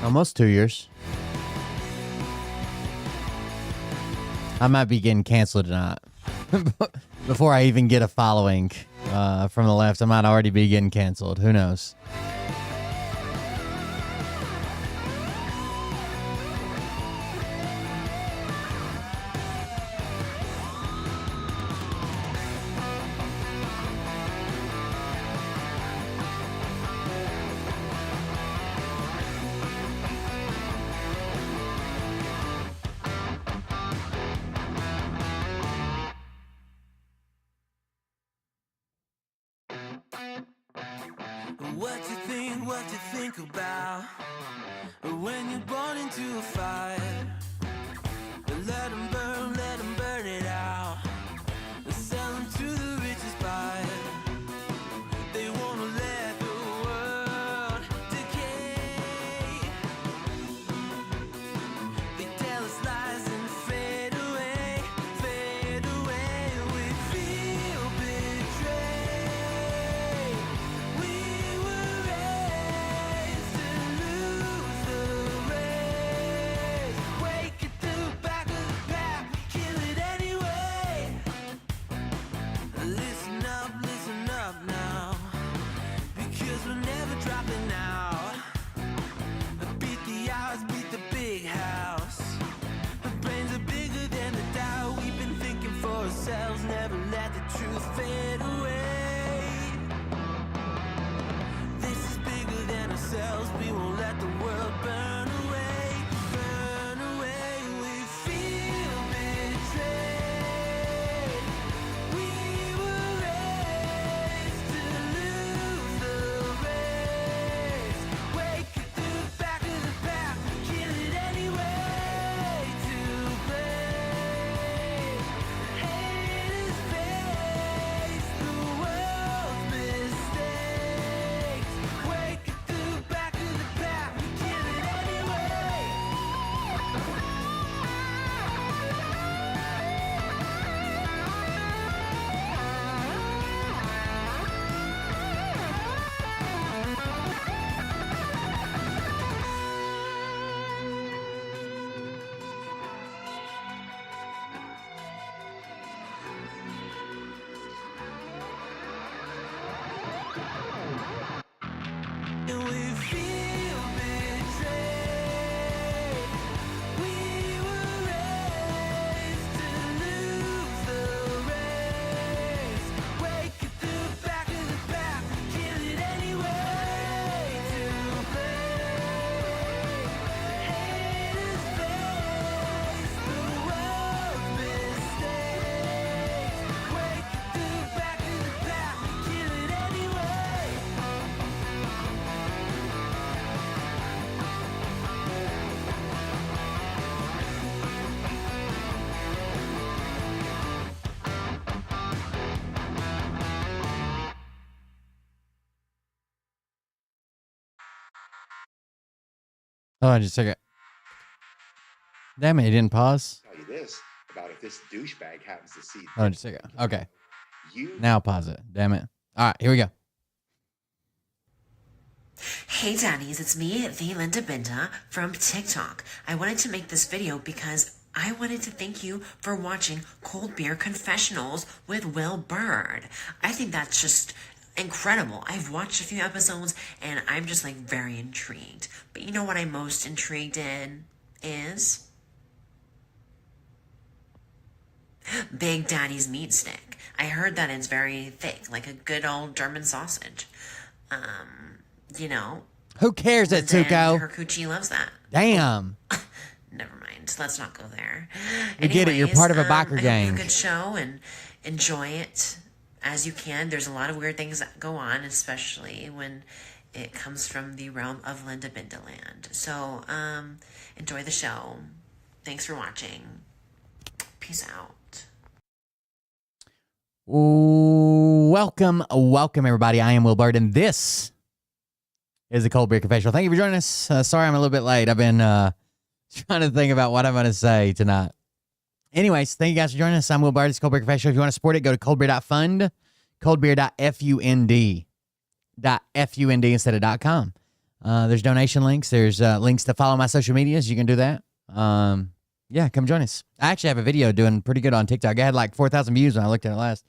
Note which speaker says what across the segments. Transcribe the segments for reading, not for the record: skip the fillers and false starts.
Speaker 1: Almost 2 years. I might be getting canceled tonight. Before I even get a following from the left, I might already be getting canceled. Who knows?
Speaker 2: What you think about when you're born into a fire. Let them burn it out. Sell them to the richest buyer. They wanna let the world decay. They tell us lies and fade away, fade away. We feel betrayed. We were raised to lose the race.
Speaker 1: Hold on just a second. Damn it, it didn't pause.
Speaker 3: Tell you this about if this douchebag happens to see.
Speaker 1: Hold on just a second. Okay.
Speaker 3: You
Speaker 1: Now pause it. Damn it. All right, here we go.
Speaker 4: Hey daddies, it's me, the Linda Binda from TikTok. I wanted to make this video because I wanted to thank you for watching Cold Beer Confessionals with Will Bird. I think that's just incredible. I've watched a few episodes and I'm just like very intrigued. But you know what I'm most intrigued in is Big Daddy's meat stick. I heard that it's very thick, like a good old German sausage. You know.
Speaker 1: Who cares, Atsuko?
Speaker 4: Her coochie loves that.
Speaker 1: Damn.
Speaker 4: Never mind. Let's not go there.
Speaker 1: We get it. You're part of a biker
Speaker 4: I
Speaker 1: gang.
Speaker 4: hope you have a good show and enjoy it as you can. There's a lot of weird things that go on, especially when it comes from the realm of Linda Binda land. So, enjoy the show. Thanks for watching. Peace out.
Speaker 1: Welcome everybody. I am Will Bird, and this is the Cold Beer Confessional. Thank you for joining us. Sorry I'm a little bit late. I've been trying to think about what I'm going to say tonight. Anyways, thank you guys for joining us. I'm Will Bird. It's Cold Beer Confessional. If you want to support it, go to coldbeer.fund, coldbeer.fund, .fund instead of .com. There's donation links. There's links to follow my social medias. You can do that. Yeah, come join us. I actually have a video doing pretty good on TikTok. I had like 4,000 views when I looked at it last.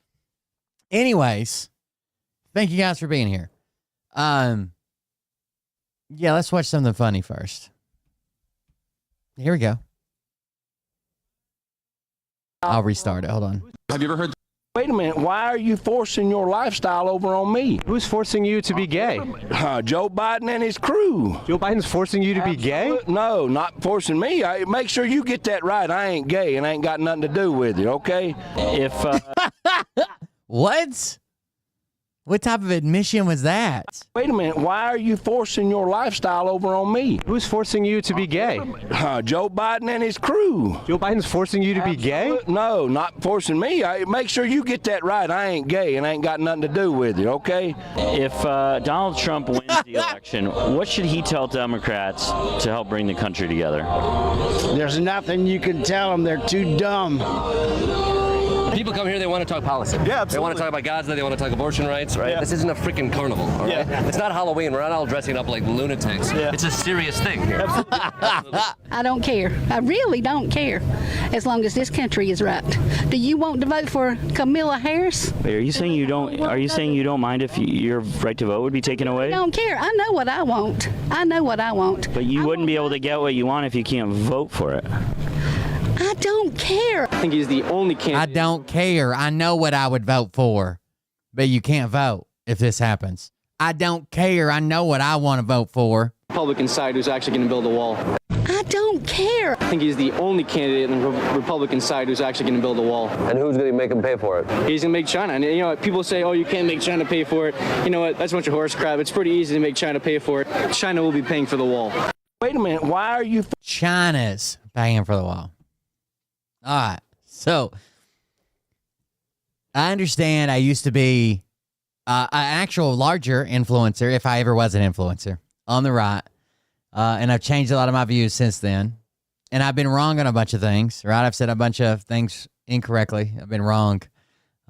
Speaker 1: Anyways, thank you guys for being here. Yeah, let's watch something funny first. Here we go. I'll restart it. Hold on.
Speaker 5: Have you ever heard?
Speaker 6: Wait a minute, why are you forcing your lifestyle over on me?
Speaker 7: Who's forcing you to be gay?
Speaker 6: Joe Biden and his crew.
Speaker 7: Joe Biden's forcing you to be gay?
Speaker 6: No, not forcing me. Make sure you get that right. I ain't gay and I ain't got nothing to do with it, okay?
Speaker 7: If
Speaker 1: What? What type of admission was that?
Speaker 6: Wait a minute, why are you forcing your lifestyle over on me?
Speaker 7: Who's forcing you to be gay?
Speaker 6: Joe Biden and his crew.
Speaker 7: Joe Biden's forcing you to be gay?
Speaker 6: No, not forcing me. Make sure you get that right. I ain't gay and I ain't got nothing to do with it, okay?
Speaker 8: If Donald Trump wins the election, what should he tell Democrats to help bring the country together?
Speaker 9: There's nothing you can tell them. They're too dumb.
Speaker 10: People come here, they want to talk policy. Yeah, absolutely. They want to talk about Gaza, they want to talk abortion rights, right? Yeah. This isn't a freaking carnival, all right? Yeah. It's not Halloween. We're not all dressing up like lunatics. Yeah. It's a serious thing here. Absolutely. Absolutely.
Speaker 11: I don't care. I really don't care, as long as this country is right. Do you want to vote for Kamala Harris?
Speaker 8: Wait, are you saying you don't? Are you saying you don't mind if your right to vote would be taken away?
Speaker 11: I don't care. I know what I want. I know what I want.
Speaker 8: But you wouldn't be able to get what you want if you can't vote for it.
Speaker 11: I don't care.
Speaker 7: I think he's the only candidate.
Speaker 1: I don't care. I know what I would vote for, but you can't vote if this happens. I don't care. I know what I want to vote for.
Speaker 7: Republican side who's actually going to build a wall.
Speaker 11: I don't care.
Speaker 7: I think he's the only candidate on the Republican side who's actually going to build a wall.
Speaker 10: And who's going to make him pay for it?
Speaker 7: He's going to make China. And you know what? People say, oh, you can't make China pay for it. You know what? That's a bunch of horse crap. It's pretty easy to make China pay for it. China will be paying for the wall.
Speaker 6: Wait a minute, why are you...
Speaker 1: China's paying for the wall. All right, so I understand I used to be an actual larger influencer, if I ever was an influencer, on the right, and I've changed a lot of my views since then, and I've been wrong on a bunch of things, right? I've said a bunch of things incorrectly. I've been wrong.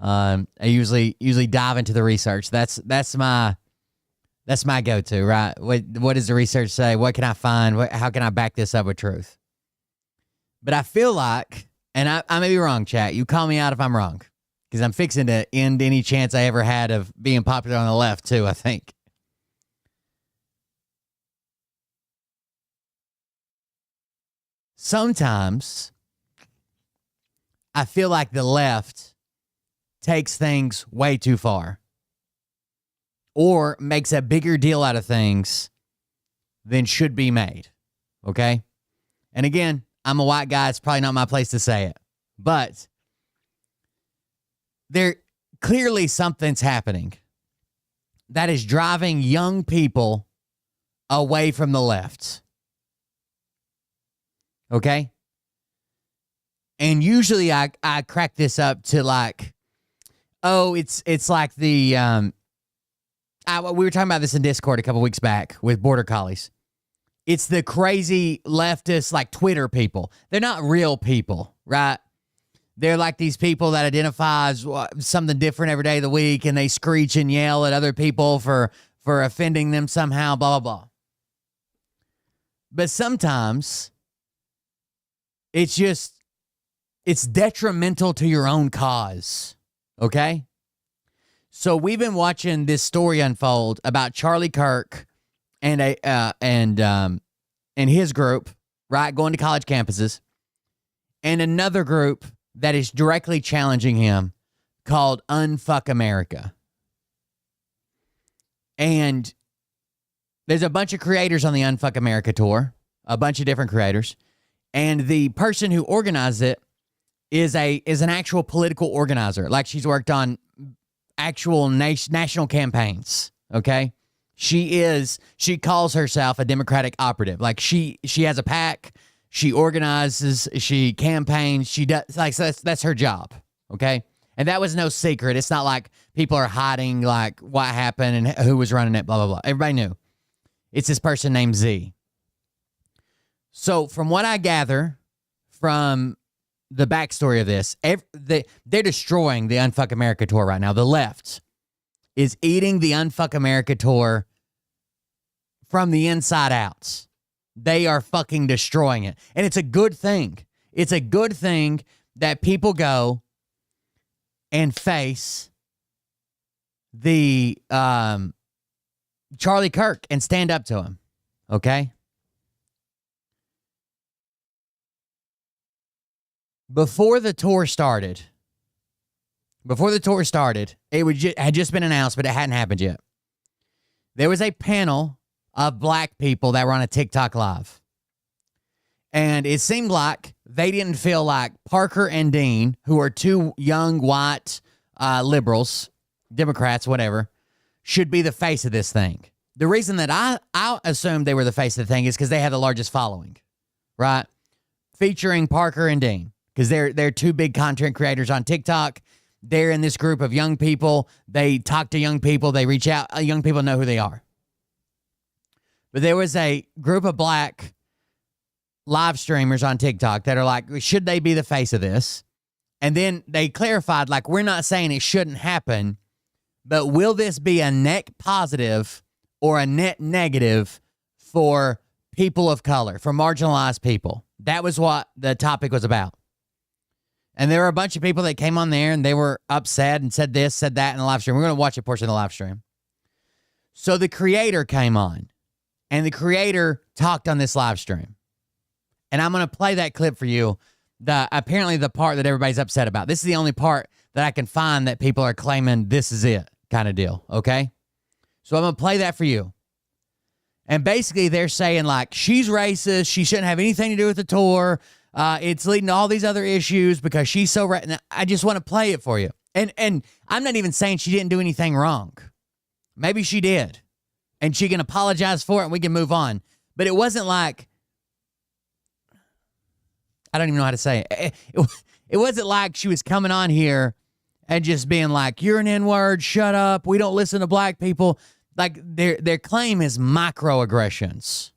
Speaker 1: I usually dive into the research. That's my go-to, right? What does the research say? What can I find? How can I back this up with truth? But I feel like... And I may be wrong, chat. You call me out if I'm wrong. Because I'm fixing to end any chance I ever had of being popular on the left, too, I think. Sometimes I feel like the left takes things way too far. Or makes a bigger deal out of things than should be made. Okay? And again... I'm a white guy. It's probably not my place to say it. But there clearly something's happening that is driving young people away from the left. Okay? And usually I crack this up to like, oh, it's like the... we were talking about this in Discord a couple weeks back with Border Collies. It's the crazy leftist, like Twitter people. They're not real people, right? They're like these people that identify as something different every day of the week, and they screech and yell at other people for offending them somehow, blah, blah, blah. But sometimes it's detrimental to your own cause, okay? So we've been watching this story unfold about Charlie Kirk and his group, right, going to college campuses, and another group that is directly challenging him called Unfuck America. And there's a bunch of creators on the Unfuck America tour, a bunch of different creators, and the person who organized it is an actual political organizer. Like, she's worked on actual national campaigns, okay? She calls herself a Democratic operative. Like, she has a PAC, she organizes, she campaigns, she does, like, so that's her job, okay? And that was no secret. It's not like people are hiding, like, what happened and who was running it, blah, blah, blah. Everybody knew. It's this person named Z. So from what I gather from the backstory of this, they're destroying the Unfuck America tour right now. The left is eating the Unfuck America tour from the inside out. They are fucking destroying it. And it's a good thing. It's a good thing that people go and face the Charlie Kirk and stand up to him. Okay? Before the tour started, it had just been announced, but it hadn't happened yet. There was a panel of black people that were on a TikTok live. And it seemed like they didn't feel like Parker and Dean, who are two young white liberals, Democrats, whatever, should be the face of this thing. The reason that I assumed they were the face of the thing is because they had the largest following, right? Featuring Parker and Dean, because they're two big content creators on TikTok. They're in this group of young people. They talk to young people. They reach out. Young people know who they are. But there was a group of black live streamers on TikTok that are like, should they be the face of this? And then they clarified, like, we're not saying it shouldn't happen, but will this be a net positive or a net negative for people of color, for marginalized people? That was what the topic was about. And there were a bunch of people that came on there and they were upset and said this, said that in the live stream. We're going to watch a portion of the live stream. So the creator came on and the creator talked on this live stream. And I'm going to play that clip for you. Apparently the part that everybody's upset about. This is the only part that I can find that people are claiming this is it kind of deal. Okay. So I'm going to play that for you. And basically they're saying, like, she's racist. She shouldn't have anything to do with the tour. It's leading to all these other issues because she's so right. I just want to play it for you. And I'm not even saying she didn't do anything wrong. Maybe she did. And she can apologize for it and we can move on. But it wasn't like, I don't even know how to say it. It wasn't like she was coming on here and just being like, you're an N-word, shut up, we don't listen to black people. Like, their claim is microaggressions.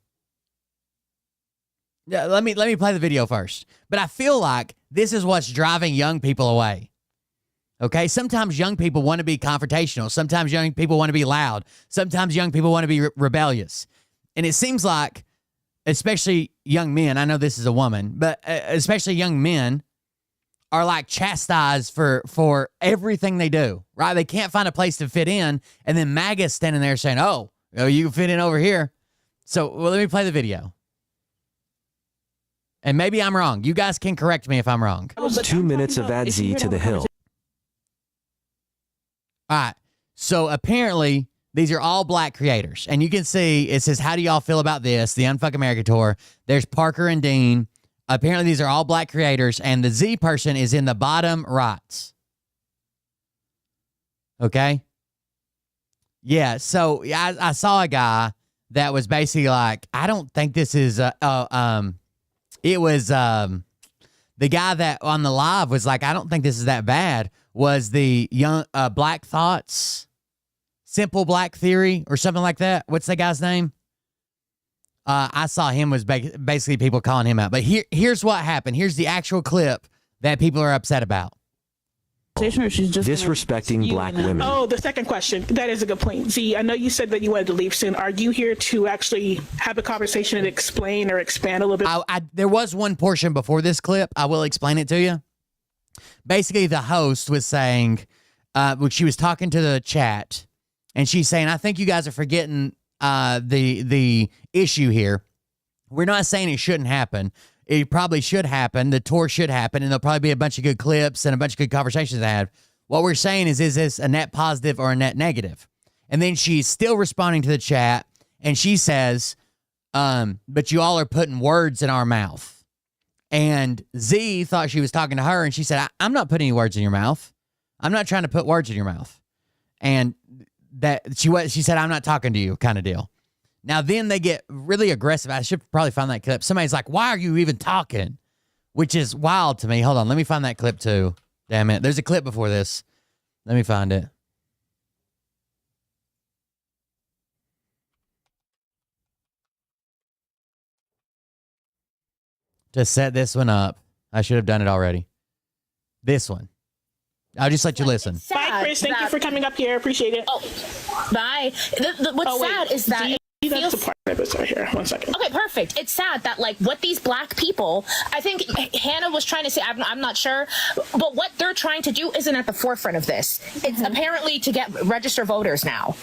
Speaker 1: Yeah, let me play the video first. But I feel like this is what's driving young people away. Okay? Sometimes young people want to be confrontational. Sometimes young people want to be loud. Sometimes young people want to be rebellious. And it seems like, especially young men, I know this is a woman, but especially young men are like chastised for everything they do, right? They can't find a place to fit in, and then MAGA's standing there saying, oh, you can fit in over here. So, well, let me play the video. And maybe I'm wrong. You guys can correct me if I'm wrong.
Speaker 5: 2 minutes of Add Z to the Hill.
Speaker 1: All right. So apparently these are all black creators. And you can see it says, how do y'all feel about this? The Unfuck America tour. There's Parker and Dean. Apparently these are all black creators. And the Z person is in the bottom right. Okay? Yeah. So I saw a guy that was basically like, I don't think this is it was the guy that on the live was like, I don't think this is that bad. Was the young Black Thoughts, Simple Black Theory, or something like that? What's that guy's name? I saw him was basically people calling him out. But here's what happened. Here's the actual clip that people are upset about.
Speaker 5: Or she's just disrespecting black women.
Speaker 12: Oh, the second question. That is a good point. Z, I know you said that you wanted to leave soon. Are you here to actually have a conversation and explain or expand a little bit?
Speaker 1: There was one portion before this clip. I will explain it to you. Basically, the host was saying, she was talking to the chat, and she's saying, I think you guys are forgetting the issue here. We're not saying it shouldn't happen. It probably should happen. The tour should happen, and there'll probably be a bunch of good clips and a bunch of good conversations to have. What we're saying is this a net positive or a net negative? And then she's still responding to the chat, and she says, but you all are putting words in our mouth. And Z thought she was talking to her, and she said, I'm not putting any words in your mouth. I'm not trying to put words in your mouth. And that she said, I'm not talking to you, kind of deal. Now, then they get really aggressive. I should probably find that clip. Somebody's like, why are you even talking? Which is wild to me. Hold on. Let me find that clip too. Damn it. There's a clip before this. Let me find it. To set this one up, I should have done it already. This one. I'll just let you listen.
Speaker 12: Bye, Chris. Thank you for coming up here. Appreciate it.
Speaker 13: Oh, bye. What's sad is that...
Speaker 12: That's the part of it right here. 1 second.
Speaker 13: Okay, perfect. It's sad that, like, what these black people, I think Hannah was trying to say, I'm not sure, but what they're trying to do isn't at the forefront of this. It's apparently to get register voters now.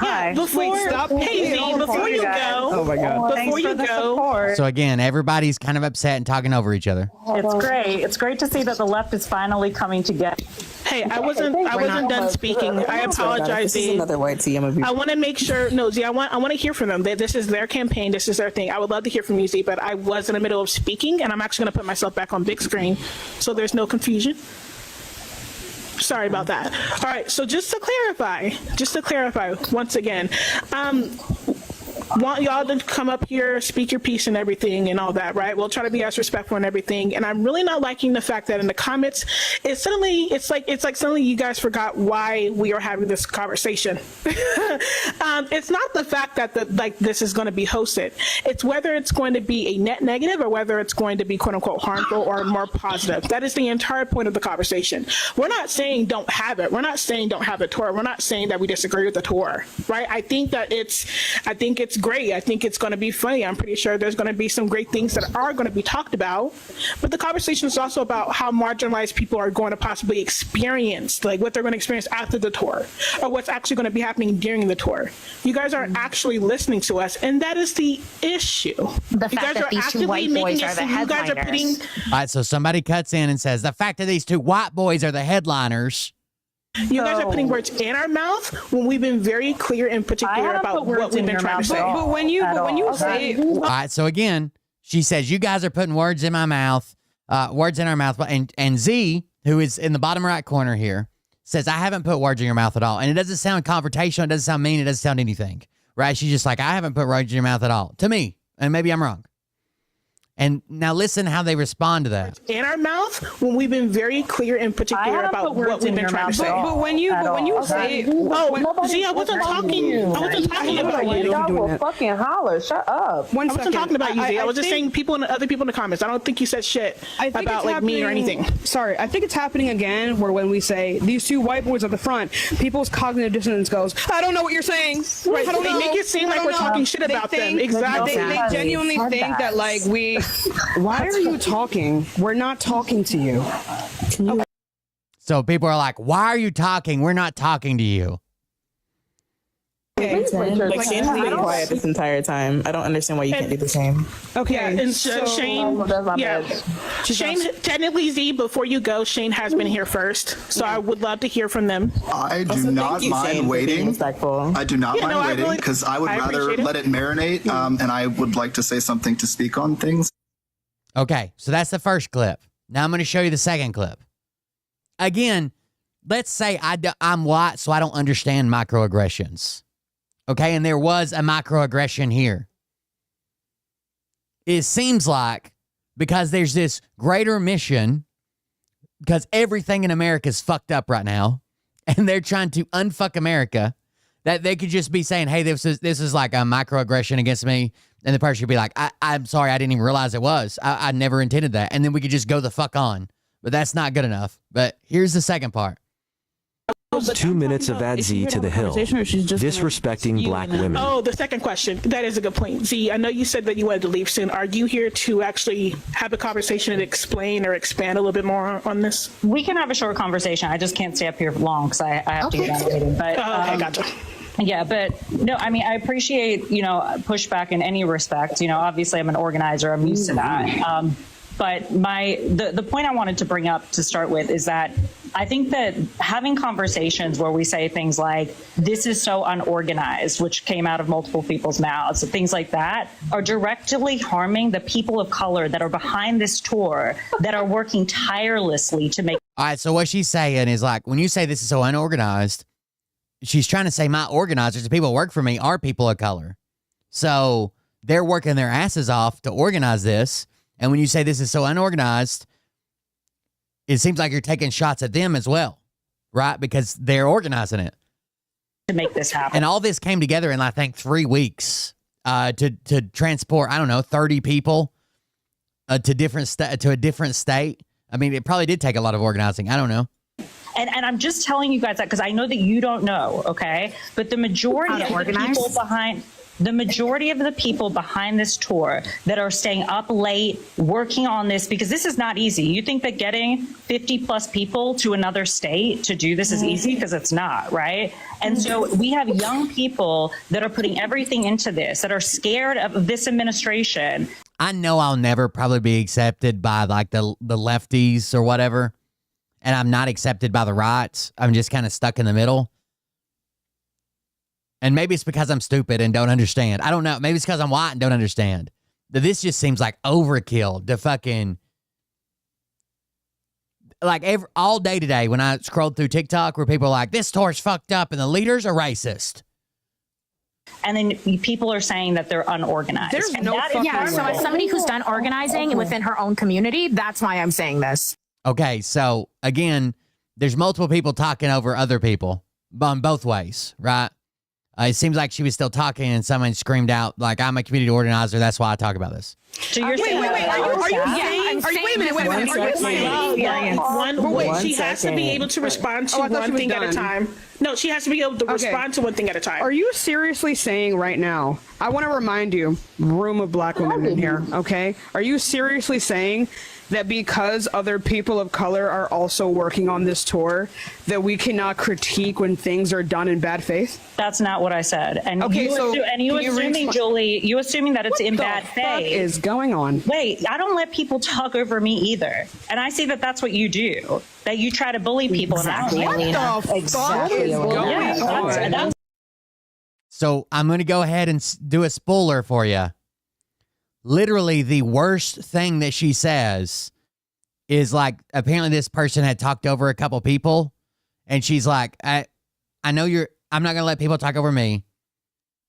Speaker 12: Yeah, before you go,
Speaker 14: oh my God.
Speaker 12: Before you go.
Speaker 1: So again, everybody's kind of upset and talking over each other.
Speaker 14: It's great. It's great to see that the left is finally coming together.
Speaker 12: Hey, I wasn't done speaking. I apologize, Z.
Speaker 14: Another white Z.
Speaker 12: I want to make sure. No, Z. I want to hear from them. This is their campaign. This is their thing. I would love to hear from you, Z. But I was in the middle of speaking, and I'm actually going to put myself back on big screen, so there's no confusion. Sorry about that. All right. So just to clarify once again, want y'all to come up here, speak your piece and everything and all that, right? We'll try to be as respectful and everything. And I'm really not liking the fact that in the comments, it's like suddenly you guys forgot why we are having this conversation. It's not the fact that this is going to be hosted. It's whether it's going to be a net negative or whether it's going to be quote unquote harmful or more positive. That is the entire point of the conversation. We're not saying don't have it. We're not saying don't have the tour. We're not saying that we disagree with the tour, right? I think it's great. I think it's going to be funny. I'm pretty sure there's going to be some great things that are going to be talked about. But the conversation is also about how marginalized people are going to possibly experience, like what they're going to experience after the tour, or what's actually going to be happening during the tour. You guys aren't actually listening to us, and that is the issue.
Speaker 13: The fact that these two white boys are the headliners.
Speaker 1: All right, so somebody cuts in and says, the fact that these two white boys are the headliners.
Speaker 12: You guys are putting words in our mouth when we've been very clear and particular about what we've been trying to say.
Speaker 14: But when you say,
Speaker 1: all right, so again, she says you guys are putting words in my mouth, words in our mouth, and Z, who is in the bottom right corner here, says I haven't put words in your mouth at all, and it doesn't sound confrontational, it doesn't sound mean, it doesn't sound anything, right? She's just like I haven't put words in your mouth at all, to me, and maybe I'm wrong. And now listen how they respond to that.
Speaker 12: In our mouth when we've been very clear and particular about what we've been trying to say.
Speaker 14: But when you say,
Speaker 12: Z, I wasn't talking about you.
Speaker 14: Y'all will fucking holler. Shut up.
Speaker 12: I wasn't talking about you, Z. I was just saying other people in the comments. I don't think you said shit about like me or anything.
Speaker 14: Sorry, I think it's happening again where when we say these two white boys at the front, people's cognitive dissonance goes, I don't know what you're saying.
Speaker 12: Right, they make it seem like we're talking shit about them. Exactly.
Speaker 14: They genuinely think that like why are you talking? We're not talking to you.
Speaker 1: So people are like, why are you talking? We're not talking to you.
Speaker 14: Okay.
Speaker 15: Like, Shane's been quiet this entire time. I don't understand why you can't do the same.
Speaker 12: Okay, yeah, and Shane, technically, Z, before you go, Shane has been here first, so I would love to hear from them.
Speaker 16: I do not mind waiting. I do not mind waiting because I would rather let it marinate, and I would like to say something to speak on things.
Speaker 1: Okay, so that's the first clip. Now I'm going to show you the second clip. Again, let's say I'm white, so I don't understand microaggressions. Okay, and there was a microaggression here. It seems like because there's this greater mission, because everything in America is fucked up right now, and they're trying to unfuck America, That they could just be saying, hey, this is like a microaggression against me. And the person could be like, I'm sorry, I didn't even realize it was. I never intended that. And then we could just go the fuck on. But that's not good enough. But here's the second part.
Speaker 5: 2 minutes of Ad Z to the Hill. Disrespecting black women.
Speaker 12: Oh, the second question. That is a good point. Z, I know you said that you wanted to leave soon. Are you here to actually have a conversation and explain or expand a little bit more on this?
Speaker 17: We can have a short conversation. I just can't stay up here long because I have to get on the meeting. But,
Speaker 12: okay, gotcha.
Speaker 17: Yeah, but no, I mean, I appreciate, pushback in any respect. Obviously I'm an organizer. I'm used to that. But the point I wanted to bring up to start with is that I think that having conversations where we say things like, this is so unorganized, which came out of multiple people's mouths, things like that are directly harming the people of color that are behind this tour, that are working tirelessly to make.
Speaker 1: All right, so what she's saying is like, when you say this is so unorganized, she's trying to say my organizers, the people who work for me, are people of color. So they're working their asses off to organize this. And when you say this is so unorganized, it seems like you're taking shots at them as well, right? Because they're organizing it
Speaker 17: to make this happen.
Speaker 1: And all this came together in, I think, 3 weeks to transport, 30 people to a different state. I mean, it probably did take a lot of organizing. I don't know.
Speaker 17: And I'm just telling you guys that because I know that you don't know, okay? But the majority of the people behind this tour that are staying up late working on this, because this is not easy. You think that getting 50 plus people to another state to do this is easy? Because it's not, right? And so we have young people that are putting everything into this, that are scared of this administration.
Speaker 1: I know I'll never probably be accepted by like the lefties or whatever. And I'm not accepted by the rights. I'm just kind of stuck in the middle. And maybe it's because I'm stupid and don't understand. I don't know. Maybe it's because I'm white and don't understand. This just seems like overkill to fucking... Like all day today when I scrolled through TikTok where people are like, this tour's fucked up and the leaders are racist.
Speaker 17: And then people are saying that they're unorganized.
Speaker 13: There's no fucking way. So as somebody who's done organizing within her own community, that's why I'm saying this.
Speaker 1: Okay, so again, there's multiple people talking over other people on both ways, right? It seems like she was still talking and someone screamed out, like, I'm a community organizer, that's why I talk about this.
Speaker 17: So you're saying,
Speaker 12: wait, she has to be able to respond to one thing at a time. No, she has to be able to respond to one thing at a time.
Speaker 14: Are you seriously saying right now, I want to remind you, room of black women in here, okay? Are you seriously saying that because other people of color are also working on this tour, that we cannot critique when things are done in bad faith?
Speaker 17: That's not what I said. And
Speaker 14: okay,
Speaker 17: you assuming, Julie, you assuming that it's in bad faith.
Speaker 14: What the fuck is going on?
Speaker 17: Wait, I don't let people talk over me either. And I see that that's what you do, that you try to bully people.
Speaker 14: Exactly.
Speaker 17: And I don't
Speaker 14: Exactly.
Speaker 1: So I'm going to go ahead and do a spoiler for you. Literally the worst thing that she says is like, apparently this person had talked over a couple people and she's like, I know I'm not going to let people talk over me.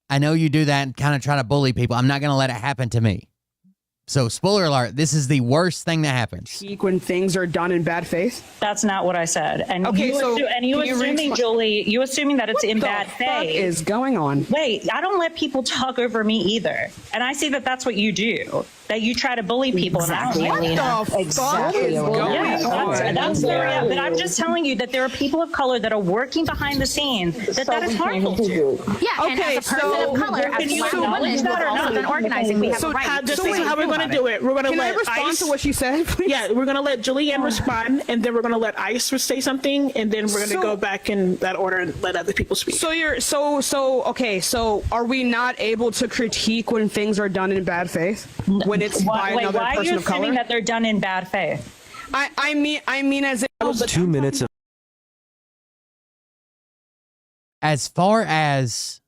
Speaker 1: I know you do that and kind of try to bully people. I'm not going to let it happen to me. So, spoiler alert, this is the worst thing that happens.
Speaker 14: When things are done in bad faith?
Speaker 17: That's not what I said. And you assuming, Julie, you assuming that it's in bad faith.
Speaker 14: What is going on?
Speaker 17: Wait, I don't let people talk over me either. And I see that that's what you do, that you try to bully people.
Speaker 14: Exactly.
Speaker 17: And
Speaker 14: What the fuck is going on?
Speaker 17: That's where, but I'm just telling you that there are people of color that are working behind the scenes that is harmful to.
Speaker 13: Yeah, and as a person of color, as a black woman who's also been organizing, we have a right.
Speaker 12: This is how we're going to do it. We're going to let
Speaker 14: respond to what she said, please?
Speaker 12: Yeah, we're going to let Julianne respond, and then we're going to let Ice say something, and then we're going to go back in that order and let other people speak.
Speaker 14: So are we not able to critique when things are done in bad faith? When it's by another person of color?
Speaker 17: Why are you assuming that they're done in bad faith?
Speaker 14: I mean as
Speaker 5: 2 minutes of...
Speaker 1: As far as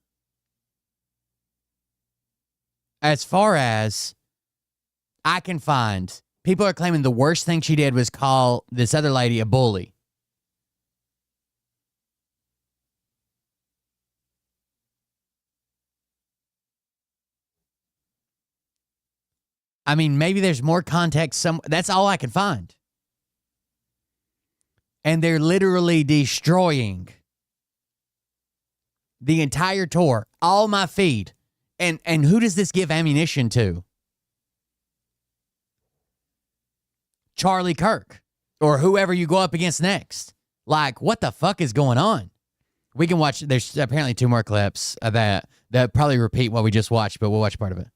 Speaker 1: I can find, people are claiming the worst thing she did was call this other lady a bully. I mean, maybe there's more context. That's all I can find. And they're literally destroying the entire tour, all my feed. And who does this give ammunition to? Charlie Kirk or whoever you go up against next. Like, what the fuck is going on? We can watch. There's apparently 2 more clips of that probably repeat what we just watched, but we'll watch part of it.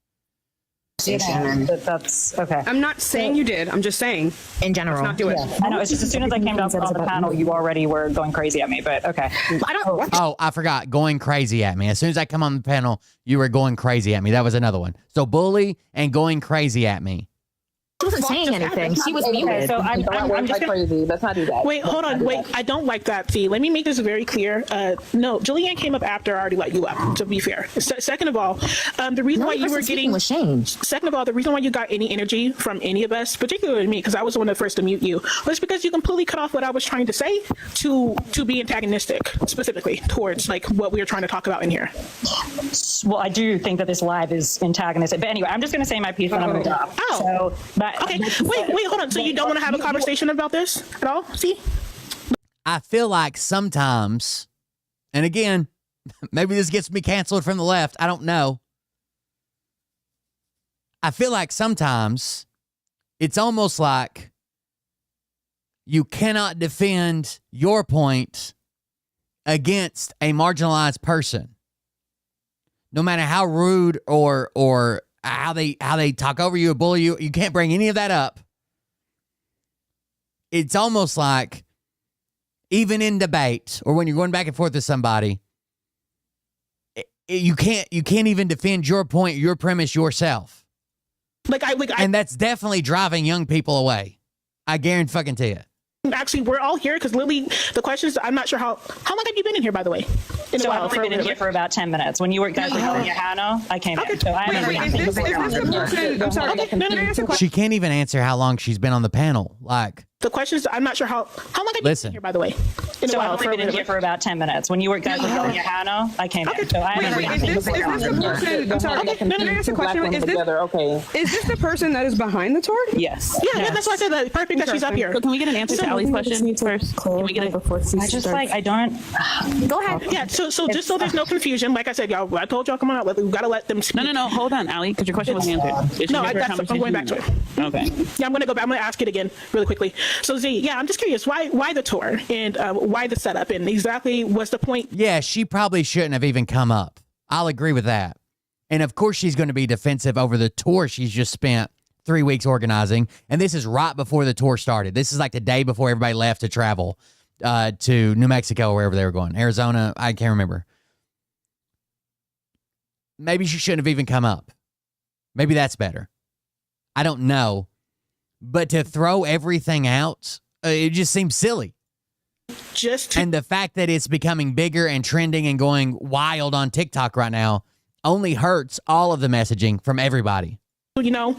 Speaker 17: That's okay.
Speaker 14: I'm not saying you did. I'm just saying
Speaker 4: in general.
Speaker 14: Let's not do it.
Speaker 17: I know. It's just as soon as I came down on the panel, you already were going crazy at me. But okay.
Speaker 1: Oh, I forgot. Going crazy at me. As soon as I come on the panel, you were going crazy at me. That was another one. So bully and going crazy at me.
Speaker 13: She wasn't saying anything. She was muted.
Speaker 12: So
Speaker 15: I'm just crazy. Let's not do that.
Speaker 12: Wait, hold on. Wait, I don't like that. See, let me make this very clear. No, Julianne came up after I already let you up, to be fair. Second of all, the reason why you were getting
Speaker 13: was changed.
Speaker 12: Second of all, the reason why you got any energy from any of us, particularly me, because I was the one that first to mute you, was because you completely cut off what I was trying to say to be antagonistic, specifically towards like what we were trying to talk about in here.
Speaker 17: Well, I do think that this live is antagonistic. But anyway, I'm just going to say my piece and I'm going to stop.
Speaker 12: Oh.
Speaker 17: So,
Speaker 12: okay. Wait, hold on. So you don't want to have a conversation about this at all? See?
Speaker 1: I feel like sometimes, and again, maybe this gets me canceled from the left. I don't know. I feel like sometimes it's almost like you cannot defend your point against a marginalized person. No matter how rude or how they talk over you or bully you, you can't bring any of that up. It's almost like even in debate or when you're going back and forth with somebody, you can't even defend your point, your premise yourself. And that's definitely driving young people away. I guarantee fucking to you.
Speaker 12: Actually, we're all here because Lily, the questions, I'm not sure how long have you been in here, by the way?
Speaker 17: So I've only been in here for about 10 minutes. When you were guys were telling you Hannah, I came in. So
Speaker 1: she can't even answer how long she's been on the panel. Like
Speaker 12: the questions, I'm not sure how long have you been in here, by the way?
Speaker 17: So I've only been in here for about 10 minutes. When you were guys were telling you Hannah, I came in. So
Speaker 14: is this the person that is behind the tour?
Speaker 17: Yes.
Speaker 12: Yeah, that's why I said that. Perfect that she's up here.
Speaker 15: So can we get an answer to Allie's question first? Can we get it before she
Speaker 17: starts? I don't.
Speaker 13: Go ahead.
Speaker 12: Yeah. So just so there's no confusion, like I said, y'all, I told y'all, come on, we gotta let them speak.
Speaker 15: No. Hold on, Allie, because your question wasn't answered.
Speaker 12: No, I'm going back to it.
Speaker 15: Okay.
Speaker 12: Yeah, I'm gonna ask it again really quickly. So Z, yeah, I'm just curious, why the tour and why the setup and exactly what's the point?
Speaker 1: Yeah, she probably shouldn't have even come up. I'll agree with that. And of course she's going to be defensive over the tour she's just spent 3 weeks organizing. And this is right before the tour started. This is like the day before everybody left to travel to New Mexico or wherever they were going. Arizona, I can't remember. Maybe she shouldn't have even come up. Maybe that's better. I don't know. But to throw everything out, it just seems silly. And the fact that it's becoming bigger and trending and going wild on TikTok right now only hurts all of the messaging from everybody.
Speaker 12: Tell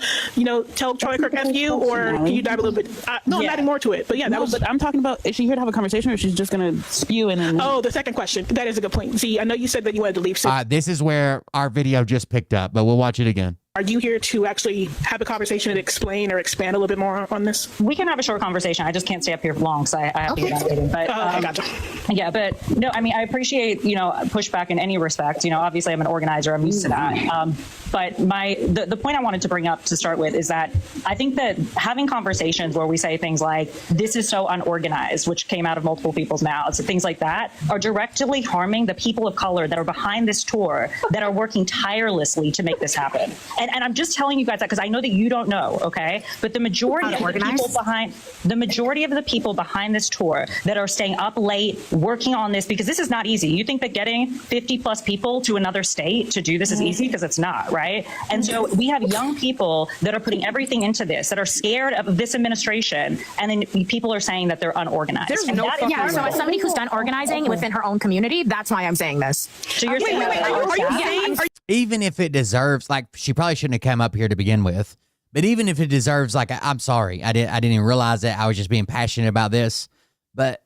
Speaker 12: Charlie Kirk F you, or can you dive a little bit? I'm adding more to it, but yeah,
Speaker 15: But I'm talking about, is she here to have a conversation, or she's just gonna spew and then?
Speaker 12: Oh, the second question. That is a good point. Z, I know you said that you wanted to leave soon.
Speaker 1: This is where our video just picked up, but we'll watch it again.
Speaker 12: Are you here to actually have a conversation and explain or expand a little bit more on this?
Speaker 17: We can have a short conversation. I just can't stay up here for long, so I have to get out of it. But
Speaker 12: gotcha.
Speaker 17: Yeah, but no, I mean, I appreciate pushback in any respect. Obviously, I'm an organizer. I'm used to that. But the point I wanted to bring up to start with is that I think that having conversations where we say things like "this is so unorganized," which came out of multiple people's mouths, things like that, are directly harming the people of color that are behind this tour, that are working tirelessly to make this happen. And I'm just telling you guys that because I know that you don't know, okay? But the majority of the people behind this tour that are staying up late, working on this, because this is not easy. You think that getting 50 plus people to another state to do this is easy? Because it's not, right? And so we have young people that are putting everything into this, that are scared of this administration, and then people are saying that they're unorganized.
Speaker 13: So as somebody who's done organizing within her own community, that's why I'm saying this.
Speaker 17: So you're saying
Speaker 1: even if it deserves, like, she probably shouldn't have come up here to begin with, but even if it deserves, like, I'm sorry, I didn't even realize that I was just being passionate about this, but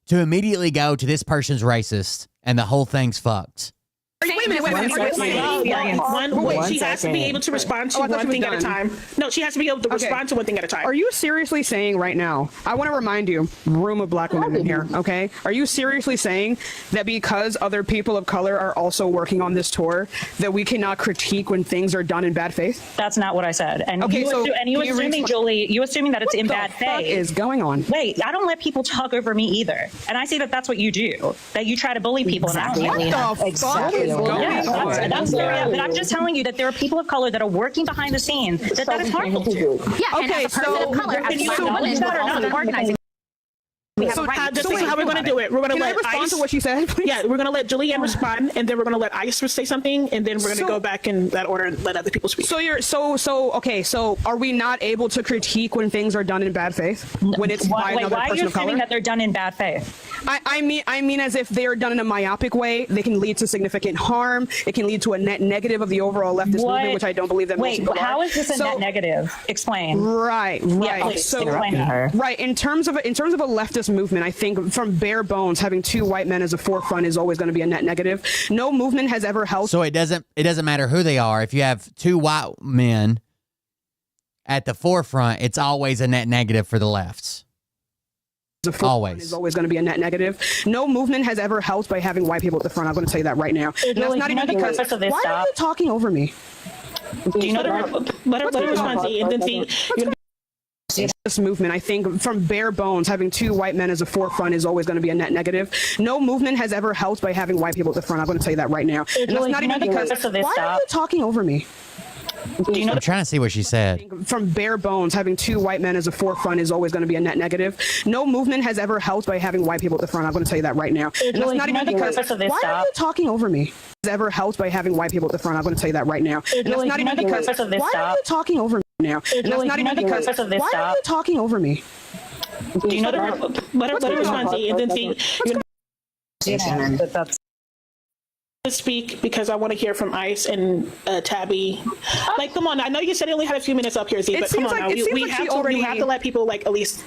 Speaker 1: to immediately go to this person's racist and the whole thing's fucked.
Speaker 14: Wait a minute.
Speaker 12: She has to be able to respond to one thing at a time. No, she has to be able to respond to one thing at a time.
Speaker 14: Are you seriously saying right now, I want to remind you, room of black women in here, okay? Are you seriously saying that because other people of color are also working on this tour, that we cannot critique when things are done in bad faith?
Speaker 17: That's not what I said. And
Speaker 14: okay,
Speaker 17: you assuming, Julie, you assuming that it's in bad faith.
Speaker 14: What is going on?
Speaker 17: Wait, I don't let people talk over me either. And I see that that's what you do, that you try to bully people.
Speaker 14: Exactly.
Speaker 17: What
Speaker 14: the fuck is going on?
Speaker 17: That's but I'm just telling you that there are people of color that are working behind the scenes that is harmful to.
Speaker 13: Yeah,
Speaker 14: okay,
Speaker 13: and as a person of color, as a black woman, we're also organizing. We have a right.
Speaker 12: This is how we're going to do it. We're going to let
Speaker 14: respond
Speaker 12: Ice
Speaker 14: to what she said. Please?
Speaker 12: Yeah, we're going to let Julianne respond, and then we're going to let Ice say something, and then we're going to go back in that order and let other people speak.
Speaker 14: So so are we not able to critique when things are done in bad faith? When it's by another person of color? Why are you
Speaker 17: assuming that they're done in bad faith?
Speaker 14: I mean as if they are done in a myopic way, they can lead to significant harm. It can lead to a net negative of the overall leftist movement, which I don't believe that most people are.
Speaker 17: How is this a net negative? Explain.
Speaker 14: Right.
Speaker 17: Yeah, please, explain her.
Speaker 14: Right. In terms of a leftist movement, I think from bare bones, having two white men as a forefront is always going to be a net negative. No movement has ever helped.
Speaker 1: So it doesn't matter who they are. If you have two white men at the forefront, it's always a net negative for the lefts. Always.
Speaker 14: Is always going to be a net negative. No movement has ever helped by having white people at the front. I'm going to tell you that right now. And that's not even because. Why are you talking over me?
Speaker 12: Do you know let her respond to you, and then see.
Speaker 14: This movement, I think from bare bones, having two white men as a forefront is always going to be a net negative. No movement has ever helped by having white people at the front. I'm going to tell you that right now. And that's not even because. Why are you talking over me?
Speaker 1: I'm trying to see what she said.
Speaker 14: From bare bones, having two white men as a forefront is always going to be a net negative. No movement has ever helped by having white people at the front. I'm going to tell you that right now. And that's not even because. Why are you talking over me? Ever helped by having white people at the front. I'm going to tell you that right now. And that's not even because. Why are you talking over me now? And that's not even because. Why are you talking over me?
Speaker 12: Do you know let her respond to you, and then see. Speak because I want to hear from Ice and Tabby. Like, come on! I know you said you only had a few minutes up here, Z, but come on now. We have to let people like at least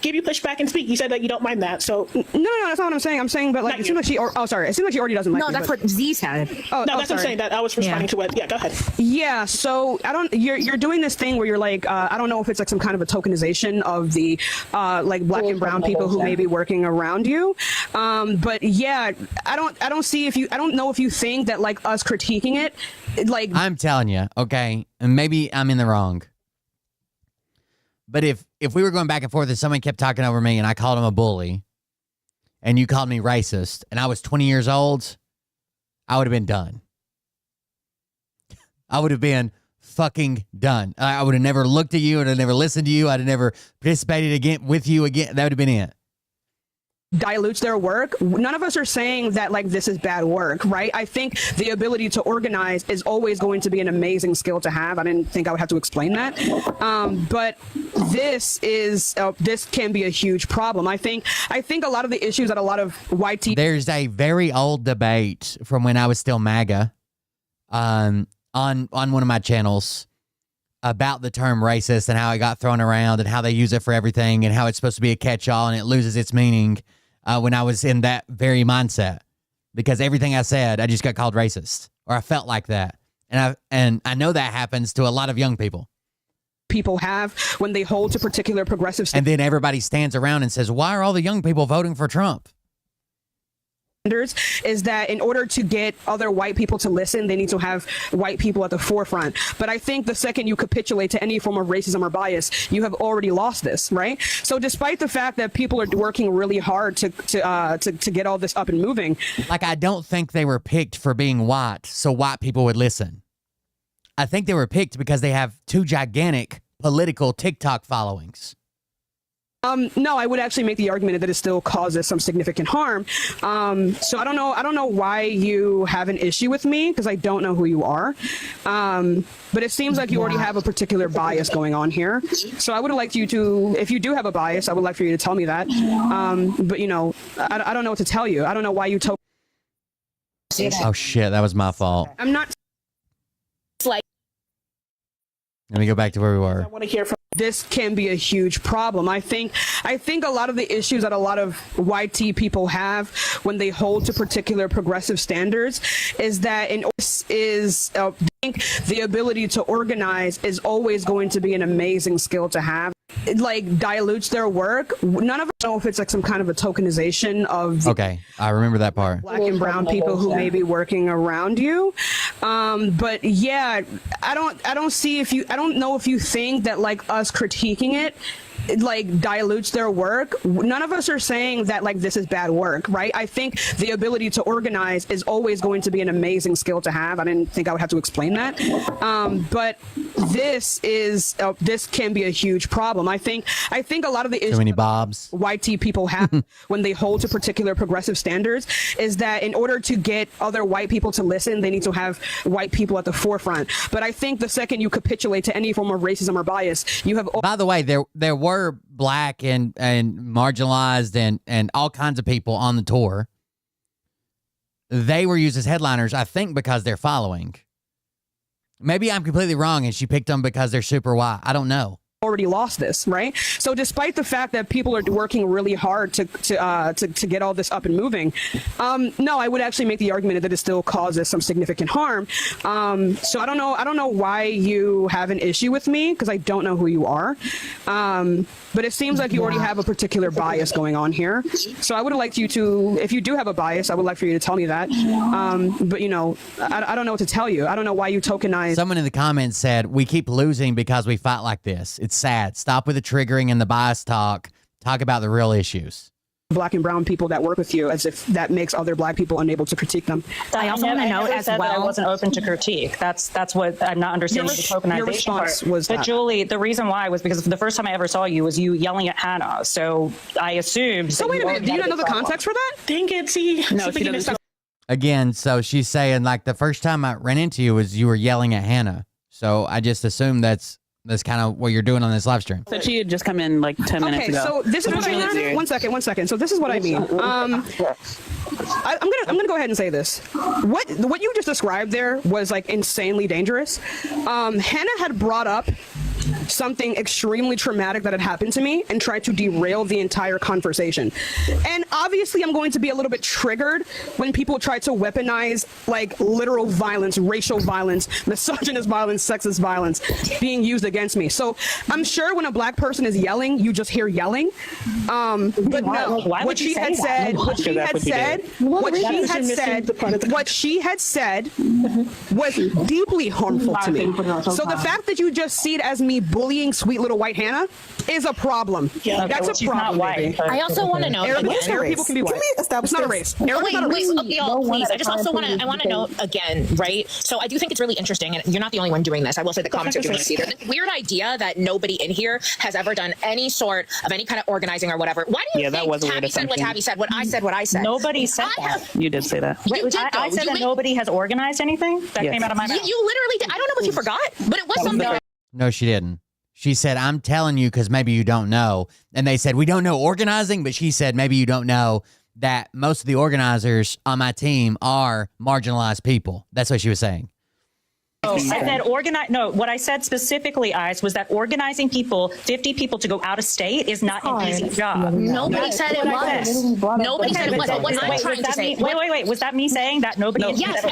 Speaker 12: give you pushback and speak. You said that you don't mind that, so
Speaker 14: no, that's not what I'm saying. I'm saying, but like, it seems like she. It seems like she already doesn't like.
Speaker 13: No, that's what Z said.
Speaker 12: No, that's what I'm saying. That I was responding to what. Yeah, go ahead.
Speaker 14: Yeah, so I don't. You're doing this thing where you're like, I don't know if it's like some kind of a tokenization of the like black and brown people who may be working around you, but yeah, I don't see if you. I don't know if you think that like us critiquing it, like
Speaker 1: I'm telling you, okay, and maybe I'm in the wrong. But if we were going back and forth and someone kept talking over me and I called him a bully and you called me racist and I was 20 years old, I would have been done. I would have been fucking done. I would have never looked at you. I'd have never listened to you. I'd have never participated again with you again. That would have been it.
Speaker 14: Dilutes their work. None of us are saying that like this is bad work, right? I think the ability to organize is always going to be an amazing skill to have. I didn't think I would have to explain that, but this can be a huge problem. I think a lot of the issues that a lot of white people.
Speaker 1: There's a very old debate from when I was still MAGA, on one of my channels about the term racist and how it got thrown around and how they use it for everything and how it's supposed to be a catch-all and it loses its meaning when I was in that very mindset. Because everything I said, I just got called racist, or I felt like that. And I know that happens to a lot of young people.
Speaker 14: People have when they hold to particular progressive
Speaker 1: and then everybody stands around and says, why are all the young people voting for Trump?
Speaker 14: Is that in order to get other white people to listen, they need to have white people at the forefront. But I think the second you capitulate to any form of racism or bias, you have already lost this, right? So despite the fact that people are working really hard to get all this up and moving.
Speaker 1: Like, I don't think they were picked for being white so white people would listen. I think they were picked because they have two gigantic political TikTok followings.
Speaker 14: No, I would actually make the argument that it still causes some significant harm. So I don't know why you have an issue with me, because I don't know who you are. But it seems like you already have a particular bias going on here. So I would like you to, if you do have a bias, I would like for you to tell me that. But I don't know what to tell you. I don't know why you told.
Speaker 1: Oh shit, that was my fault.
Speaker 14: I'm not.
Speaker 12: It's like.
Speaker 1: Let me go back to where we were.
Speaker 12: I want to hear from
Speaker 14: this can be a huge problem. I think a lot of the issues that a lot of YT people have when they hold to particular progressive standards is that I think the ability to organize is always going to be an amazing skill to have. It like dilutes their work. None of us know if it's like some kind of a tokenization of
Speaker 1: Okay, I remember that part.
Speaker 14: black and brown people who may be working around you. But yeah, I don't know if you think that like us critiquing it like dilutes their work. None of us are saying that like this is bad work, right? I think the ability to organize is always going to be an amazing skill to have. I didn't think I would have to explain that. But this can be a huge problem. I think a lot of the issues
Speaker 1: Too many Bobs.
Speaker 14: YT people have when they hold to particular progressive standards is that in order to get other white people to listen, they need to have white people at the forefront. But I think the second you capitulate to any form of racism or bias, you have.
Speaker 1: By the way, there were black and marginalized and all kinds of people on the tour. They were used as headliners, I think, because they're following. Maybe I'm completely wrong and she picked them because they're super white. I don't know.
Speaker 14: Already lost this, right? So despite the fact that people are working really hard to get all this up and moving, no, I would actually make the argument that it still causes some significant harm. So I don't know why you have an issue with me, because I don't know who you are. But it seems like you already have a particular bias going on here. So I would like you to, if you do have a bias, I would like for you to tell me that. But you know, I don't know what to tell you. I don't know why you tokenize.
Speaker 1: Someone in the comments said, we keep losing because we fight like this. It's sad. Stop with the triggering and the bias talk. Talk about the real issues.
Speaker 14: Black and brown people that work with you, as if that makes other black people unable to critique them.
Speaker 17: I also want to note as well, I wasn't open to critique. That's what I'm not understanding the tokenization
Speaker 14: your response
Speaker 17: part.
Speaker 14: Was
Speaker 17: but
Speaker 14: that.
Speaker 17: Julie, the reason why was because the first time I ever saw you was you yelling at Hannah. So I assumed.
Speaker 14: So wait a minute, do you not know the context for that?
Speaker 12: Dang it, see.
Speaker 14: No, she doesn't.
Speaker 1: Again, so she's saying like the first time I ran into you was you were yelling at Hannah. So I just assumed that's kind of what you're doing on this live stream.
Speaker 18: So she had just come in like 10 minutes ago.
Speaker 14: So this is what I mean. One second. So this is what I mean. I'm gonna go ahead and say this. What you just described there was like insanely dangerous. Hannah had brought up something extremely traumatic that had happened to me and tried to derail the entire conversation. And obviously I'm going to be a little bit triggered when people try to weaponize like literal violence, racial violence, misogynist violence, sexist violence being used against me. So I'm sure when a black person is yelling, you just hear yelling. But no, what she had said was deeply harmful to me. So the fact that you just see it as me bullying sweet little white Hannah is a problem. Yeah, that's a problem.
Speaker 13: I also want to know.
Speaker 14: Arab people can be white. It's not a race.
Speaker 13: Wait, y'all, please. I just also want to know again, right? So I do think it's really interesting, and you're not the only one doing this. I will say the comments are doing this either. This weird idea that nobody in here has ever done any sort of any kind of organizing or whatever. Why do you think Tabby said what Tabby said? What I said? What I said?
Speaker 17: Nobody said that.
Speaker 18: You did say that.
Speaker 17: Wait, I said that nobody has organized anything. That came out of my mouth.
Speaker 13: You literally did. I don't know if you forgot, but it was something.
Speaker 1: No, she didn't. She said, I'm telling you because maybe you don't know. And they said, we don't know organizing, but she said, maybe you don't know that most of the organizers on my team are marginalized people. That's what she was saying.
Speaker 17: I said organize. No, what I said specifically, Ice, was that organizing people, 50 people to go out of state is not an easy job.
Speaker 13: Nobody said it was. Nobody said it was. But what I'm trying to say.
Speaker 17: Wait. Was that me saying that nobody?
Speaker 13: Yes,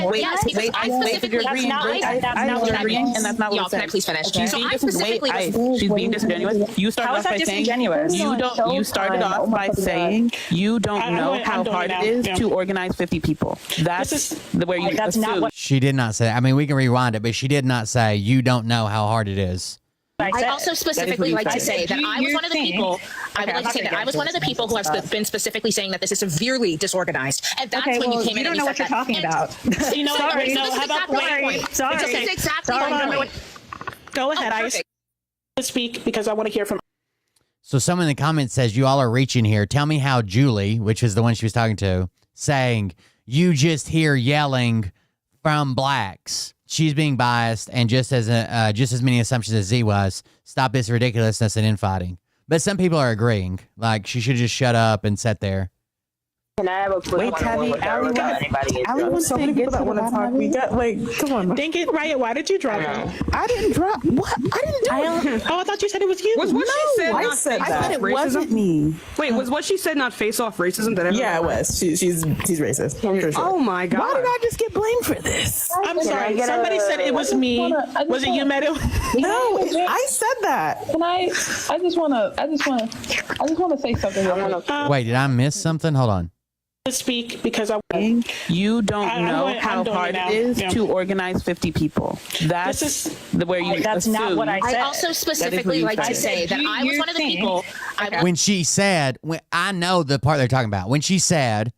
Speaker 13: because I specifically.
Speaker 17: That's not what I mean.
Speaker 18: And that's not what
Speaker 13: y'all, can I please finish?
Speaker 18: She's being disingenuous. You started off by saying you started off by saying you don't know how hard it is to organize 50 people. That's where you assume.
Speaker 1: She did not say. I mean, we can rewind it, but she did not say you don't know how hard it is.
Speaker 13: I also specifically like to say that I was one of the people. I would like to say that I was one of the people who have been specifically saying that this is severely disorganized, and that's when you came in.
Speaker 17: You don't know what you're talking about.
Speaker 12: You know what?
Speaker 13: Sorry.
Speaker 12: No, how about
Speaker 13: Sorry. This is exactly my point.
Speaker 12: Go ahead, Ice. Speak because I want to hear from.
Speaker 1: So someone in the comments says you all are reaching here. Tell me how Julie, which is the one she was talking to, saying you just hear yelling from blacks. She's being biased and just as many assumptions as Z was. Stop this ridiculousness and infighting. But some people are agreeing. Like she should just shut up and sit there.
Speaker 15: Can I have a quick
Speaker 18: Wait, Tabby, Allie wants
Speaker 15: so many people that want to talk. We got come on.
Speaker 12: Dang it, Riot, why did you drop it?
Speaker 18: I didn't drop. What? I didn't do it.
Speaker 12: Oh, I thought you said it was you.
Speaker 14: Was what she said
Speaker 15: I
Speaker 14: not
Speaker 15: said
Speaker 14: face
Speaker 15: that.
Speaker 14: off
Speaker 15: It
Speaker 14: racism?
Speaker 15: wasn't me.
Speaker 14: Wait, was what she said not face off racism? That
Speaker 15: Yeah, it was. She's racist. I'm for sure.
Speaker 14: Oh my god!
Speaker 15: Why did I just get blamed for this?
Speaker 12: I'm sorry. Somebody said it was me. Was it you, Meadow?
Speaker 15: No, I said that.
Speaker 19: Can I just want to say something.
Speaker 1: Wait, did I miss something? Hold on.
Speaker 12: To speak because
Speaker 18: you don't know how hard it is to organize 50 people. That's where you.
Speaker 13: That's
Speaker 18: assume.
Speaker 13: not what I said. I also specifically like to say that I was one of the people.
Speaker 1: When she said, I know the part they're talking about. When she said,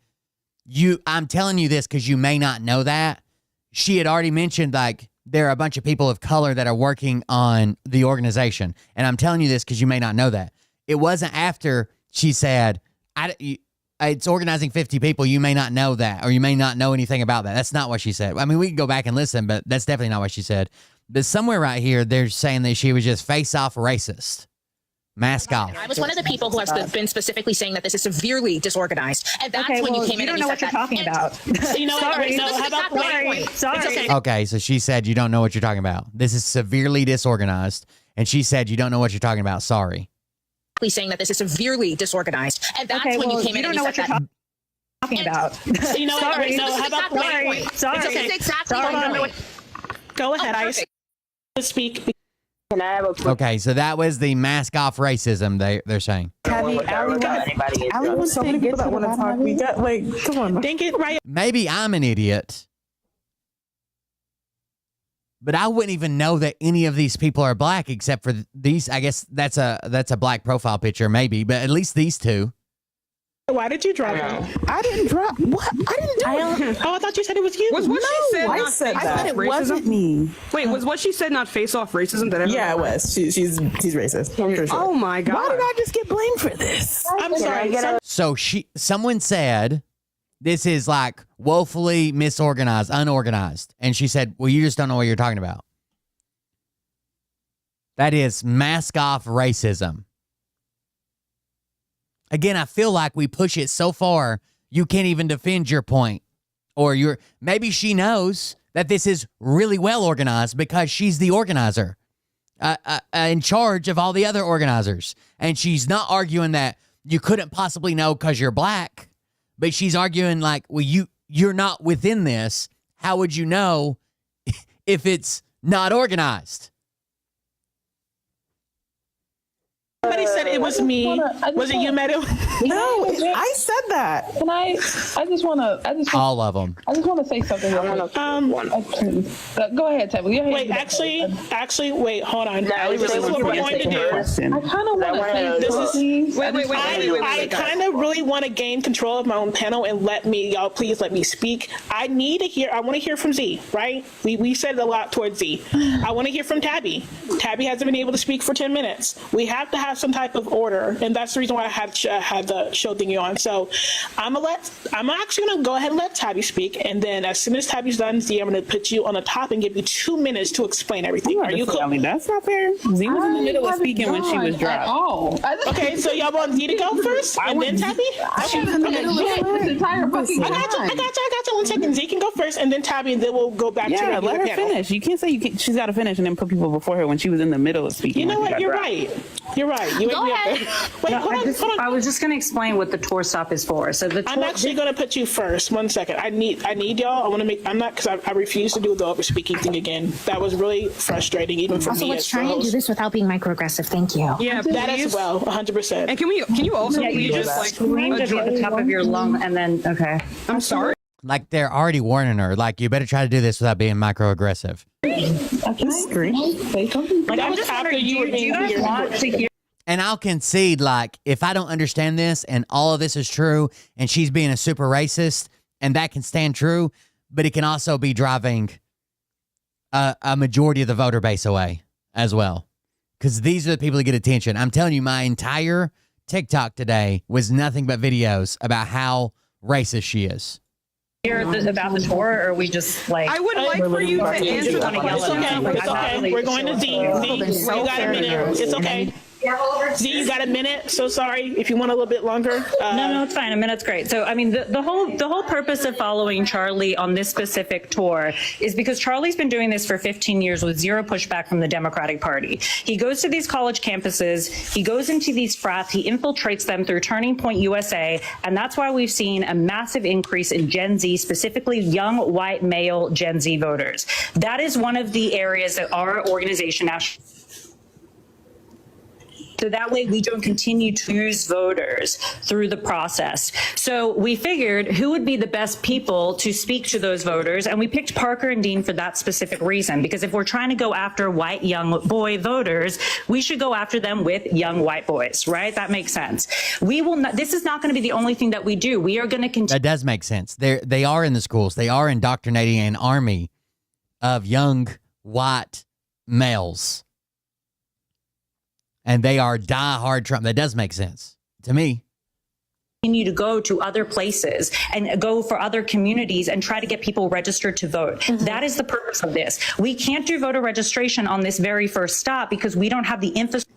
Speaker 1: I'm telling you this because you may not know that. She had already mentioned like there are a bunch of people of color that are working on the organization, and I'm telling you this because you may not know that. It wasn't after she said, it's organizing 50 people. You may not know that, or you may not know anything about that. That's not what she said. I mean, we can go back and listen, but that's definitely not what she said. But somewhere right here, they're saying that she was just face-off racist. Mask off.
Speaker 13: I was one of the people who have been specifically saying that this is severely disorganized, and that's when you came in. You don't know what you're talking about.
Speaker 12: You know, sorry. No, how about
Speaker 13: sorry.
Speaker 1: Okay, so she said you don't know what you're talking about. This is severely disorganized, and she said you don't know what you're talking about. Sorry.
Speaker 13: Saying that this is severely disorganized, and that's when you came in and you said that. Talking about.
Speaker 12: You know, sorry. No, how about
Speaker 13: sorry.
Speaker 12: This is exactly Go ahead, I speak.
Speaker 15: Can I have a quick...
Speaker 1: Okay, so that was the mask off racism they're saying.
Speaker 15: Tabby, Allie wants so many people that want to talk. We got come on.
Speaker 12: Dang it, Riot.
Speaker 1: Maybe I'm an idiot, but I wouldn't even know that any of these people are black except for these. I guess that's a black profile picture, maybe, but at least these two.
Speaker 12: Why did you drop it?
Speaker 15: I didn't drop. What? I didn't do it.
Speaker 12: Oh, I thought you said it was you.
Speaker 14: Was what she said
Speaker 15: I
Speaker 14: not
Speaker 15: said
Speaker 14: face
Speaker 15: that.
Speaker 14: off
Speaker 15: It
Speaker 14: racism?
Speaker 15: wasn't me.
Speaker 14: Wait, was what she said not face off racism? That
Speaker 15: yeah, it was. She's racist. I'm for sure.
Speaker 14: Oh my god!
Speaker 15: Why did I just get blamed for this?
Speaker 12: I'm sorry.
Speaker 1: So someone said this is like woefully misorganized, unorganized, and she said, "Well, you just don't know what you're talking about." That is mask off racism. Again, I feel like we push it so far, you can't even defend your point. Or maybe she knows that this is really well organized because she's the organizer in charge of all the other organizers. And she's not arguing that you couldn't possibly know because you're black, but she's arguing like, well, you're not within this. How would you know if it's not organized?
Speaker 12: Somebody said it was me. Was it you, Meadow?
Speaker 15: No, I said that.
Speaker 19: Can I just want to.
Speaker 1: All of them.
Speaker 19: I just want to say something. Go ahead, Tabby.
Speaker 12: Wait, actually, wait, hold on. This is what we're going to do.
Speaker 19: I kind of want to say
Speaker 12: wait. I kind of really want to gain control of my own panel and y'all please let me speak. I want to hear from Z, right? We said it a lot towards Z. I want to hear from Tabby. Tabby hasn't been able to speak for 10 minutes. We have to have some type of order, and that's the reason why I had the show thingy on. So I'm actually gonna go ahead and let Tabby speak, and then as soon as Tabby's done, Z, I'm gonna put you on the top and give you 2 minutes to explain everything. Are you cool?
Speaker 18: I mean, that's not fair. Z was in the middle of speaking when she was dropped.
Speaker 19: Oh,
Speaker 12: okay, so y'all want Z to go first, and then Tabby?
Speaker 19: She was in the middle of this entire fucking
Speaker 12: I got you. 1 second. Z can go first, and then Tabby, and then we'll go back to
Speaker 18: let her
Speaker 12: panel.
Speaker 18: finish. You can't say she's got to finish and then put people before her when she was in the middle of speaking.
Speaker 12: You know what? You're right. You're right. You
Speaker 13: go ahead.
Speaker 12: Wait, hold on.
Speaker 17: I was just going to explain what the tour stop is for. So
Speaker 12: I'm actually going to put you first. 1 second. I need y'all. I want to make. I'm not because I refuse to do the over speaking thing again. That was really frustrating, even for me.
Speaker 13: Also, let's try and do this without being microaggressive. Thank you.
Speaker 12: Yeah, that as well. 100%.
Speaker 14: And can you also please just like
Speaker 17: screamed at the top of your lung and then okay.
Speaker 14: I'm sorry.
Speaker 1: Like they're already warning her. Like you better try to do this without being microaggressive.
Speaker 19: I can scream.
Speaker 12: Like I'm just after you were being weird.
Speaker 1: And I'll concede, like, if I don't understand this and all of this is true and she's being a super racist, and that can stand true, but it can also be driving a majority of the voter base away as well. Because these are the people that get attention. I'm telling you, my entire TikTok today was nothing but videos about how racist she is.
Speaker 17: About the tour, or are we just like?
Speaker 14: I would like for you to answer the question.
Speaker 12: It's okay. We're going to Z. You got a minute. It's okay. Z, you got a minute? So sorry if you want a little bit longer.
Speaker 17: No, it's fine. A minute's great. So, I mean, the whole purpose of following Charlie on this specific tour is because Charlie's been doing this for 15 years with zero pushback from the Democratic Party. He goes to these college campuses, he goes into these frats, he infiltrates them through Turning Point USA, and that's why we've seen a massive increase in Gen Z, specifically young white male Gen Z voters. That is one of the areas that our organization actually. So that way we don't continue to lose voters through the process. So we figured who would be the best people to speak to those voters, and we picked Parker and Dean for that specific reason, because if we're trying to go after white young boy voters, we should go after them with young white boys, right? That makes sense. We will not, this is not going to be the only thing that we do. We are going to continue.
Speaker 1: That does make sense. They are in the schools. They are indoctrinating an army of young white males. And they are diehard Trump. That does make sense to me.
Speaker 17: Continue to go to other places and go for other communities and try to get people registered to vote. That is the purpose of this. We can't do voter registration on this very first stop because we don't have the infrastructure.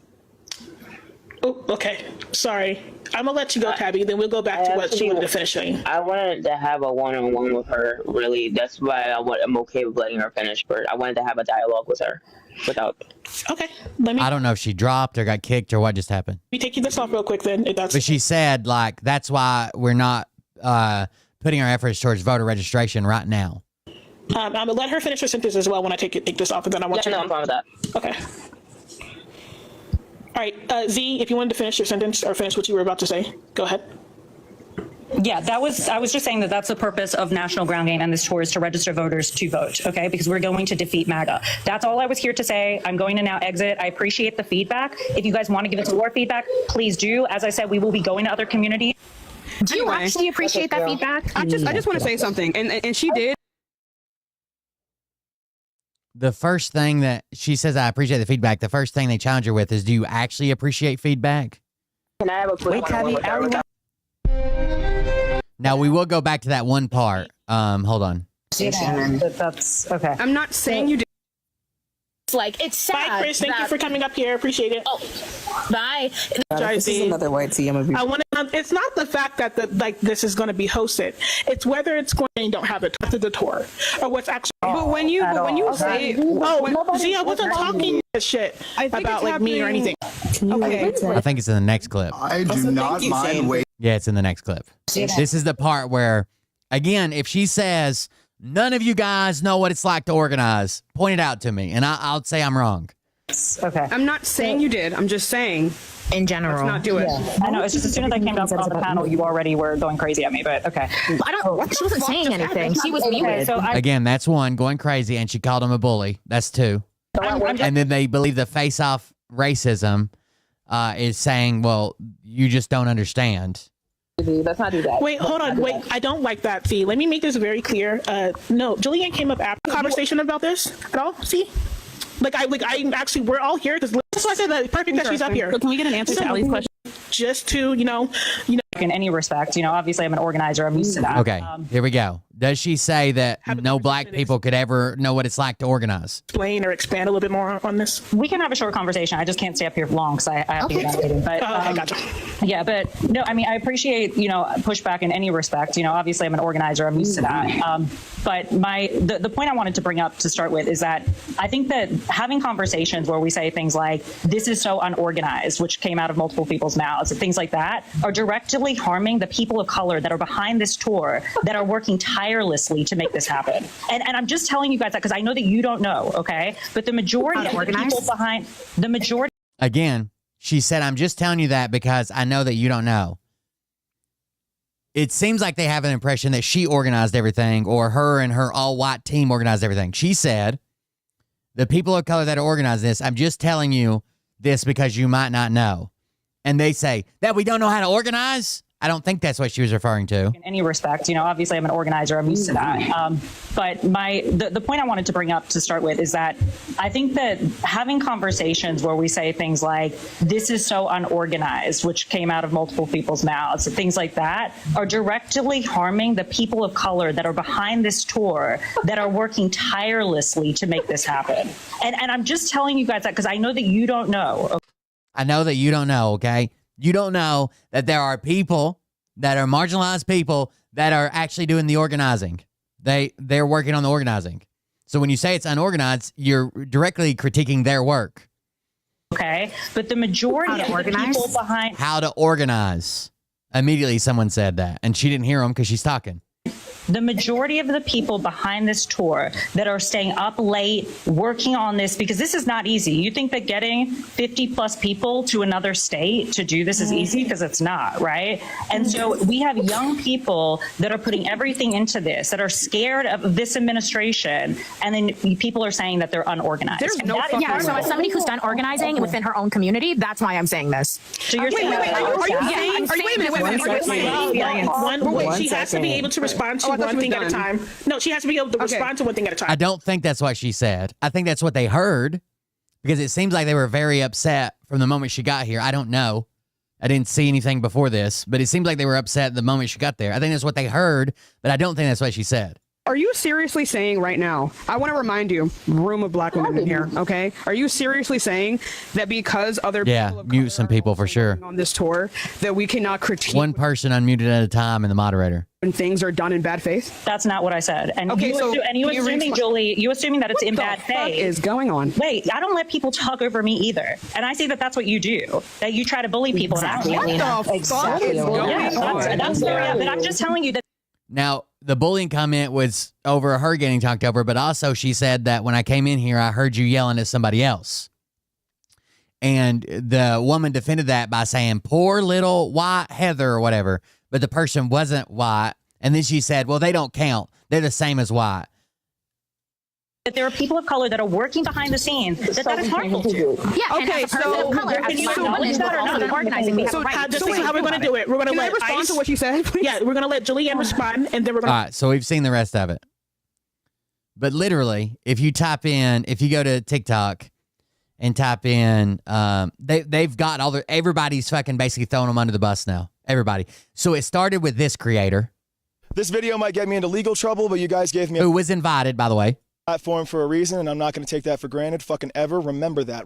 Speaker 12: Oh, okay. Sorry. I'm gonna let you go, Tabby. Then we'll go back to what she wanted to finish saying.
Speaker 20: I wanted to have a one-on-one with her. Really, that's why I'm okay with letting her finish. But I wanted to have a dialogue with her. Without.
Speaker 12: Okay.
Speaker 1: I don't know if she dropped or got kicked or what just happened.
Speaker 12: Let me take you this off real quick then.
Speaker 1: But she said, like, that's why we're not putting our efforts towards voter registration right now.
Speaker 12: I'm gonna let her finish her sentence as well when I take this off, and then I want you.
Speaker 20: No, I'm fine with that.
Speaker 12: Okay. All right, Z, if you wanted to finish your sentence or finish what you were about to say, go ahead.
Speaker 17: Yeah, I was just saying that that's the purpose of National Ground Game and this tour is to register voters to vote, okay? Because we're going to defeat MAGA. That's all I was here to say. I'm going to now exit. I appreciate the feedback. If you guys want to give us more feedback, please do. As I said, we will be going to other communities.
Speaker 13: Do you actually appreciate that feedback?
Speaker 14: I just want to say something, and she did.
Speaker 1: The first thing that she says, I appreciate the feedback. The first thing they challenge her with is, do you actually appreciate feedback?
Speaker 20: Can I have a quick one?
Speaker 1: Now, we will go back to that one part. Hold on.
Speaker 17: That's okay.
Speaker 14: I'm not saying you did.
Speaker 13: It's like, it's sad.
Speaker 12: Bye, Chris. Thank you for coming up here. Appreciate it.
Speaker 13: Oh, bye.
Speaker 15: This is another white tea.
Speaker 12: It's not the fact that this is going to be hosted. It's whether it's going to don't have it after the tour or what's actually.
Speaker 14: But when you say,
Speaker 12: see, I wasn't talking shit about like me or anything.
Speaker 14: Okay.
Speaker 1: I think it's in the next clip.
Speaker 16: I do not mind waiting.
Speaker 1: Yeah, it's in the next clip. This is the part where, again, if she says, none of you guys know what it's like to organize, point it out to me, and I'll say I'm wrong.
Speaker 17: Okay.
Speaker 14: I'm not saying you did. I'm just saying.
Speaker 13: In general.
Speaker 14: Let's not do it.
Speaker 17: Yeah. I know. It's just as soon as I came down on the panel, you already were going crazy at me, but okay.
Speaker 13: She wasn't saying anything. She was muted.
Speaker 17: So
Speaker 1: Again, that's one, going crazy, and she called him a bully. That's two. And then they believe the face-off racism is saying, well, you just don't understand.
Speaker 15: Let's not do that.
Speaker 12: Wait, hold on. Wait, I don't like that. See, let me make this very clear. No, Julianne came up after the conversation about this at all. See, I actually, we're all here because that's why I said that. Perfect that she's up here.
Speaker 18: So can we get an answer to Allie's question?
Speaker 12: Just to,
Speaker 17: in any respect, obviously I'm an organizer. I'm used to that.
Speaker 1: Okay, here we go. Does she say that no black people could ever know what it's like to organize?
Speaker 12: Explain or expand a little bit more on this.
Speaker 17: We can have a short conversation. I just can't stay up here long because I have to get on a meeting. But
Speaker 12: I gotcha.
Speaker 17: Yeah, but no, I mean, I appreciate, pushback in any respect. Obviously I'm an organizer. I'm used to that. But the point I wanted to bring up to start with is that I think that having conversations where we say things like, this is so unorganized, which came out of multiple people's mouths, and things like that, are directly harming the people of color that are behind this tour, that are working tirelessly to make this happen. And I'm just telling you guys that because I know that you don't know, okay? But the majority of the people behind, the majority.
Speaker 1: Again, she said, I'm just telling you that because I know that you don't know. It seems like they have an impression that she organized everything or her and her all-white team organized everything. She said, the people of color that organized this, I'm just telling you this because you might not know. And they say, that we don't know how to organize? I don't think that's what she was referring to.
Speaker 17: In any respect, obviously I'm an organizer. I'm used to that. But the point I wanted to bring up to start with is that I think that having conversations where we say things like, this is so unorganized, which came out of multiple people's mouths, and things like that, are directly harming the people of color that are behind this tour, that are working tirelessly to make this happen. And I'm just telling you guys that because I know that you don't know.
Speaker 1: I know that you don't know, okay? You don't know that there are people that are marginalized people that are actually doing the organizing. They're working on the organizing. So when you say it's unorganized, you're directly critiquing their work.
Speaker 17: Okay, but the majority of the people behind
Speaker 1: How to organize. Immediately someone said that, and she didn't hear him because she's talking.
Speaker 17: the majority of the people behind this tour that are staying up late working on this, because this is not easy. You think that getting 50 plus people to another state to do this is easy? Because it's not, right? And so we have young people that are putting everything into this, that are scared of this administration, and then people are saying that they're unorganized.
Speaker 13: There's no yeah, so as somebody who's done organizing within her own community, that's why I'm saying this.
Speaker 17: So you're saying
Speaker 12: she has to be able to respond to one thing at a time. No, she has to be able to respond to one thing at a time.
Speaker 1: I don't think that's what she said. I think that's what they heard, because it seems like they were very upset from the moment she got here. I don't know. I didn't see anything before this, but it seems like they were upset the moment she got there. I think that's what they heard, but I don't think that's what she said.
Speaker 14: Are you seriously saying right now, I want to remind you, room of black women in here, okay? Are you seriously saying that because other people
Speaker 1: mute some people for sure
Speaker 14: on this tour, that we cannot critique
Speaker 1: one person unmuted at a time and the moderator
Speaker 14: when things are done in bad faith?
Speaker 17: That's not what I said. And
Speaker 14: okay,
Speaker 17: you assuming, Julie, you assuming that it's in bad faith.
Speaker 14: What is going on?
Speaker 17: Wait, I don't let people talk over me either. And I see that that's what you do, that you try to bully people.
Speaker 14: Exactly. What the fuck is going on?
Speaker 17: That's but I'm just telling you that.
Speaker 1: Now, the bullying comment was over her getting talked over, but also she said that when I came in here, I heard you yelling at somebody else. And the woman defended that by saying, poor little white Heather or whatever, but the person wasn't white. And then she said, well, they don't count. They're the same as white.
Speaker 17: That there are people of color that are working behind the scenes that is harmful to.
Speaker 13: Yeah,
Speaker 14: okay,
Speaker 13: so
Speaker 17: can you acknowledge that or not?
Speaker 13: Organizing me.
Speaker 12: So this is how we're going to do it. We're going to let
Speaker 14: respond to what you said, please?
Speaker 12: Yeah, we're going to let Julianne respond, and then we're going to...
Speaker 1: All right, so we've seen the rest of it. But literally, if you go to TikTok and type in, they've got everybody's fucking basically throwing them under the bus now. Everybody. So it started with this creator.
Speaker 21: This video might get me into legal trouble, but you guys gave me
Speaker 1: who was invited, by the way.
Speaker 21: Platform for a reason, and I'm not going to take that for granted fucking ever. Remember that.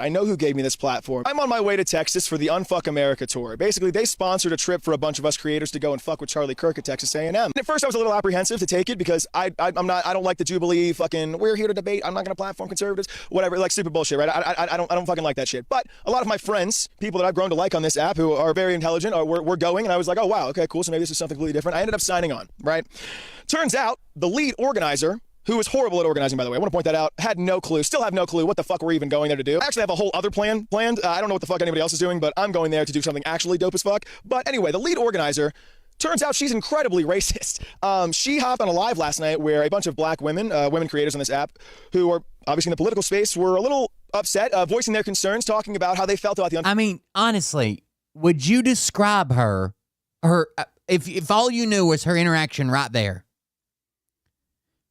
Speaker 21: I know who gave me this platform. I'm on my way to Texas for the Unfuck America tour. Basically, they sponsored a trip for a bunch of us creators to go and fuck with Charlie Kirk at Texas A&M. And at first I was a little apprehensive to take it because I don't like the Jubilee fucking we're here to debate, I'm not going to platform conservatives, whatever, like stupid bullshit, right? I don't fucking like that shit. But a lot of my friends, people that I've grown to like on this app who are very intelligent, were going, and I was like, oh wow, okay, cool, so maybe this is something completely different. I ended up signing on, right? Turns out the lead organizer, who was horrible at organizing, by the way, I want to point that out, had no clue, still have no clue what the fuck we're even going there to do. I actually have a whole other plan planned. I don't know what the fuck anybody else is doing, but I'm going there to do something actually dope as fuck. But anyway, the lead organizer, turns out she's incredibly racist. She hopped on a live last night where a bunch of black women, women creators on this app, who are obviously in the political space, were a little upset, voicing their concerns, talking about how they felt about the...
Speaker 1: I mean, honestly, would you describe her if all you knew was her interaction right there,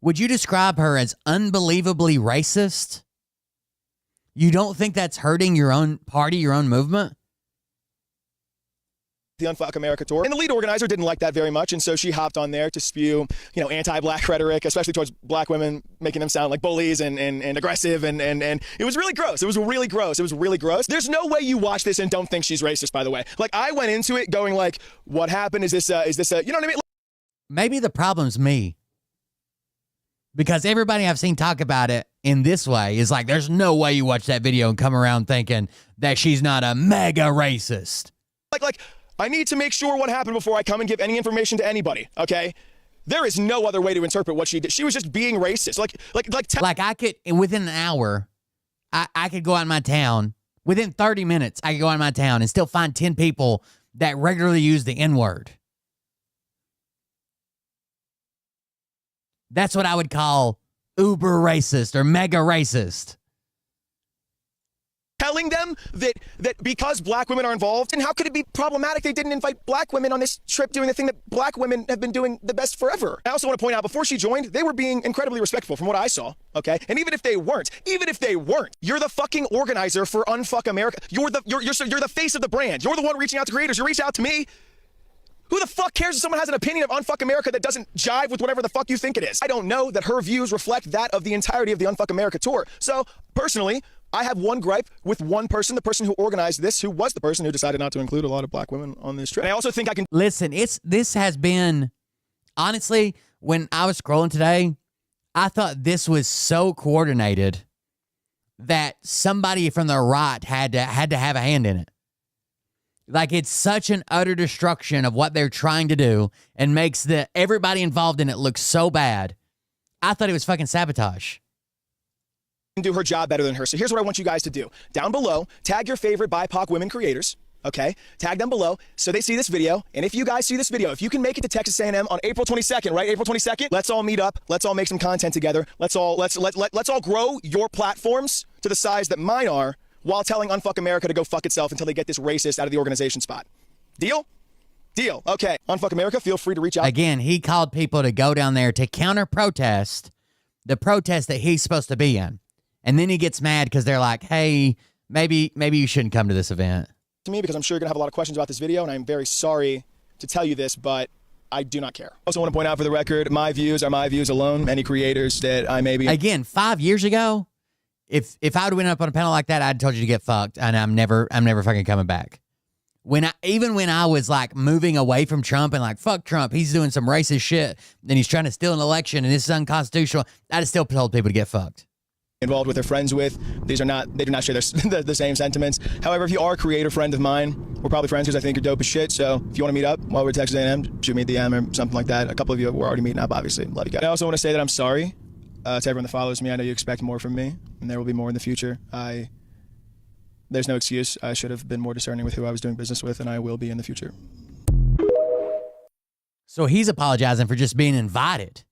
Speaker 1: would you describe her as unbelievably racist? You don't think that's hurting your own party, your own movement?
Speaker 21: The Unfuck America tour. And the lead organizer didn't like that very much, and so she hopped on there to spew, anti-black rhetoric, especially towards black women, making them sound like bullies and aggressive, and it was really gross. It was really gross. There's no way you watch this and don't think she's racist, by the way. Like, I went into it going like, what happened? Is this a, you know what I mean?
Speaker 1: Maybe the problem's me. Because everybody I've seen talk about it in this way is like, there's no way you watch that video and come around thinking that she's not a mega racist.
Speaker 21: Like, I need to make sure what happened before I come and give any information to anybody, okay? There is no other way to interpret what she did. She was just being racist. Like
Speaker 1: I could, within an hour, I could go out in my town. Within 30 minutes, I could go out in my town and still find 10 people that regularly use the N-word. That's what I would call uber racist or mega racist.
Speaker 21: Telling them that because black women are involved, and how could it be problematic they didn't invite black women on this trip doing the thing that black women have been doing the best forever? I also want to point out, before she joined, they were being incredibly respectful from what I saw, okay? And even if they weren't, you're the fucking organizer for Unfuck America. You're the face of the brand. You're the one reaching out to creators. You reach out to me. Who the fuck cares if someone has an opinion of Unfuck America that doesn't jive with whatever the fuck you think it is? I don't know that her views reflect that of the entirety of the Unfuck America tour. So, personally, I have one gripe with one person, the person who organized this, who was the person who decided not to include a lot of black women on this trip. And I also think I can
Speaker 1: listen. This has been, honestly, when I was scrolling today, I thought this was so coordinated that somebody from the right had to have a hand in it. Like, it's such an utter destruction of what they're trying to do and makes everybody involved in it look so bad. I thought it was fucking sabotage.
Speaker 21: do her job better than her. So here's what I want you guys to do. Down below, tag your favorite BIPOC women creators. Okay, tag them below so they see this video. And if you guys see this video, if you can make it to Texas A&M on April 22nd, right? April 22nd, let's all meet up. Let's all make some content together. Let's all grow your platforms to the size that mine are, while telling Unfuck America to go fuck itself until they get this racist out of the organization spot. Deal? Deal. Okay. Unfuck America, feel free to reach out.
Speaker 1: Again, he called people to go down there to counter-protest the protest that he's supposed to be in. And then he gets mad because they're like, hey, maybe you shouldn't come to this event.
Speaker 21: To me, because I'm sure you're going to have a lot of questions about this video, and I'm very sorry to tell you this, but I do not care. I also want to point out for the record, my views are my views alone. Any creators that I may be...
Speaker 1: Again, 5 years ago, if I would have went up on a panel like that, I'd told you to get fucked, and I'm never fucking coming back. Even when I was like moving away from Trump and like, fuck Trump, he's doing some racist shit, and he's trying to steal an election, and this is unconstitutional, I'd have still told people to get fucked.
Speaker 21: Involved with, they're friends with. They do not share the same sentiments. However, if you are a creator friend of mine, we're probably friends because I think you're dope as shit. So if you want to meet up while we're at Texas A&M, shoot me a DM or something like that. A couple of you were already meeting up, obviously. Love you guys. I also want to say that I'm sorry to everyone that follows me. I know you expect more from me, and there will be more in the future. There's no excuse. I should have been more discerning with who I was doing business with, and I will be in the future.
Speaker 1: So he's apologizing for just being invited.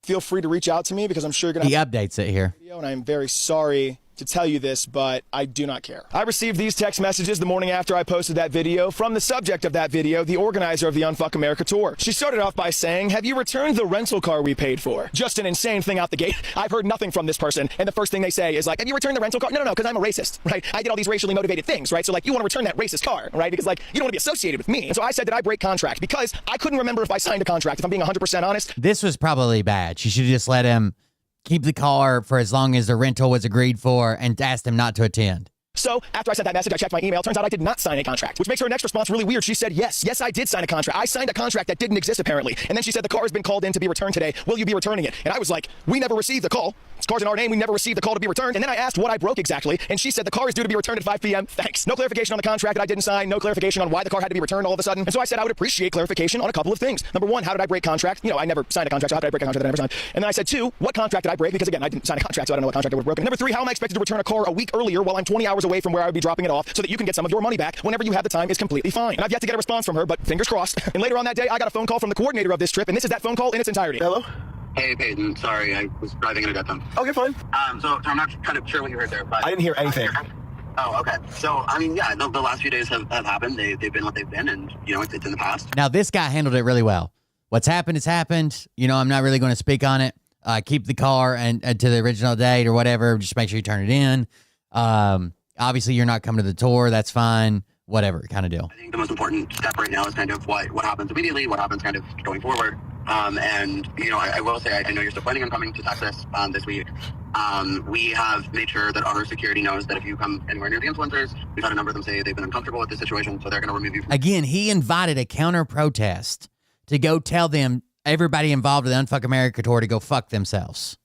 Speaker 21: Feel free to reach out to me because I'm sure you're going to...
Speaker 1: He updates it here.
Speaker 21: And I'm very sorry to tell you this, but I do not care. I received these text messages the morning after I posted that video from the subject of that video, the organizer of the Unfuck America tour. She started off by saying, have you returned the rental car we paid for? Just an insane thing out the gate. I've heard nothing from this person, and the first thing they say is like, have you returned the rental car? No, because I'm a racist, right? I did all these racially motivated things, right? So like, you want to return that racist car, right? Because like, you don't want to be associated with me. And so I said that I break contract because I couldn't remember if I signed a contract, if I'm being 100% honest.
Speaker 1: This was probably bad. She should have just let him keep the car for as long as the rental was agreed for and asked him not to attend.
Speaker 21: So after I sent that message, I checked my email. Turns out I did not sign a contract, which makes her next response really weird. She said, yes, I did sign a contract. I signed a contract that didn't exist apparently. And then she said, the car has been called in to be returned today. Will you be returning it? And I was like, we never received the call. This car's in our name. We never received the call to be returned. And then I asked what I broke exactly. And she said, the car is due to be returned at 5 p.m. Thanks. No clarification on the contract that I didn't sign. No clarification on why the car had to be returned all of a sudden. And so I said I would appreciate clarification on a couple of things. Number one, how did I break contract? I never signed a contract. So how did I break a contract that I never signed? And then I said, two, what contract did I break? Because again, I didn't sign a contract, so I don't know what contract I would have broken. Number three, how am I expected to return a car a week earlier while I'm 20 hours away from where I would be dropping it off so that you can get some of your money back whenever you have the time is completely fine. And I've yet to get a response from her, but fingers crossed. And later on that day, I got a phone call from the coordinator of this trip, and this is that phone call in its entirety. Hello?
Speaker 2: Hey, Peyton. Sorry, I was driving in a death zone.
Speaker 21: Okay, fine.
Speaker 2: So I'm not kind of sure what you heard there, but...
Speaker 21: I didn't hear anything.
Speaker 2: Oh, okay. So, I mean, yeah, the last few days have happened. They've been what they've been, and, it's in the past.
Speaker 1: Now, this guy handled it really well. What's happened has happened. I'm not really going to speak on it. Keep the car and to the original date or whatever. Just make sure you turn it in. Obviously, you're not coming to the tour. That's fine. Whatever kind of deal.
Speaker 2: I think the most important step right now is kind of what happens immediately, what happens kind of going forward. And, I will say, I know you're still planning on coming to Texas this week. We have made sure that our security knows that if you come anywhere near the influencers, we've had a number of them say they've been uncomfortable with this situation, so they're going to remove you.
Speaker 1: Again, he invited a counter-protest to go tell them, everybody involved with the Unfuck America tour, to go fuck themselves.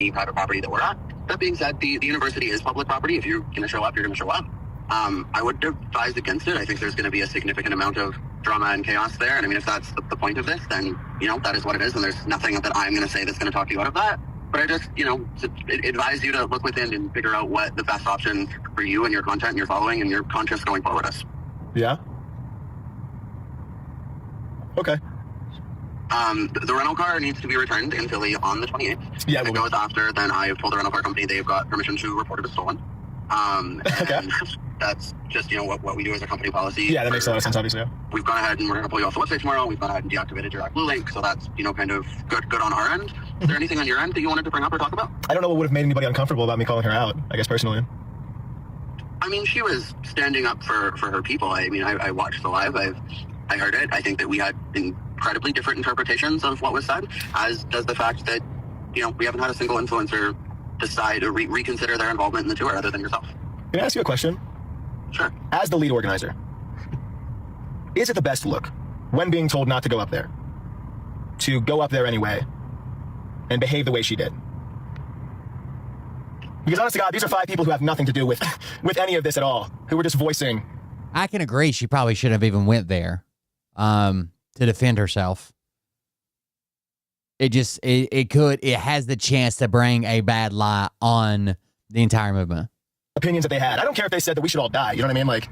Speaker 2: The private property that we're at. That being said, the university is public property. If you're going to show up, you're going to show up. I would advise against it. I think there's going to be a significant amount of drama and chaos there. And I mean, if that's the point of this, then, that is what it is. And there's nothing that I'm going to say that's going to talk you out of that. But I just, advise you to look within and figure out what the best option for you and your content and your following and your conscience going forward is.
Speaker 21: Yeah. Okay.
Speaker 2: The rental car needs to be returned in Philly on the 28th.
Speaker 21: Yeah.
Speaker 2: If it goes after, then I have told the rental car company they've got permission to report it as stolen.
Speaker 21: Okay.
Speaker 2: That's just, what we do as a company policy.
Speaker 21: Yeah, that makes a lot of sense, obviously. Yeah.
Speaker 2: We've gone ahead and we're going to pull you off the website tomorrow. We've gone ahead and deactivated your Blue Link, so that's, kind of good on our end. Is there anything on your end that you wanted to bring up or talk about?
Speaker 21: I don't know what would have made anybody uncomfortable about me calling her out, I guess, personally.
Speaker 2: I mean, she was standing up for her people. I mean, I watched the live. I heard it. I think that we had incredibly different interpretations of what was said, as does the fact that, we haven't had a single influencer decide or reconsider their involvement in the tour other than yourself.
Speaker 21: Can I ask you a question?
Speaker 2: Sure.
Speaker 21: As the lead organizer, is it the best look when being told not to go up there to go up there anyway and behave the way she did? Because honest to God, these are 5 people who have nothing to do with any of this at all, who were just voicing.
Speaker 1: I can agree she probably shouldn't have even went there to defend herself. It has the chance to bring a bad light on the entire movement.
Speaker 21: Opinions that they had. I don't care if they said that we should all die. You know what I mean? Like,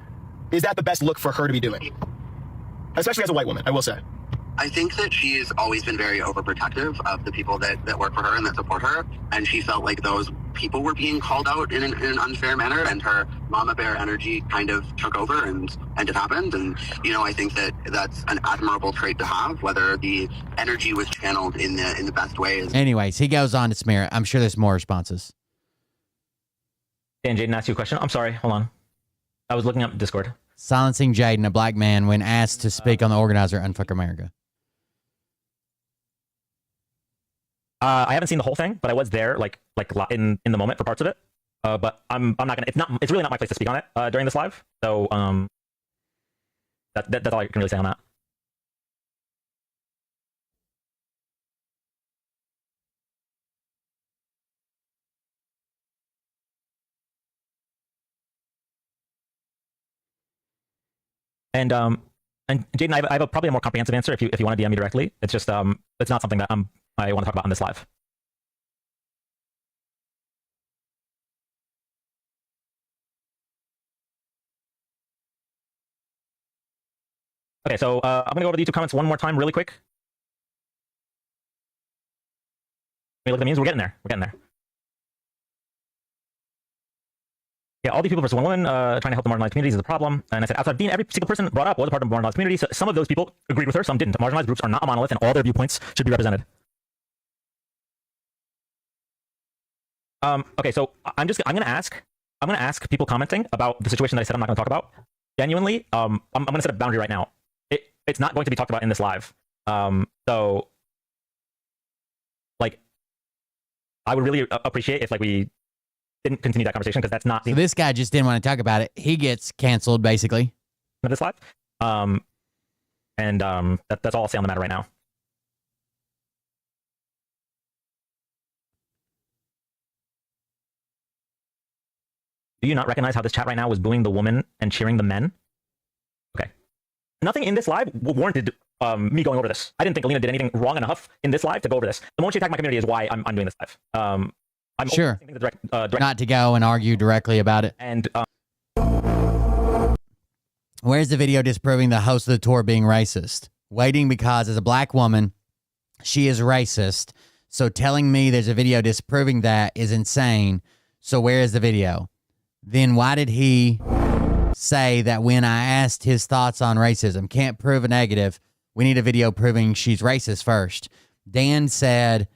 Speaker 21: is that the best look for her to be doing? Especially as a white woman, I will say.
Speaker 2: I think that she's always been very overprotective of the people that work for her and that support her, and she felt like those people were being called out in an unfair manner, and her mama bear energy kind of took over, and it happened. And I think that that's an admirable trait to have, whether the energy was channeled in the best ways.
Speaker 1: Anyways, he goes on to smear it. I'm sure there's more responses.
Speaker 3: Dan, Jaden asked you a question. I'm sorry, hold on. I was looking up Discord.
Speaker 1: Silencing Jaden, a black man, when asked to speak on the organizer Unfuck America.
Speaker 3: I haven't seen the whole thing, but I was there, like in the moment for parts of it. But I'm not gonna. It's really not my place to speak on it during this live. So that's all I can really say on that. And Jaden, I have probably a more comprehensive answer if you want to DM me directly. It's just it's not something that I want to talk about on this live. Okay, so I'm gonna go over the YouTube comments one more time really quick. Let me look at the memes. We're getting there. We're getting there. Yeah, all these people versus one woman trying to help the marginalized communities is a problem. And I said, outside of Dean, every single person brought up was a part of the marginalized community. So some of those people agreed with her, some didn't. Marginalized groups are not a monolith, and all their viewpoints should be represented. Okay, so I'm gonna ask people commenting about the situation that I said I'm not gonna talk about. Genuinely, I'm gonna set a boundary right now. It's not going to be talked about in this live. So like, I would really appreciate if we didn't continue that conversation, because that's not.
Speaker 1: So this guy just didn't want to talk about it. He gets canceled, basically.
Speaker 3: This live, that's all I'll say on the matter right now. Do you not recognize how this chat right now was booing the woman and cheering the men? Okay, nothing in this live warranted me going over this. I didn't think Alina did anything wrong enough in this live to go over this. The moment she attacked my community is why I'm doing this live. I'm
Speaker 1: sure not to go and argue directly about it.
Speaker 3: And
Speaker 1: where's the video disproving the host of the tour being racist? Waiting because as a black woman, she is racist. So telling me there's a video disproving that is insane. So where is the video? Then why did he say that when I asked his thoughts on racism, can't prove a negative, we need a video proving she's racist first? Dan said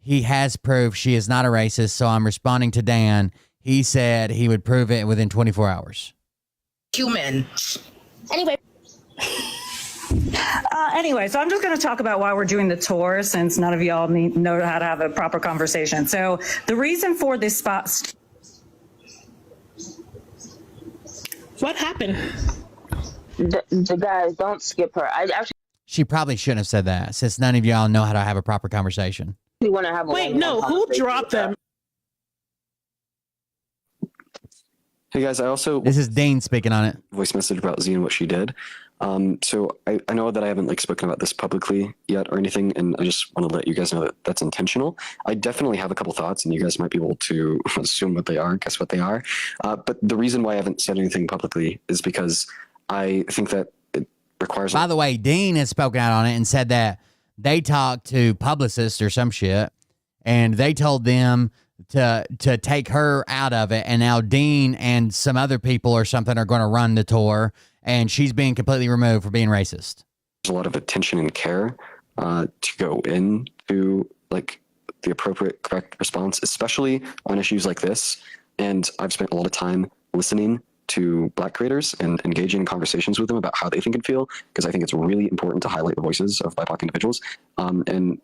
Speaker 1: he has proof she is not a racist, so I'm responding to Dan. He said he would prove it within 24 hours.
Speaker 13: Human. Anyway.
Speaker 17: Anyway, so I'm just going to talk about why we're doing the tour, since none of y'all know how to have a proper conversation. So the reason for this spot.
Speaker 12: What happened?
Speaker 20: The guys, don't skip her.
Speaker 1: She probably shouldn't have said that, since none of y'all know how to have a proper conversation.
Speaker 20: Want to have
Speaker 12: Wait, no, who dropped them?
Speaker 22: Hey guys,
Speaker 1: this is Dean speaking on it.
Speaker 22: Voice message about Z and what she did. So I know that I haven't spoken about this publicly yet or anything, and I just want to let you guys know that that's intentional. I definitely have a couple thoughts, and you guys might be able to assume what they are, guess what they are. But the reason why I haven't said anything publicly is because I think that it requires.
Speaker 1: By the way, Dean has spoken out on it and said that they talked to publicists or some shit, and they told them to take her out of it, and now Dean and some other people or something are going to run the tour, and she's being completely removed for being racist.
Speaker 22: There's a lot of attention and care to go into the appropriate, correct response, especially on issues like this. And I've spent a lot of time listening to Black creators and engaging in conversations with them about how they think and feel, because I think it's really important to highlight the voices of BIPOC individuals. And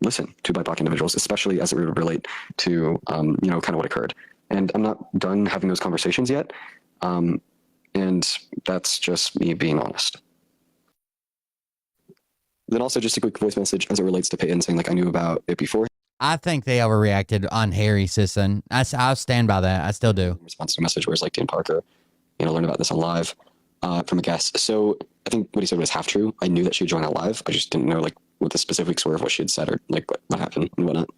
Speaker 22: listen to BIPOC individuals, especially as it would relate to, kind of what occurred. And I'm not done having those conversations yet. And that's just me being honest. Then also just a quick voice message as it relates to Peyton saying, like, I knew about it before.
Speaker 1: I think they overreacted on Harry Sisson. I'll stand by that. I still do.
Speaker 22: In response to a message where it's like, Dan Parker, learned about this on live from a guest. So I think what he said was half true. I knew that she'd join on live. I just didn't know like what the specifics were of what she had said or like what happened and whatnot.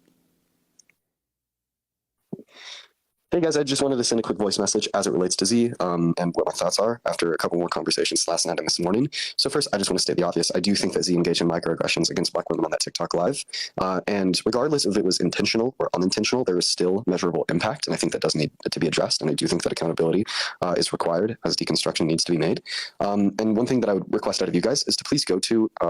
Speaker 22: Hey guys, I just wanted to send a quick voice message as it relates to Z and what my thoughts are after a couple more conversations last night and this morning. So first, I just want to state the obvious. I do think that Z engaged in microaggressions against Black women on that TikTok live. And regardless if it was intentional or unintentional, there is still measurable impact. And I think that does need to be addressed. And I do think that accountability is required as deconstruction needs to be made. And one thing that I would request out of you guys is to please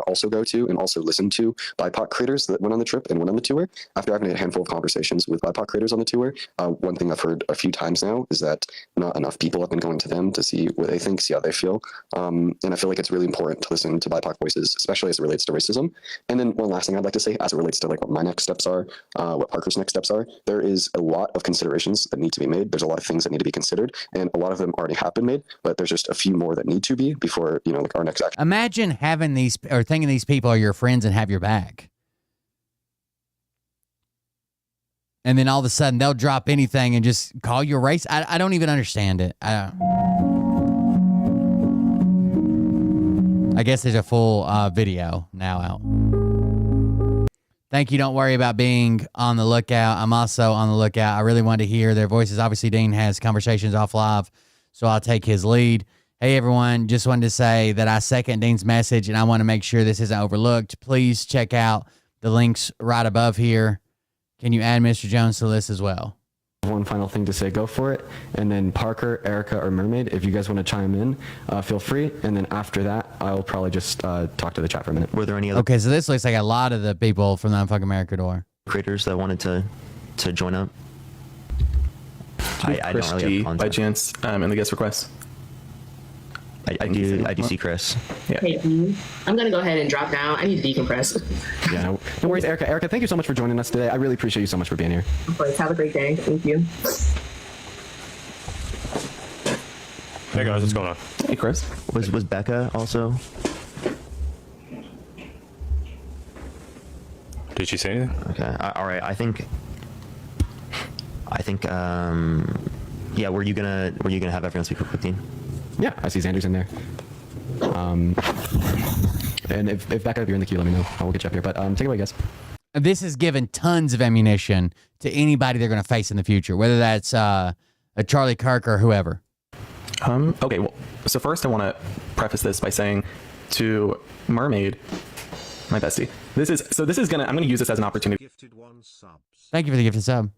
Speaker 22: also go to and also listen to BIPOC creators that went on the trip and went on the tour. After having a handful of conversations with BIPOC creators on the tour, one thing I've heard a few times now is that not enough people have been going to them to see what they think, see how they feel. And I feel like it's really important to listen to BIPOC voices, especially as it relates to racism. And then one last thing I'd like to say as it relates to like what my next steps are, what Parker's next steps are, there is a lot of considerations that need to be made. There's a lot of things that need to be considered, and a lot of them already have been made, but there's just a few more that need to be before, like our next action.
Speaker 1: Imagine having these or thinking these people are your friends and have your back. And then all of a sudden they'll drop anything and just call you a race. I don't even understand it. I guess there's a full video now out. Thank you. Don't worry about being on the lookout. I'm also on the lookout. I really wanted to hear their voices. Obviously, Dean has conversations off live, so I'll take his lead. Hey, everyone. Just wanted to say that I second Dean's message, and I want to make sure this isn't overlooked. Please check out the links right above here. Can you add Mr. Jones to the list as well?
Speaker 22: One final thing to say, go for it. And then Parker, Erica, or Mermaid, if you guys want to chime in, feel free. And then after that, I'll probably just talk to the chat for a minute.
Speaker 8: Were there any other
Speaker 1: Okay, so this looks like a lot of the people from the Unfuck America tour.
Speaker 8: creators that wanted to join up?
Speaker 9: I don't really have contact. By chance in the guest request.
Speaker 8: I do see Chris.
Speaker 9: Yeah.
Speaker 23: Hey, I'm gonna go ahead and drop down. I need to decompress.
Speaker 22: Yeah, no worries, Erica. Erica, thank you so much for joining us today. I really appreciate you so much for being here.
Speaker 23: Of course. Have a great day. Thank you.
Speaker 9: Hey guys, what's going on? Hey Chris.
Speaker 8: Was Becca also?
Speaker 9: Did she say anything?
Speaker 8: Okay. All right. I think. Yeah. Were you gonna have everyone speak for 15?
Speaker 22: Yeah, I see Xander's in there. And if Becca, if you're in the queue, let me know. I will get you up here. But take it away, guys.
Speaker 1: This has given tons of ammunition to anybody they're going to face in the future, whether that's a Charlie Kirk or whoever.
Speaker 9: Okay, well, so first I want to preface this by saying to Mermaid, my bestie, I'm going to use this as an opportunity.
Speaker 1: Thank you for the gifted sub.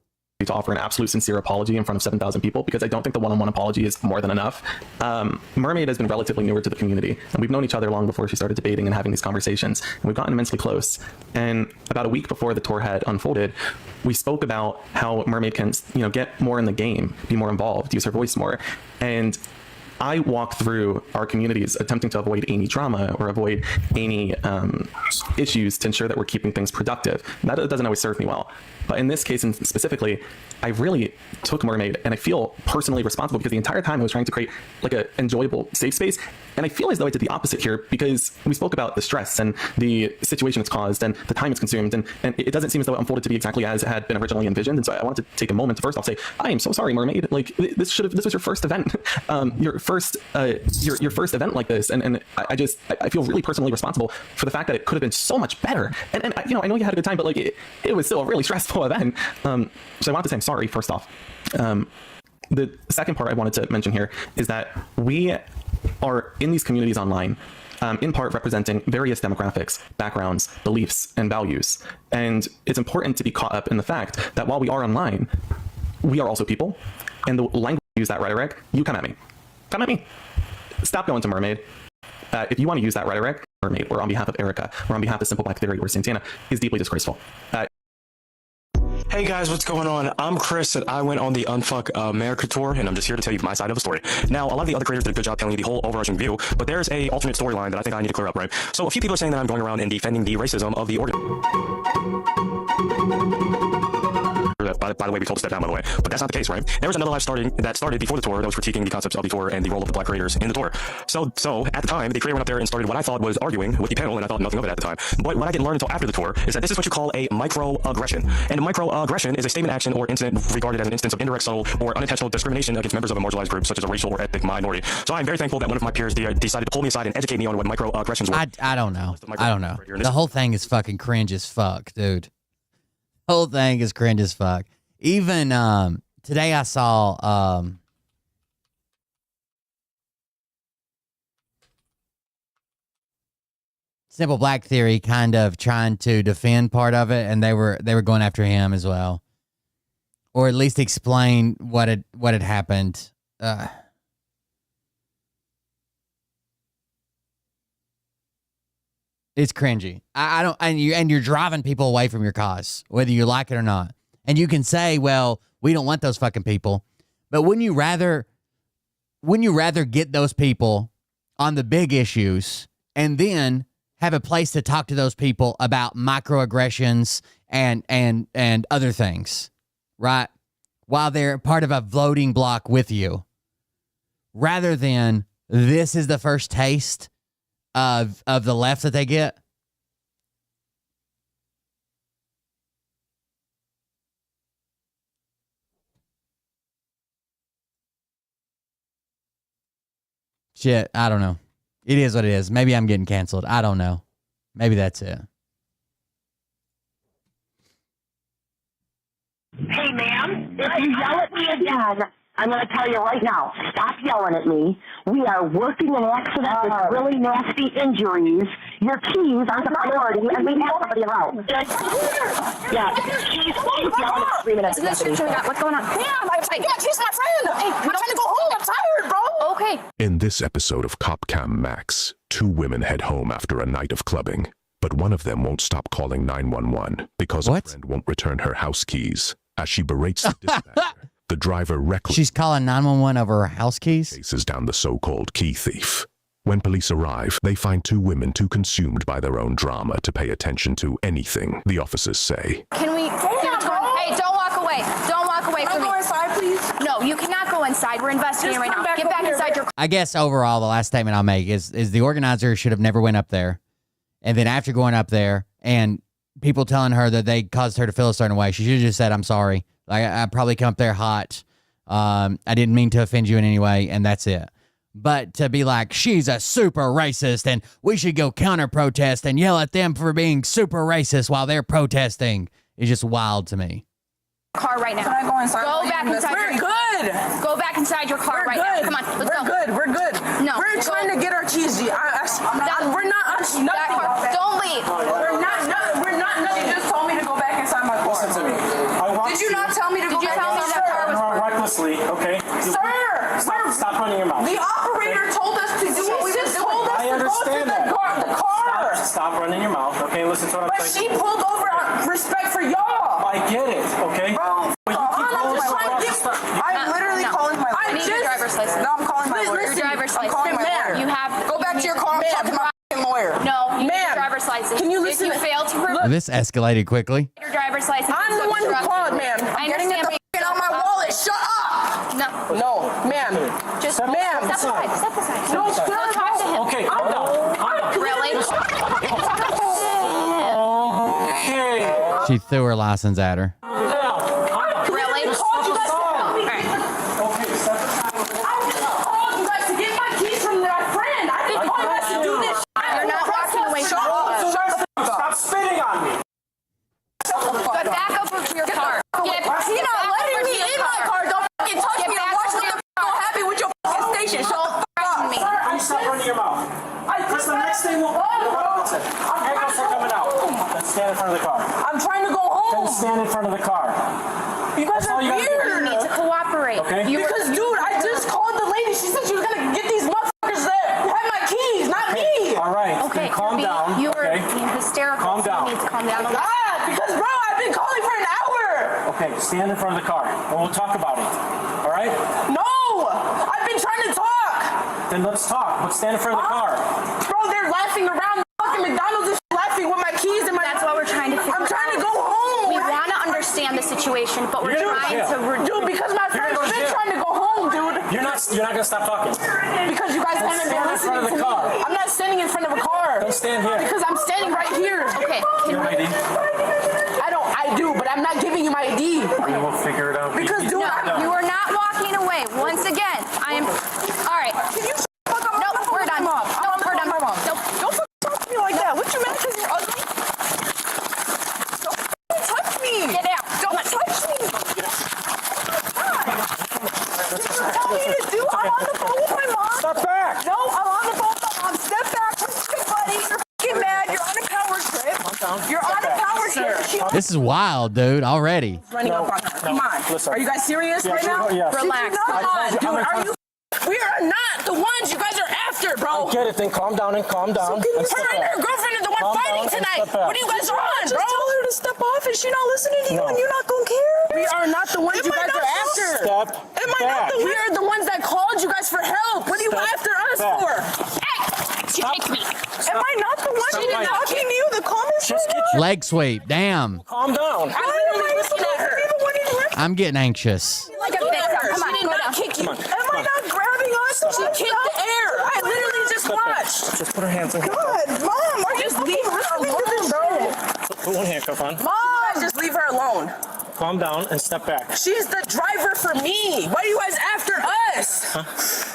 Speaker 9: To offer an absolute sincere apology in front of 7,000 people, because I don't think the one-on-one apology is more than enough. Mermaid has been relatively newer to the community, and we've known each other long before she started debating and having these conversations, and we've gotten immensely close. And about a week before the tour had unfolded, we spoke about how Mermaid can, get more in the game, be more involved, use her voice more. And I walk through our communities attempting to avoid any drama or avoid any issues to ensure that we're keeping things productive. That doesn't always serve me well. But in this case, and specifically, I really took Mermaid, and I feel personally responsible because the entire time I was trying to create like an enjoyable safe space. And I feel as though I did the opposite here, because we spoke about the stress and the situation it's caused and the time it's consumed. And it doesn't seem as though it unfolded to be exactly as it had been originally envisioned. And so I wanted to take a moment to first off say, I am so sorry, Mermaid. Like this was your first event, your first event like this. And I feel really personally responsible for the fact that it could have been so much better. And I know you had a good time, but like it was still a really stressful event. So I wanted to say I'm sorry, first off. The second part I wanted to mention here is that we are in these communities online, in part representing various demographics, backgrounds, beliefs, and values. And it's important to be caught up in the fact that while we are online, we are also people. And the language we use that rhetoric, you come at me. Come at me. Stop going to Mermaid. If you want to use that rhetoric, Mermaid, or on behalf of Erica, or on behalf of Simple Black Theory or Santana, is deeply disgraceful.
Speaker 24: Hey guys, what's going on? I'm Chris, and I went on the Unfuck America tour, and I'm just here to tell you my side of the story. Now, a lot of the other creators did a good job telling you the whole overarching view, but there's a alternate storyline that I think I need to clear up, right? So a few people are saying that I'm going around and defending the racism of the organ. by the way, we told to step down, by the way. But that's not the case, right? There was another live that started before the tour that was critiquing the concepts of the tour and the role of the black creators in the tour. So at the time, the creator went up there and started what I thought was arguing with the panel, and I thought nothing of it at the time. But what I didn't learn until after the tour is that this is what you call a microaggression. And a microaggression is a statement, action, or incident regarded as an instance of indirect, subtle, or unintentional discrimination against members of a marginalized group, such as a racial or ethnic minority. So I'm very thankful that one of my peers decided to pull me aside and educate me on what microaggressions were.
Speaker 1: I don't know. I don't know. The whole thing is fucking cringe as fuck, dude. The whole thing is cringe as fuck. Even today I saw Simple Black Theory kind of trying to defend part of it, and they were going after him as well, or at least explain what had happened. It's cringy. I don't, and you're driving people away from your cause, whether you like it or not. And you can say, well, we don't want those fucking people, but wouldn't you rather get those people on the big issues and then have a place to talk to those people about microaggressions and other things, right? While they're part of a voting block with you, rather than this is the first taste of the left that they get. Shit, I don't know. It is what it is. Maybe I'm getting canceled. I don't know. Maybe that's it.
Speaker 6: Hey, ma'am, if you yell at me again, I'm going to tell you right now, stop yelling at me. We are working an accident with really nasty injuries. Your keys are the priority, and we have somebody around. Yeah, keys yelling at 3 minutes.
Speaker 7: What's going on? Ma'am, I got keys, my friend. Hey, I'm trying to go home. I'm tired, bro. Okay.
Speaker 10: In this episode of Cop Cam Max, 2 women head home after a night of clubbing, but one of them won't stop calling 911 because a friend won't return her house keys. As she berates the dispatcher, the driver recklessly
Speaker 1: She's calling 911 over her house keys?
Speaker 10: chases down the so-called key thief. When police arrive, they find 2 women too consumed by their own drama to pay attention to anything the officers say.
Speaker 7: Can we? Hey, don't walk away. Don't walk away from me. Can I go inside, please? No, you cannot go inside. We're investigating right now. Get back inside your car.
Speaker 1: I guess overall, the last statement I'll make is the organizer should have never went up there. And then after going up there and people telling her that they caused her to feel a certain way, she should have just said, I'm sorry. Like, I probably come up there hot. I didn't mean to offend you in any way, and that's it. But to be like, she's a super racist, and we should go counter-protest and yell at them for being super racist while they're protesting is just wild to me.
Speaker 7: Car right now.
Speaker 15: Can I go inside?
Speaker 7: Go back inside.
Speaker 15: We're good.
Speaker 7: Go back inside your car right now. Come on, let's go.
Speaker 15: We're good. We're good.
Speaker 7: No.
Speaker 15: We're trying to get our keys. We're not us. Nothing.
Speaker 7: Don't leave.
Speaker 15: We're not. You just told me to go back inside my car.
Speaker 24: Listen to me.
Speaker 15: Did you not tell me to go back inside my car?
Speaker 24: Recklessly, okay?
Speaker 15: Sir!
Speaker 24: Stop running your mouth.
Speaker 15: The operator told us to do what we just told us
Speaker 24: I
Speaker 15: to
Speaker 24: understand
Speaker 15: go to the car.
Speaker 24: Stop running your mouth, okay? Listen to what I'm
Speaker 15: But
Speaker 24: saying.
Speaker 15: she pulled over out of respect for y'all.
Speaker 24: I get it, okay?
Speaker 15: Bro, I'm literally calling my lawyer.
Speaker 7: I need your driver's license.
Speaker 15: No, I'm calling my lawyer.
Speaker 7: Your driver's license.
Speaker 15: I'm calling my lawyer.
Speaker 7: You have.
Speaker 15: Go back to your car. I'm talking to my lawyer.
Speaker 7: No, you need your driver's license.
Speaker 15: Can you listen?
Speaker 7: If you fail to prove
Speaker 1: This escalated quickly.
Speaker 7: your driver's license,
Speaker 15: I'm the one who called, ma'am. I'm getting it out of my wallet. Shut up. No, ma'am.
Speaker 7: Just
Speaker 15: ma'am.
Speaker 7: Step aside. Step aside.
Speaker 15: No,
Speaker 7: Go talk to him.
Speaker 24: Okay, calm down.
Speaker 7: Really?
Speaker 24: Okay.
Speaker 1: She threw her license at her.
Speaker 7: Really?
Speaker 24: Okay, step aside.
Speaker 15: I called you guys to get my keys from my friend. I didn't call you guys to do this.
Speaker 7: You're not walking away from me.
Speaker 24: Stop spitting on me.
Speaker 7: Get back up with your car. Get
Speaker 15: You're not letting me in my car. Don't fucking touch me. Watch what the f*** happy with your station. Shut the f*** up.
Speaker 24: Please stop running your mouth. That's the next thing we'll listen. Handcuffs are coming out. Then stand in front of the car.
Speaker 15: I'm trying to go home.
Speaker 24: Then stand in front of the car.
Speaker 15: You guys are
Speaker 7: You
Speaker 15: weird.
Speaker 7: need to cooperate.
Speaker 24: Okay.
Speaker 15: Because, dude, I just called the lady. She said she was going to get these motherfuckers that have my keys, not me.
Speaker 24: All right.
Speaker 7: Okay,
Speaker 24: Then calm down.
Speaker 7: You're
Speaker 24: Okay.
Speaker 7: being hysterical.
Speaker 24: Calm down.
Speaker 7: You need to calm down.
Speaker 15: God, because, bro, I've been calling for an hour.
Speaker 24: Okay, stand in front of the car, and we'll talk about it. All right?
Speaker 15: No, I've been trying to talk.
Speaker 24: Then let's talk. But stand in front of the car.
Speaker 15: Bro, they're laughing around the fucking McDonald's and laughing with my keys in my.
Speaker 7: That's what we're trying to figure out.
Speaker 15: I'm trying to go home.
Speaker 7: We want to understand the situation, but we're
Speaker 4: You're not gonna stop talking.
Speaker 15: Because you guys haven't been listening to me. I'm not standing in front of a car.
Speaker 4: Don't stand here.
Speaker 15: Because I'm standing right here. Okay.
Speaker 4: Your ID?
Speaker 15: I do, but I'm not giving you my ID.
Speaker 4: We will figure it out.
Speaker 15: Because dude,
Speaker 7: No, you are not walking away. Once again, I am. All right.
Speaker 15: Can you fuck up?
Speaker 7: No, we're done. No, we're done.
Speaker 15: Don't fucking talk to me like that. What you mad because you're ugly? Don't touch me.
Speaker 7: Get out.
Speaker 15: Don't touch me. What you tell me to do? I'm on the phone with my mom.
Speaker 4: Step back.
Speaker 15: No, I'm on the phone with my mom. Step back. Buddy, you're fucking mad. You're on a power trip. You're on a power trip.
Speaker 1: This is wild, dude, already.
Speaker 15: Running up on her. Come on.
Speaker 4: Listen.
Speaker 15: Are you guys serious right now?
Speaker 4: Yes.
Speaker 15: Relax. Come on, dude. Are you? We are not the ones you guys are after, bro.
Speaker 4: I get it. Then calm down and calm down.
Speaker 15: Her and her girlfriend are the one fighting tonight. What are you guys on, bro? Just tell her to step off. Is she not listening to you and you're not gonna care? We are not the ones you guys are after.
Speaker 4: Step
Speaker 15: Am I not the? We are the ones that called you guys for help. What are you after us for?
Speaker 7: Hey, she kicked me.
Speaker 15: Am I not the one talking to you? The comments right now?
Speaker 1: Leg sweep. Damn.
Speaker 4: Calm down.
Speaker 15: Why am I supposed to be the one in
Speaker 1: I'm getting anxious.
Speaker 15: like a victim? Come on, she did not kick you. Am I not grabbing us? She kicked the air. I literally just watched.
Speaker 4: Just put her hands in.
Speaker 15: God, Mom, are you leave her alone, bro?
Speaker 4: Put one handcuff on.
Speaker 15: Mom, just leave her alone.
Speaker 4: Calm down and step back.
Speaker 15: She's the driver for me. Why are you guys after us?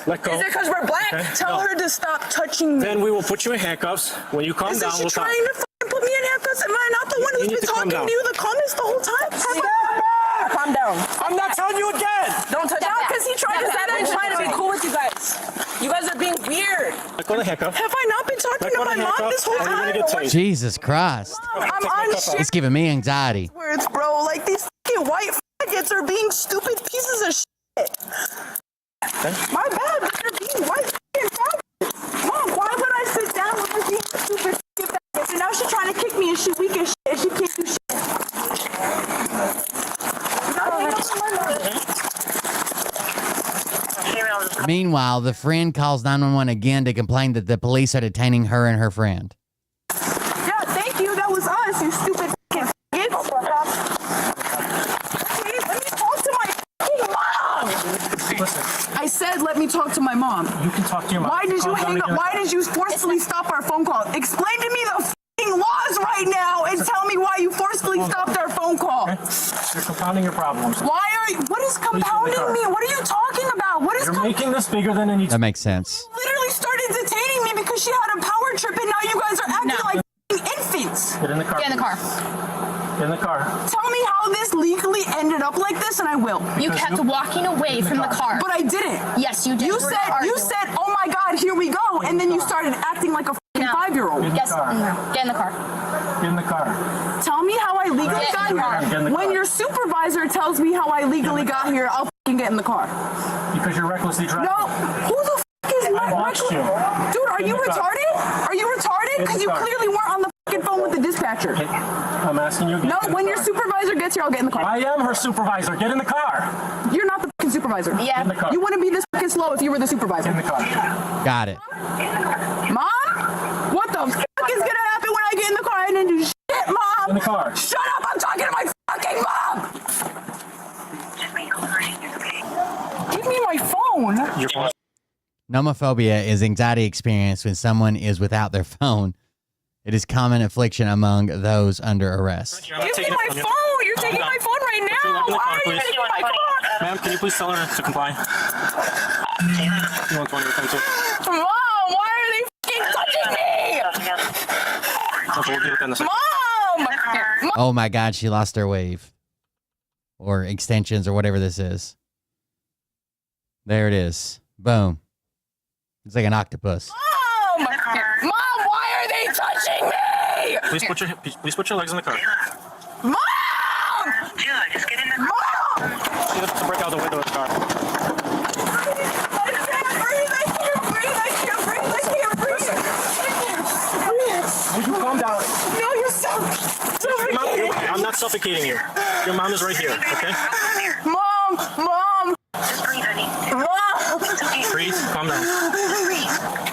Speaker 4: Let go.
Speaker 15: Is it because we're black?
Speaker 4: Okay.
Speaker 15: Tell her to stop touching me.
Speaker 4: Then we will put you in handcuffs. When you calm
Speaker 15: Isn't
Speaker 4: down,
Speaker 15: she
Speaker 4: we'll talk.
Speaker 15: trying to fucking put me in handcuffs? Am I not the one
Speaker 4: You
Speaker 15: who's
Speaker 4: need
Speaker 15: been
Speaker 4: to calm
Speaker 15: talking
Speaker 4: down.
Speaker 15: to you the comments the whole time? Calm down.
Speaker 4: I'm not telling you again.
Speaker 15: Don't touch me. Because he tried to say that and trying to be cool with you guys. You guys are being weird.
Speaker 4: Let go of the handcuff.
Speaker 15: Have I not been talking
Speaker 4: Let
Speaker 15: to
Speaker 4: go of
Speaker 15: my
Speaker 4: the
Speaker 15: mom
Speaker 4: handcuff.
Speaker 15: this whole
Speaker 4: Or you're gonna
Speaker 15: time?
Speaker 4: get tased.
Speaker 1: Jesus Christ.
Speaker 15: I'm on shit
Speaker 1: It's giving me anxiety.
Speaker 15: words, bro. Like these fucking white faggots are being stupid pieces of shit. My bad, but they're being white fucking faggots. Mom, why would I sit down with her being stupid fucking faggots? And now she's trying to kick me and she weak as shit and she can't do shit.
Speaker 1: Meanwhile, the friend calls 911 again to complain that the police are detaining her and her friend.
Speaker 15: Yeah, thank you. That was us, you stupid fucking faggots. Please, let me talk to my fucking mom.
Speaker 4: Listen,
Speaker 15: I said let me talk to my mom.
Speaker 4: you can talk to your mom.
Speaker 15: Why did you
Speaker 4: Calm down
Speaker 15: hang up?
Speaker 4: again.
Speaker 15: Why did you forcefully stop our phone call? Explain to me the fucking laws right now and tell me why you forcefully stopped our phone call.
Speaker 4: Okay? You're compounding your problems.
Speaker 15: Why are you? What is compounding me? What are you talking about? What is?
Speaker 4: You're making this bigger than it needs.
Speaker 1: That makes sense.
Speaker 15: Literally started detaining me because she had a power trip and now you guys are acting like fucking infants.
Speaker 4: Get in the car.
Speaker 7: Get in the car.
Speaker 4: Get in the car.
Speaker 15: Tell me how this legally ended up like this, and I will.
Speaker 7: You kept walking away from the car.
Speaker 15: But I didn't.
Speaker 7: Yes, you did.
Speaker 15: You said, "Oh my God, here we go," and then you started acting like a fucking 5-year-old.
Speaker 7: Yes. Get in the car.
Speaker 4: Get in the car.
Speaker 15: Tell me how I legally
Speaker 7: Get
Speaker 15: got
Speaker 7: in the car.
Speaker 4: Get in
Speaker 15: here.
Speaker 4: the
Speaker 15: When
Speaker 4: car.
Speaker 15: your supervisor tells me how I legally got here, I'll fucking get in the car.
Speaker 4: Because you're recklessly driving.
Speaker 15: No, who the fuck is
Speaker 4: I watched you.
Speaker 15: Dude, are
Speaker 4: Get in
Speaker 15: you
Speaker 4: the car.
Speaker 15: retarded? Are you retarded?
Speaker 4: Get in
Speaker 15: Because
Speaker 4: the
Speaker 15: you
Speaker 4: car.
Speaker 15: clearly weren't on the fucking phone with the dispatcher.
Speaker 4: I'm asking you again.
Speaker 15: No,
Speaker 4: Get in the
Speaker 15: when your
Speaker 4: car.
Speaker 15: supervisor gets here, I'll get in the car.
Speaker 4: I am her supervisor. Get in the car.
Speaker 15: You're not the fucking supervisor.
Speaker 7: Yeah.
Speaker 4: In the car.
Speaker 15: You wouldn't be this fucking slow if you were the supervisor.
Speaker 4: Get in the car.
Speaker 1: Got it.
Speaker 15: Mom? What the fuck is gonna happen when I get in the car? I didn't do shit, Mom.
Speaker 4: In the car.
Speaker 15: Shut up! I'm talking to my fucking mom. Give me my phone.
Speaker 4: Your phone.
Speaker 1: Nomophobia is anxiety experienced when someone is without their phone. It is common affliction among those under arrest.
Speaker 15: Give me my phone. You're taking my phone right now. Why are you taking my phone?
Speaker 4: Ma'am, can you please tell her to comply? You want 20 or 22?
Speaker 15: Mom, why are they fucking touching me?
Speaker 4: Okay, we'll deal with that in a second.
Speaker 15: Mom!
Speaker 1: Oh my God, she lost her wave. Or extensions or whatever this is. There it is. Boom. It's like an octopus.
Speaker 15: Mom! Mom, why are they touching me?
Speaker 4: Please put your legs in the car.
Speaker 15: Mom! Just get in the car. Mom!
Speaker 4: You have to break out the window of the car.
Speaker 15: I can't breathe. I can't breathe. I can't breathe. I can't breathe.
Speaker 4: Will you calm down?
Speaker 15: No, you're suffocating.
Speaker 4: I'm not suffocating you. Your mom is right here, okay?
Speaker 15: Mom! Just breathe, honey. Mom!
Speaker 4: Breathe, calm down.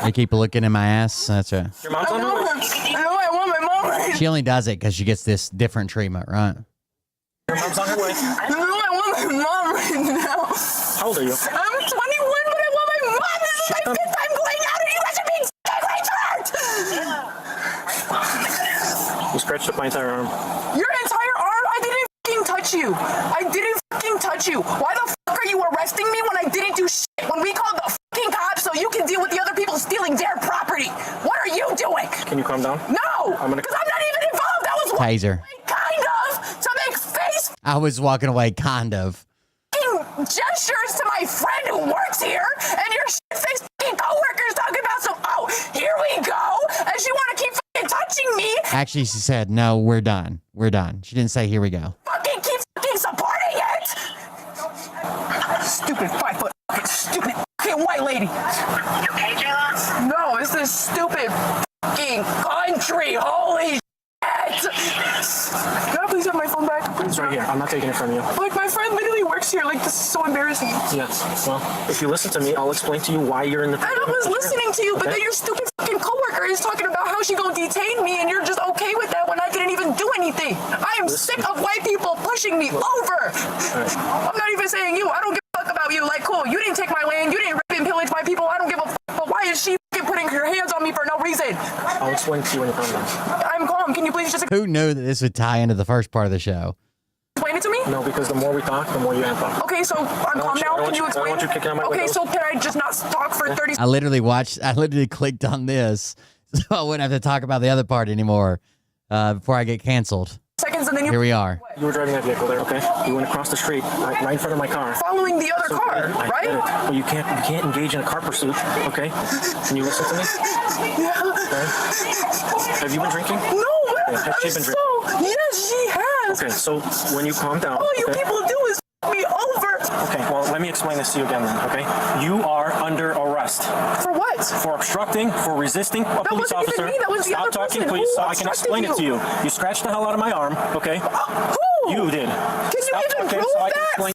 Speaker 1: They keep looking in my ass. That's right.
Speaker 4: Your mom's on her way.
Speaker 15: I know I want my mom right
Speaker 1: She only does it because she gets this different treatment, right?
Speaker 4: Your mom's on her way.
Speaker 15: I know I want my mom right now.
Speaker 4: How old are you?
Speaker 15: I'm I'm 21, but I want my mom. This is my 5th time going out, and you guys are being retarded.
Speaker 4: You scratched up my entire arm.
Speaker 15: Your entire arm? I didn't fucking touch you. I didn't fucking touch you. Why the fuck are you arresting me when I didn't do shit? When we called the fucking cops so you can deal with the other people stealing their property. What are you doing?
Speaker 4: Can you calm down?
Speaker 15: No, because I'm not even involved. I was
Speaker 1: Taser.
Speaker 15: kind of to make face
Speaker 1: I was walking away, kind of.
Speaker 15: gestures to my friend who works here, and your shit-faced fucking coworkers talking about some, oh, here we go, and she want to keep fucking touching me.
Speaker 1: Actually, she said, no, we're done. We're done. She didn't say, here we go.
Speaker 15: Fucking keep fucking supporting it. Stupid 5 foot fucking stupid fucking white lady. You okay, Jayla? No, it's this stupid fucking country. Holy shit. Can I please have my phone back?
Speaker 4: It's right here. I'm not taking it from you.
Speaker 15: Like, my friend literally works here. Like, this is so embarrassing.
Speaker 4: Yes. Well, if you listen to me, I'll explain to you why you're in the...
Speaker 15: I was listening to you, but then your stupid fucking coworker is talking about how she gonna detain me, and you're just okay with that when I didn't even do anything. I am sick of white people pushing me over. I'm not even saying you. I don't give a fuck about you. Like, cool, you didn't take my land. You didn't rip and pillage my people. I don't give a fuck. But why is she fucking putting her hands on me for no reason?
Speaker 4: I'll explain to you when you calm down.
Speaker 15: I'm calm. Can you please just
Speaker 1: Who knew that this would tie into the first part of the show?
Speaker 15: explain it to me?
Speaker 4: No, because the more we talk, the more you amp up.
Speaker 15: Okay, so I'm calm now. Can you explain?
Speaker 4: I don't want you kicking out my
Speaker 15: Okay,
Speaker 4: windows.
Speaker 15: so can I just not talk for 30
Speaker 1: I literally clicked on this so I wouldn't have to talk about the other part anymore before I get canceled.
Speaker 15: seconds and then you...
Speaker 1: Here we are.
Speaker 4: You were driving that vehicle there, okay? You went across the street, right in front of my car.
Speaker 15: Following the other car,
Speaker 4: I
Speaker 15: right?
Speaker 4: get it. Well, you can't engage in a car pursuit, okay? Can you listen to me?
Speaker 15: Yeah.
Speaker 4: Okay. Have you been drinking?
Speaker 15: No,
Speaker 4: Okay. Has she been drinking?
Speaker 15: yes, she has.
Speaker 4: Okay, so when you calm down,
Speaker 15: All you
Speaker 4: okay?
Speaker 15: people do is f me over.
Speaker 4: Okay, well, let me explain this to you again then, okay? You are under arrest.
Speaker 15: For what?
Speaker 4: For obstructing, for resisting a police
Speaker 15: wasn't even
Speaker 4: officer.
Speaker 15: me, that was the
Speaker 4: Stop
Speaker 15: other
Speaker 4: talking,
Speaker 15: person.
Speaker 4: please,
Speaker 15: Who
Speaker 4: so I can
Speaker 15: obstructed
Speaker 4: explain it to
Speaker 15: you?
Speaker 4: you. You scratched the hell out of my arm, okay?
Speaker 15: Who?
Speaker 4: You did.
Speaker 15: Can
Speaker 4: Stop
Speaker 15: you even
Speaker 4: talking
Speaker 15: prove
Speaker 4: so I can
Speaker 15: that?
Speaker 4: explain.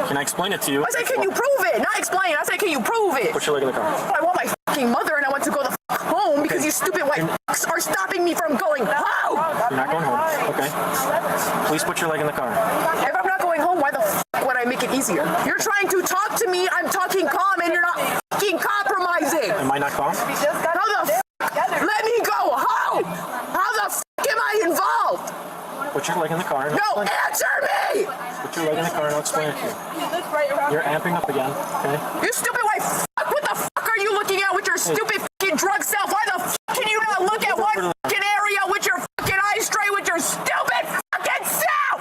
Speaker 4: Can I explain it to you?
Speaker 15: I said, can you prove it? Not explain. I said, can you prove it?
Speaker 4: Put your leg in the car.
Speaker 15: I want my fucking mother and I want to go the fuck home because you stupid white fucks are stopping me from going home.
Speaker 4: You're not going home, okay? Please put your leg in the car.
Speaker 15: If I'm not going home, why the fuck would I make it easier? You're trying to talk to me. I'm talking calm and you're not fucking compromising.
Speaker 4: Am I not calm?
Speaker 15: How the fuck? Let me go home. How the fuck am I involved?
Speaker 4: Put your leg in the car. And
Speaker 15: No, answer me!
Speaker 4: Put your leg in the car and I'll explain it to you. You're amping up again, okay?
Speaker 15: You stupid white fuck! What the fuck are you looking at with your stupid fucking drug self? Why the fuck can you not look at one fucking area with your fucking eyes straight with your stupid fucking self?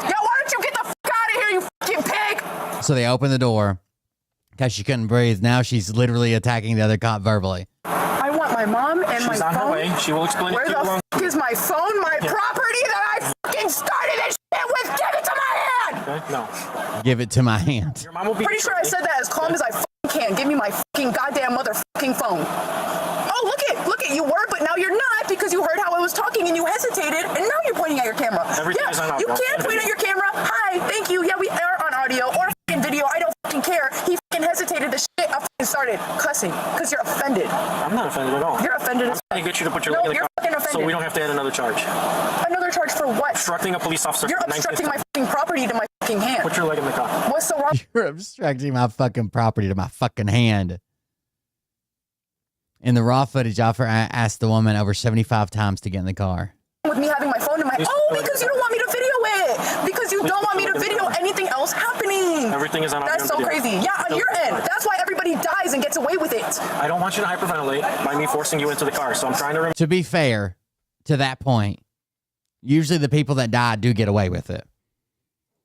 Speaker 15: Yo, why don't you get the fuck out of here, you fucking pig?
Speaker 1: So they opened the door because she couldn't breathe. Now she's literally attacking the other cop verbally.
Speaker 15: I want my mom and
Speaker 4: She's
Speaker 15: my
Speaker 4: on her
Speaker 15: phone.
Speaker 4: way. She will explain
Speaker 15: Where
Speaker 4: it to you
Speaker 15: the
Speaker 4: along.
Speaker 15: fuck is my phone? My property that I fucking started this shit with? Give it to my hand!
Speaker 4: Okay? No.
Speaker 1: Give it to my hand.
Speaker 4: Your mom will be
Speaker 15: Pretty sure I said that as calm as I fucking can. Give me my fucking goddamn motherfucking phone. Oh, look it, you were, but now you're not because you heard how I was talking and you hesitated, and now you're pointing at your camera.
Speaker 4: Everything is on audio.
Speaker 15: You can point at your camera. Hi, thank you. Yeah, we are on audio or fucking video. I don't fucking care. He fucking hesitated. The shit I fucking started cussing because you're offended.
Speaker 4: I'm not offended at all.
Speaker 15: You're offended.
Speaker 4: I'm trying to get you to put your
Speaker 15: No,
Speaker 4: leg in the
Speaker 15: you're
Speaker 4: car
Speaker 15: fucking offended.
Speaker 4: so we don't have to add another charge.
Speaker 15: Another charge for what?
Speaker 4: Obstructing a police officer.
Speaker 15: You're obstructing my fucking property to my fucking hand.
Speaker 4: Put your leg in the car.
Speaker 15: What's so wrong?
Speaker 1: You're obstructing my fucking property to my fucking hand. In the raw footage, Offer asked the woman over 75 times to get in the car.
Speaker 15: With me having my phone in my... Oh, because you don't want me to video it. Because you don't want me to video anything else happening.
Speaker 4: Everything is on audio.
Speaker 15: That's so
Speaker 4: and video.
Speaker 15: crazy. Yeah, on your end. That's why everybody dies and gets away with it.
Speaker 4: I don't want you to hyperventilate by me forcing you into the car, so I'm trying to...
Speaker 1: To be fair, to that point, usually the people that die do get away with it.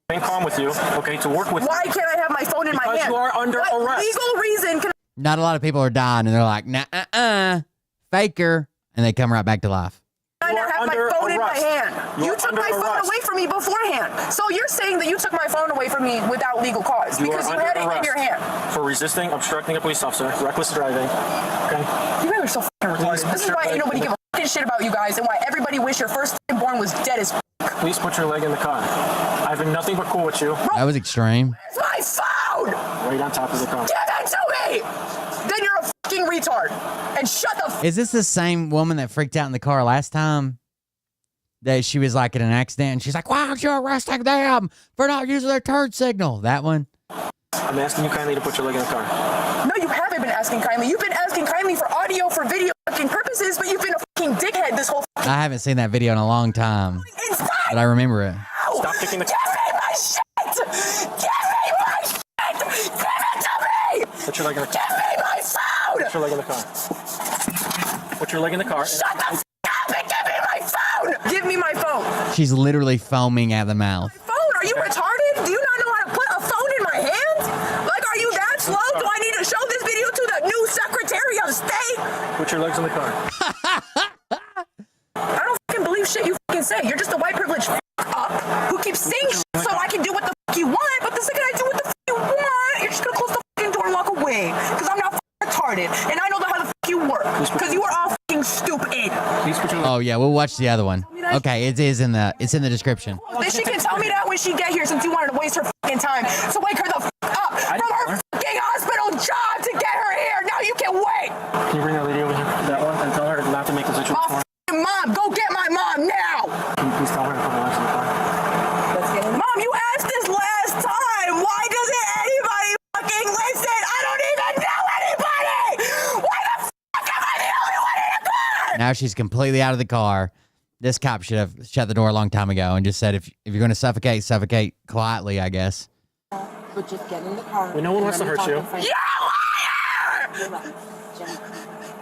Speaker 4: Remain calm with you, okay, to work with...
Speaker 15: Why can't I have my phone in my hand?
Speaker 4: Because you are under
Speaker 15: what
Speaker 4: arrest.
Speaker 15: legal reason can
Speaker 1: Not a lot of people are dying, and they're like, nah, faker, and they come right back to life.
Speaker 15: I not have my phone in my hand? You took my phone away from me beforehand. So you're saying that you took my phone away from me without legal cause because you had it in your hand.
Speaker 4: For resisting, obstructing a police officer, reckless driving, okay?
Speaker 15: You guys are so fucking retarded. This is why ain't nobody give a fucking shit about you guys and why everybody wish your first born was dead as fuck.
Speaker 4: Please put your leg in the car. I've been nothing but cool with you.
Speaker 1: That was extreme.
Speaker 15: It's my phone!
Speaker 4: Right on top of the car.
Speaker 15: Give it to me! Then you're a fucking retard. And shut the f***.
Speaker 1: Is this the same woman that freaked out in the car last time? That she was like in an accident and she's like, why aren't you arresting them for not using their turn signal? That one?
Speaker 4: I'm asking you kindly to put your leg in the car.
Speaker 15: No, you haven't been asking kindly. You've been asking kindly for audio, for video fucking purposes, but you've been a fucking dickhead this whole
Speaker 1: I haven't seen that video in a long time, but I remember it.
Speaker 4: Stop kicking the.
Speaker 15: Give me my shit! Give me my shit! Give it to me!
Speaker 4: Put your leg in the car.
Speaker 15: Give me my phone!
Speaker 4: Put your leg in the car. Put your leg in the car.
Speaker 15: Shut the f up and give me my phone! Give me my phone!
Speaker 1: She's literally foaming at the mouth.
Speaker 15: Phone? Are you retarded? Do you not know how to put a phone in my hand? Like, are you that slow? Do I need to show this video to the new Secretary of State?
Speaker 4: Put your legs in the car.
Speaker 15: I don't fucking believe shit you fucking say. You're just a white privileged up who keeps saying shit so I can do what the fuck you want, but the second I do what the fuck you want, you're just gonna close the fucking door and walk away. Because I'm not fucking retarded, and I know how the fuck you work. Because you are all fucking stupid.
Speaker 1: Oh yeah, we'll watch the other one. Okay, it's in the description.
Speaker 15: Then she can tell me that when she get here, since you wanted to waste her fucking time. So wake her the fuck up from her fucking hospital job to get her here. Now you can wait.
Speaker 4: Can you bring that lady over here, that one, and tell her not to make a situation for her?
Speaker 15: Mom, go get my mom now.
Speaker 4: Can you please tell her to put her legs in the car?
Speaker 15: Mom, you asked this last time. Why doesn't anybody fucking listen? I don't even know anybody. Why the fuck am I the only one in the car?
Speaker 1: Now she's completely out of the car. This cop should have shut the door a long time ago and just said, if you're going to suffocate quietly, I guess.
Speaker 23: But just get in the car.
Speaker 4: No one wants to hurt you.
Speaker 15: You're a liar!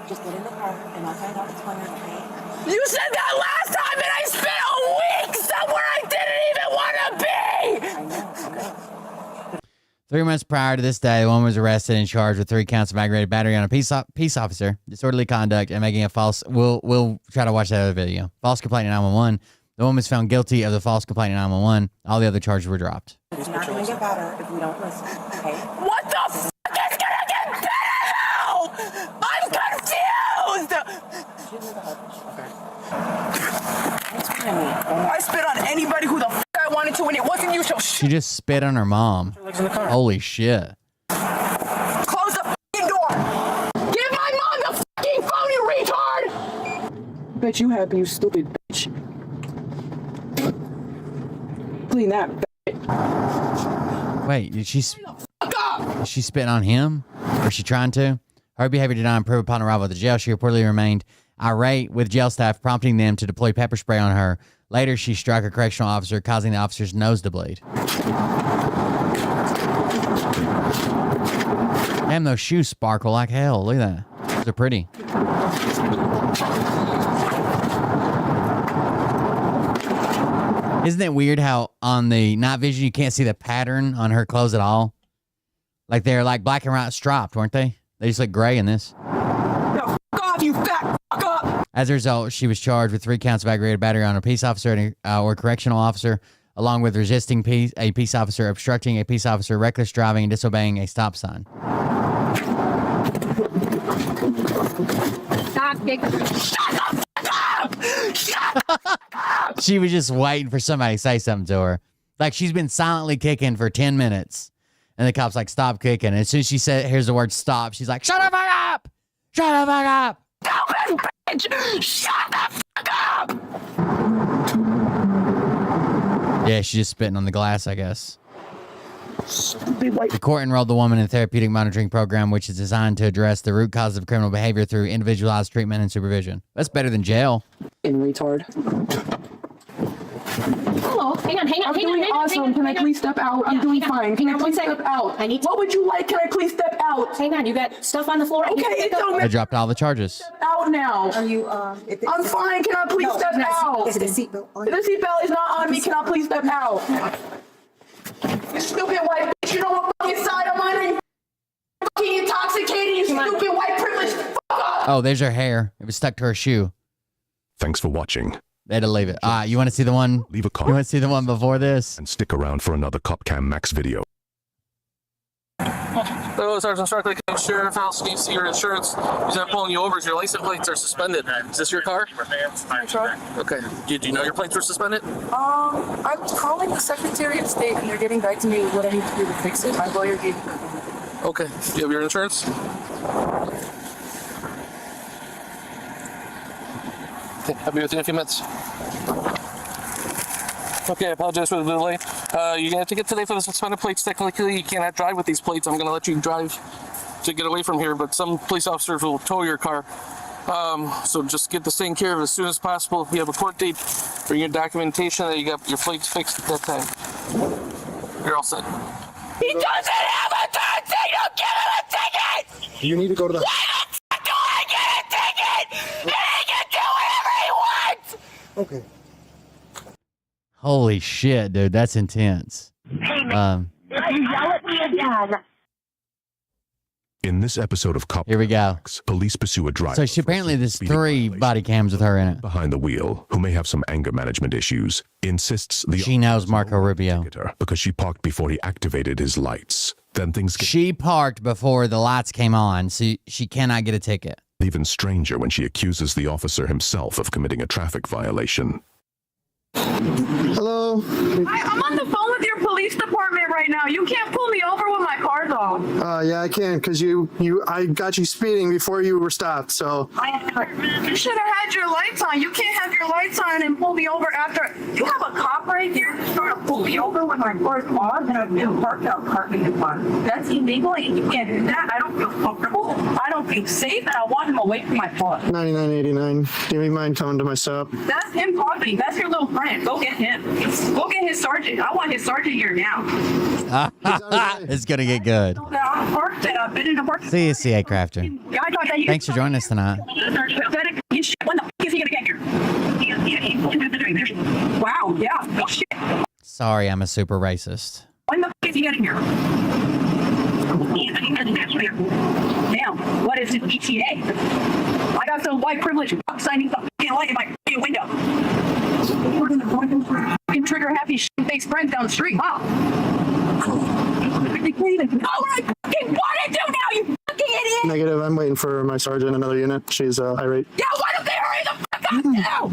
Speaker 23: Just get in the car and I'll find out what's going on, okay?
Speaker 15: You said that last time and I spent a week somewhere I didn't even want to be!
Speaker 1: 3 months prior to this day, the woman was arrested and charged with 3 counts of aggravated battery on a peace officer, disorderly conduct, and making a false... We'll try to watch that other video. False complaint in 911. The woman was found guilty of the false complaint in 911. All the other charges were dropped.
Speaker 23: It's not going to get better if we don't listen, okay?
Speaker 15: What the fuck is gonna get better now? I'm confused! I spit on anybody who the fuck I wanted to, and it wasn't you, so
Speaker 1: She just spit on her mom. Holy shit.
Speaker 15: Close the fucking door! Give my mom the fucking phone, you retard!
Speaker 14: Bet you happy, you stupid bitch. Clean that bitch.
Speaker 1: Wait, is she spitting on him? Or is she trying to? Her behavior did not improve upon arrival at the jail. She reportedly remained irate with jail staff, prompting them to deploy pepper spray on her. Later, she struck a correctional officer, causing the officer's nose to bleed. Damn, those shoes sparkle like hell. Look at that. They're pretty. Isn't it weird how on the night vision you can't see the pattern on her clothes at all? Like they're like black and white striped, weren't they? They just look gray in this.
Speaker 15: No, fuck off, you fat fuck up!
Speaker 1: As a result, she was charged with 3 counts of aggravated battery on a peace officer or correctional officer, along with resisting a peace officer, obstructing a peace officer, reckless driving, and disobeying a stop sign.
Speaker 23: Stop, Dick.
Speaker 15: Shut the fuck up! Shut the fuck up!
Speaker 1: She was just waiting for somebody to say something to her. Like she's been silently kicking for 10 minutes. And the cop's like, stop kicking. And as soon as she said, here's the word stop, she's like, shut the fuck up! Shut the fuck up!
Speaker 15: Stupid bitch! Shut the fuck up!
Speaker 1: Yeah, she's just spitting on the glass, I guess. The court enrolled the woman in a therapeutic monitoring program, which is designed to address the root cause of criminal behavior through individualized treatment and supervision. That's better than jail.
Speaker 14: In retard.
Speaker 23: Hello, hang on.
Speaker 14: I'm doing awesome. Can I please step out? I'm doing fine. Can I please step out? What would you like? Can I please step out?
Speaker 23: Hang on, you got stuff on the floor.
Speaker 14: Okay, it don't
Speaker 1: They
Speaker 14: matter.
Speaker 1: dropped all the charges.
Speaker 14: Step out now.
Speaker 23: Are you,
Speaker 14: I'm fine. Can I please step out?
Speaker 23: Is it a seatbelt on?
Speaker 14: The seatbelt is not on me. Can I please step out? You stupid white bitch. You know what fucking side I'm on? You fucking intoxicated. You stupid white privilege. Fuck up.
Speaker 1: Oh, there's her hair. It was stuck to her shoe.
Speaker 10: Thanks for watching.
Speaker 1: They had to leave it. You want to see the one?
Speaker 10: Leave a comment.
Speaker 1: You want to see the one before this?
Speaker 10: And stick around for another CopCam Max video.
Speaker 4: Hello, Sergeant Starkley, Sheriff House, can you see your insurance? He's not pulling you over. Your license plates are suspended. Is this your car?
Speaker 15: My truck?
Speaker 4: Okay. Do you know your plates were suspended?
Speaker 15: I'm calling the Secretary of State and they're getting back to me with what I need to do to fix it. My lawyer gave me.
Speaker 4: Okay. Do you have your insurance? Okay, I'll be with you in a few minutes. Okay, I apologize for the delay. You're gonna take it today for the suspended plates. Technically, you cannot drive with these plates. I'm gonna let you drive to get away from here, but some police officers will tow your car. So just get this taken care of as soon as possible. If you have a court date, bring your documentation that you got your plates fixed at that time. You're all set.
Speaker 15: He doesn't have a turn signal! Give him a ticket!
Speaker 21: You need to go to the...
Speaker 15: Why the fuck do I get a ticket? And he can do whatever he wants!
Speaker 21: Okay.
Speaker 1: Holy shit, dude. That's intense.
Speaker 6: If you yell at me again,
Speaker 10: In this episode of Cop
Speaker 1: Here we go.
Speaker 10: Max, police pursue a driver.
Speaker 1: So she apparently there's 3 body cams with her in it.
Speaker 10: Behind the wheel, who may have some anger management issues, insists
Speaker 1: She knows Marco Rubio.
Speaker 10: because she parked before he activated his lights. Then things get
Speaker 1: She parked before the lights came on, so she cannot get a ticket.
Speaker 10: even stranger when she accuses the officer himself of committing a traffic violation.
Speaker 5: Hello?
Speaker 11: I'm on the phone with your police department right now. You can't pull me over when my car's off.
Speaker 5: Yeah, I can, because I got you speeding before you were stopped, so.
Speaker 11: You should have had your lights on. You can't have your lights on and pull me over after. You have a cop right here trying to pull me over when my car's off and I've been parked out parking in front. That's illegal and you can't do that. I don't feel comfortable. I don't feel safe and I want him away from my car.
Speaker 5: 99.89. Do you mind coming to my stop?
Speaker 11: That's him talking. That's your little friend. Go get him. Go get his sergeant. I want his sergeant here now.
Speaker 1: It's going to get good. See you, CA Crafter. Thanks for joining us tonight.
Speaker 11: When the f*** is he gonna get here? Wow, yeah. Oh, shit.
Speaker 1: Sorry, I'm a super racist.
Speaker 11: When the f*** is he getting here? Now, what is his ETA? I got some white privilege signing the f***ing light in my f***ing window. Fucking trigger happy shit-faced friends down the street, huh? They can't even know what I fucking want to do now, you fucking idiot!
Speaker 5: Negative, I'm waiting for my sergeant, another unit. She's irate.
Speaker 11: Yeah, why don't they hurry the fuck up now?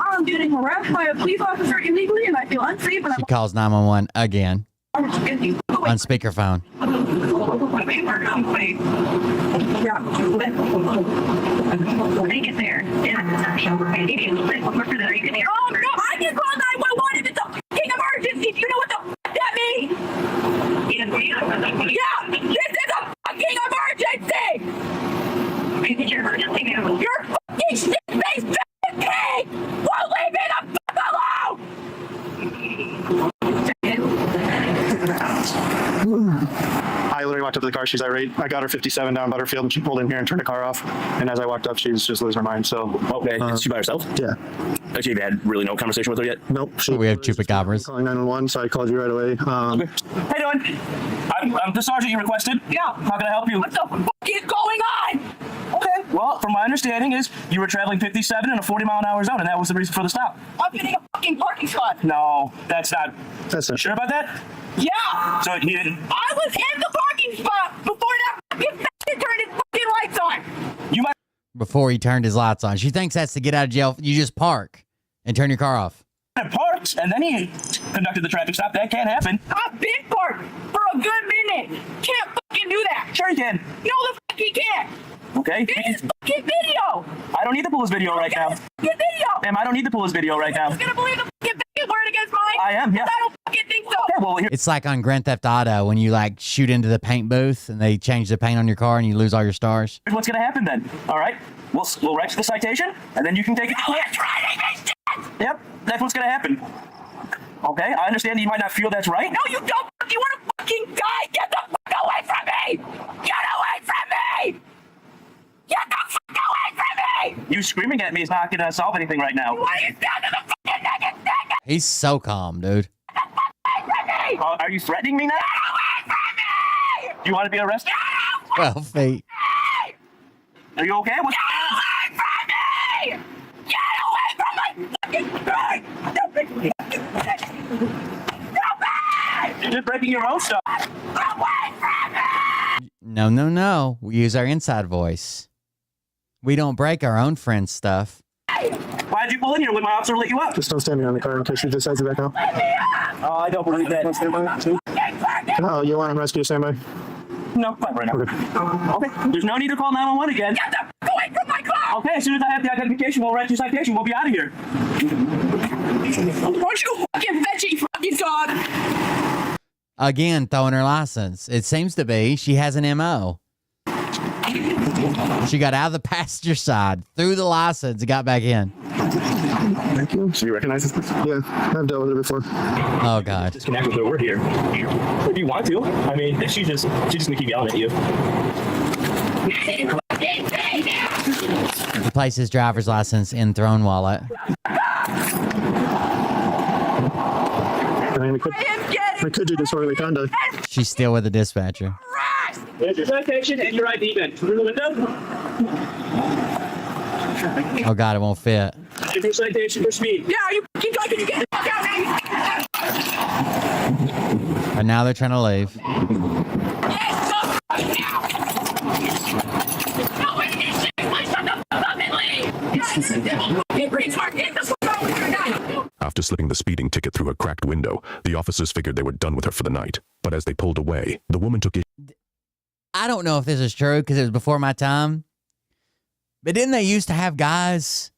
Speaker 11: I'm getting harassed by a police officer illegally and I feel unsafe and
Speaker 1: She calls 911 again on speakerphone.
Speaker 11: When they get there, oh no, I can call 911 if it's a fucking emergency. Do you know what the fuck that means? Yeah, this is a fucking emergency. Your fucking shit-faced fucking pig won't leave me the fuck alone.
Speaker 5: I literally walked up to the car. She's irate. I got her 57 down Butterfield, and she pulled in here and turned the car off. And as I walked up, she's just losing her mind. So
Speaker 24: okay, is she by herself?
Speaker 5: Yeah.
Speaker 24: Actually, you've had really no conversation with her yet?
Speaker 5: Nope.
Speaker 1: We have chupacabras.
Speaker 5: Calling 911, so I called you right away.
Speaker 24: Okay. How you doing? I'm the sergeant you requested.
Speaker 11: Yeah.
Speaker 24: How can I help you?
Speaker 11: What the fuck is going on?
Speaker 24: Okay. Well, from my understanding is you were traveling 57 in a 40-mile-an-hour zone, and that was the reason for the stop.
Speaker 11: I'm getting a fucking parking spot.
Speaker 24: No, that's not.
Speaker 5: That's not.
Speaker 24: Sure about that?
Speaker 11: Yeah.
Speaker 24: So he didn't.
Speaker 11: I was in the parking spot before that fucking bastard turned his fucking lights on.
Speaker 24: You might.
Speaker 1: Before he turned his lights on. She thinks that's to get out of jail. You just park and turn your car off.
Speaker 24: Parked, and then he conducted the traffic stop. That can't happen.
Speaker 11: I've been parked for a good minute. Can't fucking do that.
Speaker 24: Sure you can.
Speaker 11: No, the fuck he can't.
Speaker 24: Okay.
Speaker 11: This is fucking video.
Speaker 24: I don't need to pull his video right now.
Speaker 11: Fucking video.
Speaker 24: Ma'am, I don't need to pull his video right now.
Speaker 11: You're gonna believe the fucking word against mine?
Speaker 24: I am, yeah.
Speaker 11: I don't fucking think so.
Speaker 24: Okay, well, here.
Speaker 1: It's like on Grand Theft Auto when you like shoot into the paint booth and they change the paint on your car and you lose all your stars.
Speaker 24: Here's what's going to happen then. All right? We'll write you the citation, and then you can take it. Yep, that's what's going to happen. Okay, I understand you might not feel that's right.
Speaker 11: No, you don't. You want to fucking die? Get the fuck away from me! Get away from me! Get the fuck away from me!
Speaker 24: You screaming at me is not going to solve anything right now.
Speaker 11: Why are you down to the fucking naked thing?
Speaker 1: He's so calm, dude.
Speaker 11: Get the fuck away from me!
Speaker 24: Are you threatening me now?
Speaker 11: Get away from me!
Speaker 24: Do you want to be arrested?
Speaker 1: 12 feet.
Speaker 24: Are you okay?
Speaker 11: Get away from me! Get away from my fucking car!
Speaker 24: You're just breaking your own stuff.
Speaker 11: Away from me!
Speaker 1: No. We use our inside voice. We don't break our own friends' stuff.
Speaker 24: Why'd you pull in here when my officer let you up?
Speaker 5: Just don't stand behind the car in case she decides to back out.
Speaker 24: Oh, I don't believe that.
Speaker 5: Oh, you want him rescue standby?
Speaker 24: No, not right now. Okay. There's no need to call 911 again.
Speaker 11: Get the fuck away from my car!
Speaker 24: Okay, as soon as I have the identification, we'll write your citation. We'll be out of here.
Speaker 11: don't you fucking veggie fucking dog?
Speaker 1: Again, throwing her license. It seems to be she has an MO. She got out of the passenger side, threw the license, and got back in.
Speaker 5: Thank you. So you recognize this? Yeah, I've dealt with it before.
Speaker 1: Oh, God.
Speaker 3: Disconnect with her. We're here. If you want to. I mean, she's just gonna keep yelling at you.
Speaker 1: He placed his driver's license in throne wallet.
Speaker 5: I could do disorderly conduct.
Speaker 1: She's still with the dispatcher.
Speaker 3: There's your citation and your ID bin. Through the window.
Speaker 1: Oh, God, it won't fit.
Speaker 3: Your citation for speed.
Speaker 11: Yeah, you keep talking. You get the fuck out of me.
Speaker 1: And now they're trying to leave.
Speaker 10: After slipping the speeding ticket through a cracked window, the officers figured they were done with her for the night. But as they pulled away, the woman took it.
Speaker 1: I don't know if this is true because it was before my time. But didn't they used to have guys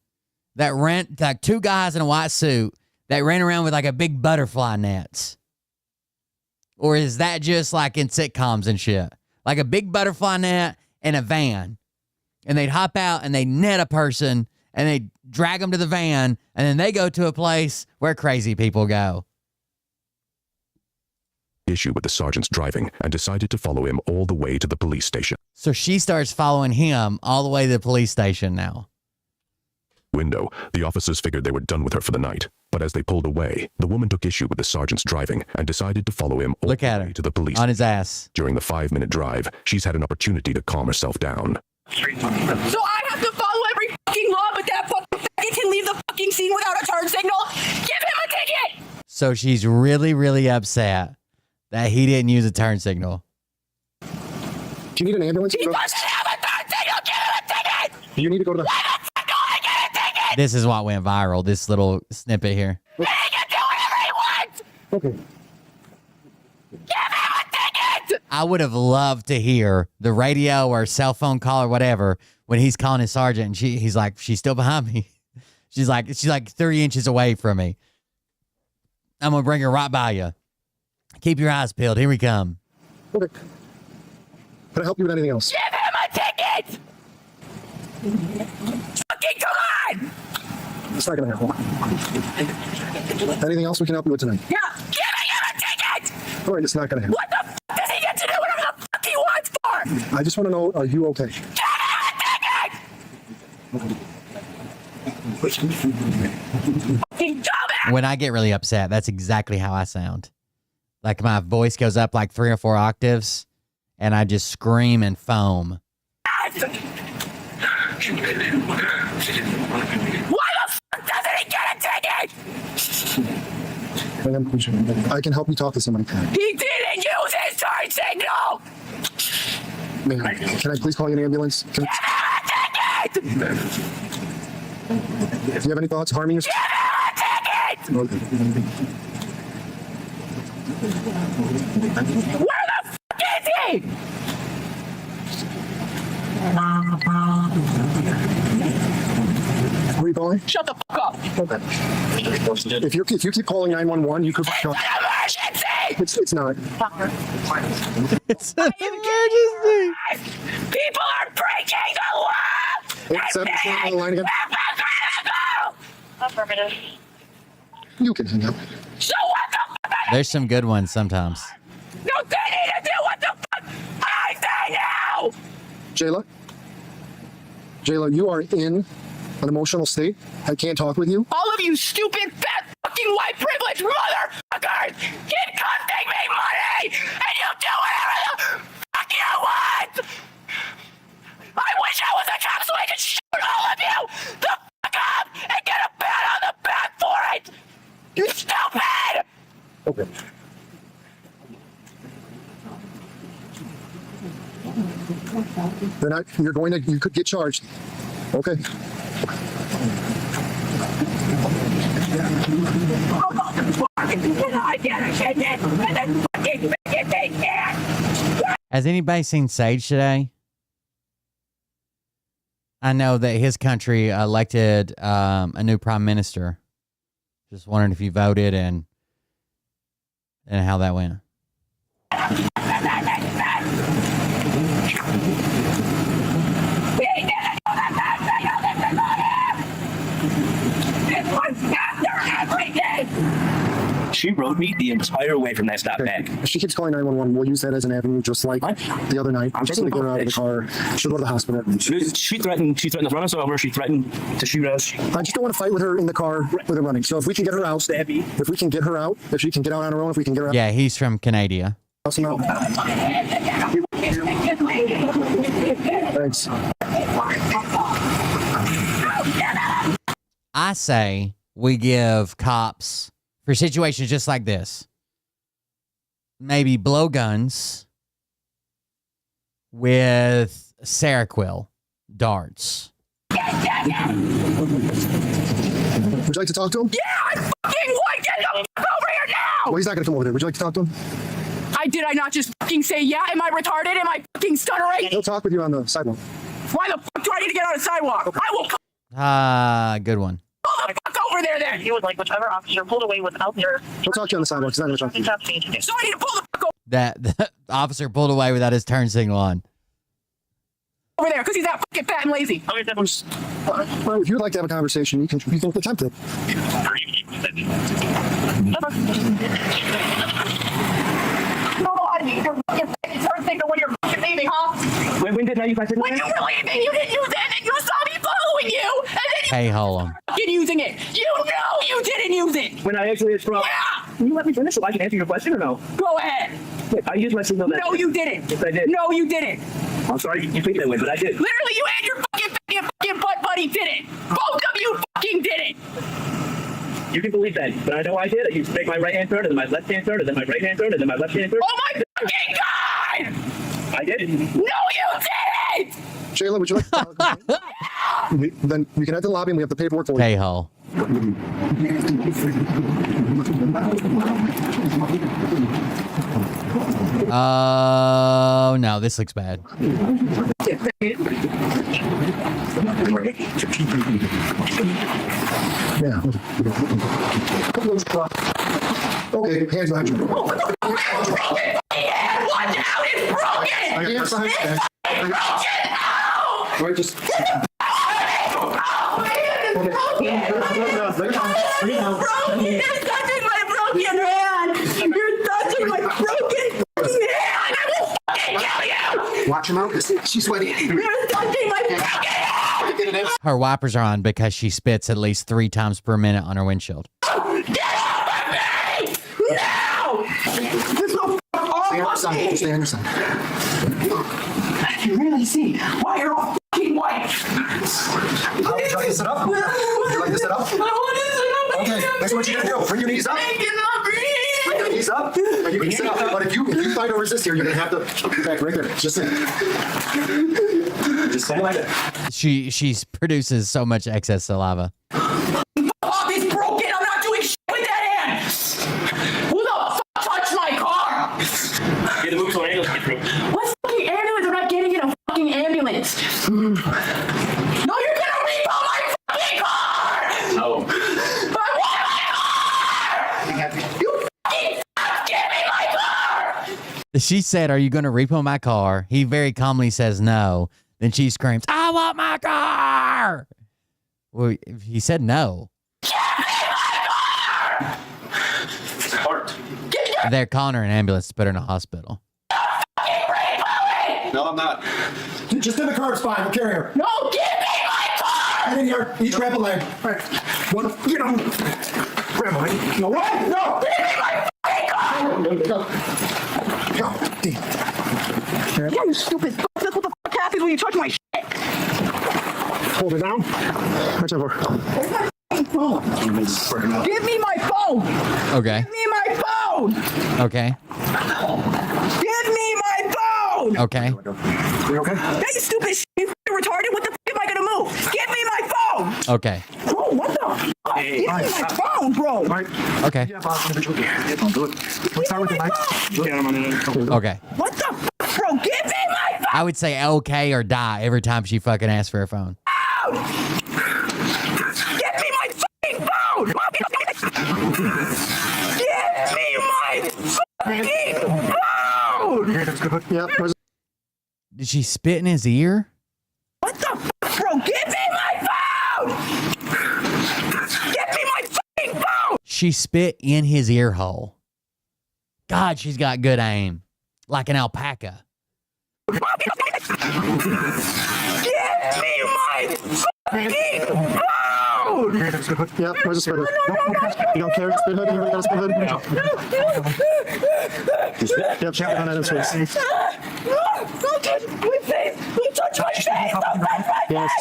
Speaker 1: that rent, like two guys in a white suit that ran around with like a big butterfly nets? Or is that just like in sitcoms and shit? Like a big butterfly net and a van. And they'd hop out and they'd net a person and they'd drag them to the van and then they go to a place where crazy people go.
Speaker 10: Issue with the sergeant's driving and decided to follow him all the way to the police station.
Speaker 1: So she starts following him all the way to the police station now.
Speaker 10: Window, the officers figured they were done with her for the night. But as they pulled away, the woman took issue with the sergeant's driving and decided to follow him all the way to the police
Speaker 1: on his ass.
Speaker 10: During the 5-minute drive, she's had an opportunity to calm herself down.
Speaker 11: So I have to follow every fucking law, but that fucking faggot can leave the fucking scene without a turn signal? Give him a ticket!
Speaker 1: So she's really, really upset that he didn't use a turn signal.
Speaker 5: Do you need an ambulance?
Speaker 11: He doesn't have a turn signal! Give him a ticket!
Speaker 5: Do you need to go to the...
Speaker 1: This is what went viral, this little snippet here.
Speaker 11: He can do whatever he wants!
Speaker 5: Okay.
Speaker 1: I would have loved to hear the radio or cell phone call or whatever when he's calling his sergeant and he's like, she's still behind me. She's like 3 inches away from me. I'm going to bring her right by you. Keep your eyes peeled. Here we come.
Speaker 5: Okay. Can I help you with anything else?
Speaker 11: Give him a ticket! Fucking come on!
Speaker 5: It's not going to happen. Anything else we can help you with tonight?
Speaker 11: Yeah, giving him a ticket!
Speaker 5: All right, it's not going to happen.
Speaker 11: What the fuck does he get to do whatever the fuck he wants for?
Speaker 5: I just want to know, are you okay?
Speaker 11: Give him a ticket! Fucking dumbass!
Speaker 1: When I get really upset, that's exactly how I sound. Like my voice goes up like 3 or 4 octaves and I just scream and foam.
Speaker 11: Why the fuck doesn't he get a ticket?
Speaker 5: I can help you talk to somebody.
Speaker 11: He didn't use his turn signal!
Speaker 5: Man, can I please call you an ambulance? Can I...
Speaker 11: Give him a ticket!
Speaker 5: Do you have any thoughts harming yourself?
Speaker 11: Give him a ticket! Where the fuck is he?
Speaker 5: Where are you calling?
Speaker 11: Shut the fuck up!
Speaker 5: Okay. If you keep calling 911, you could...
Speaker 11: It's an emergency!
Speaker 5: It's not.
Speaker 1: It's an emergency!
Speaker 11: People are breaking the law!
Speaker 5: 87% on the line again.
Speaker 11: Affirmative.
Speaker 5: You can hang up.
Speaker 11: So what the fuck?
Speaker 1: There's some good ones sometimes.
Speaker 11: No, they need to do what the fuck I say now!
Speaker 5: Jayla, you are in an emotional state. I can't talk with you.
Speaker 11: All of you stupid, fat, fucking white privileged motherfuckers keep costing me money, and you do whatever the fuck you want! I wish I was a cop so I could shoot all of you the fuck up and get a pat on the back for it! You stupid!
Speaker 5: Okay. Then you could get charged. Okay.
Speaker 1: Has anybody seen Sage today? I know that his country elected a new prime minister. Just wondering if you voted and how that went.
Speaker 2: She rode me the entire way from that stop back.
Speaker 5: If she keeps calling 911, we'll use that as an avenue, just like the other night. I'm just going to get her out of the car. She'll go to the hospital.
Speaker 2: She threatened to run us over. She threatened to shoot us.
Speaker 5: I just don't want to fight with her in the car with her running. So if we can get her out, if we can get her out, if she can get out on her own, if we can get her out.
Speaker 1: Yeah, he's from Canada.
Speaker 5: Thanks.
Speaker 1: I say we give cops, for situations just like this, maybe blowguns with Seroquel darts.
Speaker 5: Would you like to talk to him?
Speaker 11: Yeah, I fucking want to get the fuck over here now!
Speaker 5: Well, he's not going to come over there. Would you like to talk to him?
Speaker 11: Did I not just fucking say yeah? Am I retarded? Am I fucking stuttering?
Speaker 5: He'll talk with you on the sidewalk.
Speaker 11: Why the fuck do I need to get on the sidewalk? Okay. I will
Speaker 1: Good one.
Speaker 11: pull the fuck over there then!
Speaker 16: He was like, whichever officer pulled away without their...
Speaker 5: He'll talk to you on the sidewalk. He's not going to talk to you.
Speaker 11: So I need to pull the fuck
Speaker 1: The officer pulled away without his turn signal on.
Speaker 11: over there because he's that fucking fat and lazy.
Speaker 5: Well, if you'd like to have a conversation, you can attempt it.
Speaker 11: You're fucking start thinking when you're fucking leaving, huh?
Speaker 2: When did you guys
Speaker 11: When you were leaving, you didn't use it, and you saw me following you, and then you
Speaker 1: Hey, hold on.
Speaker 11: fucking using it. You know you didn't use it.
Speaker 2: When I actually from.
Speaker 11: Yeah.
Speaker 2: Can you let me finish so I can answer your question or no?
Speaker 11: Go ahead.
Speaker 2: I used my signal.
Speaker 11: No, you didn't.
Speaker 2: Yes, I did.
Speaker 11: No, you didn't.
Speaker 2: I'm sorry you think that way, but I did.
Speaker 11: Literally, you and your fucking butt buddy did it. Both of you fucking did it.
Speaker 2: You can believe that, but I know I did. You make my right hand turn, and then my left hand turn, and then my right hand turn, and then my left hand turn.
Speaker 11: Oh my fucking god!
Speaker 2: I did.
Speaker 11: No, you didn't.
Speaker 5: Jayla, would you like to talk? Then you can enter the lobby and we have the paperwork for you.
Speaker 1: Hey, ho. Oh, no, this looks bad.
Speaker 5: Yeah. Okay, hands behind you.
Speaker 11: Watch out, it's broken!
Speaker 5: Hands behind you.
Speaker 11: Broken now!
Speaker 5: All right, just...
Speaker 11: You're touching my broken hand! You're touching my broken hand! I will fucking kill you!
Speaker 5: Watch him out. She's sweaty.
Speaker 11: You're touching my broken hand!
Speaker 1: Her wipers are on because she spits at least 3 times per minute on her windshield.
Speaker 11: Get off of me! No! This will off of me!
Speaker 5: Stay on your side.
Speaker 11: You really see why you're all fucking white.
Speaker 5: Would you like to sit up? Would you like to sit up?
Speaker 11: I want to sit up.
Speaker 5: Okay, that's what you're gonna do. Bring your knees up.
Speaker 11: I cannot breathe.
Speaker 5: Bring your knees up. And you can sit up. But if you fight to resist here, you're gonna have to get back right there. Just sit. Just stand like that.
Speaker 1: She produces so much excess saliva.
Speaker 11: Oh, it's broken. I'm not doing shit with that hand. Who the fuck touched my car?
Speaker 2: Get the move to an ambulance.
Speaker 11: What fucking ambulance? I'm not getting in a fucking ambulance. No, you're gonna repo my fucking car!
Speaker 2: No.
Speaker 11: I want my car! You fucking give me my car!
Speaker 1: She said, "Are you going to repo my car?" He very calmly says no. Then she screams, "I want my car!" Well, he said no.
Speaker 11: Give me my car!
Speaker 2: Heart.
Speaker 1: They're calling her an ambulance to put her in a hospital.
Speaker 5: No, I'm not. Just in the car is fine. We'll carry her.
Speaker 11: No, give me my car!
Speaker 5: And in here, each grab a leg. All right. One, you know. Grab a leg. No, what? No.
Speaker 11: Give me my fucking car!
Speaker 5: Go. Deep.
Speaker 11: Yeah, you stupid fuck. That's what the fuck happens when you touch my shit.
Speaker 5: Hold it down. Watch over.
Speaker 11: Give me my phone!
Speaker 1: Okay.
Speaker 11: Give me my phone!
Speaker 1: Okay.
Speaker 11: Give me my phone!
Speaker 1: Okay.
Speaker 5: You okay?
Speaker 11: Hey, you stupid shit! You f***ing retarded? What the f*** am I gonna move? Give me my phone!
Speaker 1: Okay.
Speaker 11: Bro, what the f***? Give me my phone, bro!
Speaker 5: All right.
Speaker 1: Okay.
Speaker 5: Yeah, boss, individual. Don't do it. Let's start with the knife.
Speaker 1: Okay.
Speaker 11: What the f***, bro? Give me my phone!
Speaker 1: I would say okay or die every time she fucking asks for her phone.
Speaker 11: Give me my fucking phone! me my fucking phone!
Speaker 5: Yep.
Speaker 1: Did she spit in his ear?
Speaker 11: What the fuck, bro? Give me my phone! Give me my fucking phone!
Speaker 1: She spit in his ear hole. God, she's got good aim. Like an alpaca.
Speaker 11: Give me my fucking phone!
Speaker 5: Yep, where's the spit hood? You don't care? Spit hood? Anybody got a spit hood? Yep, check on that in space.
Speaker 11: Don't touch my face! Don't touch my face! Don't touch my face!
Speaker 5: Yes.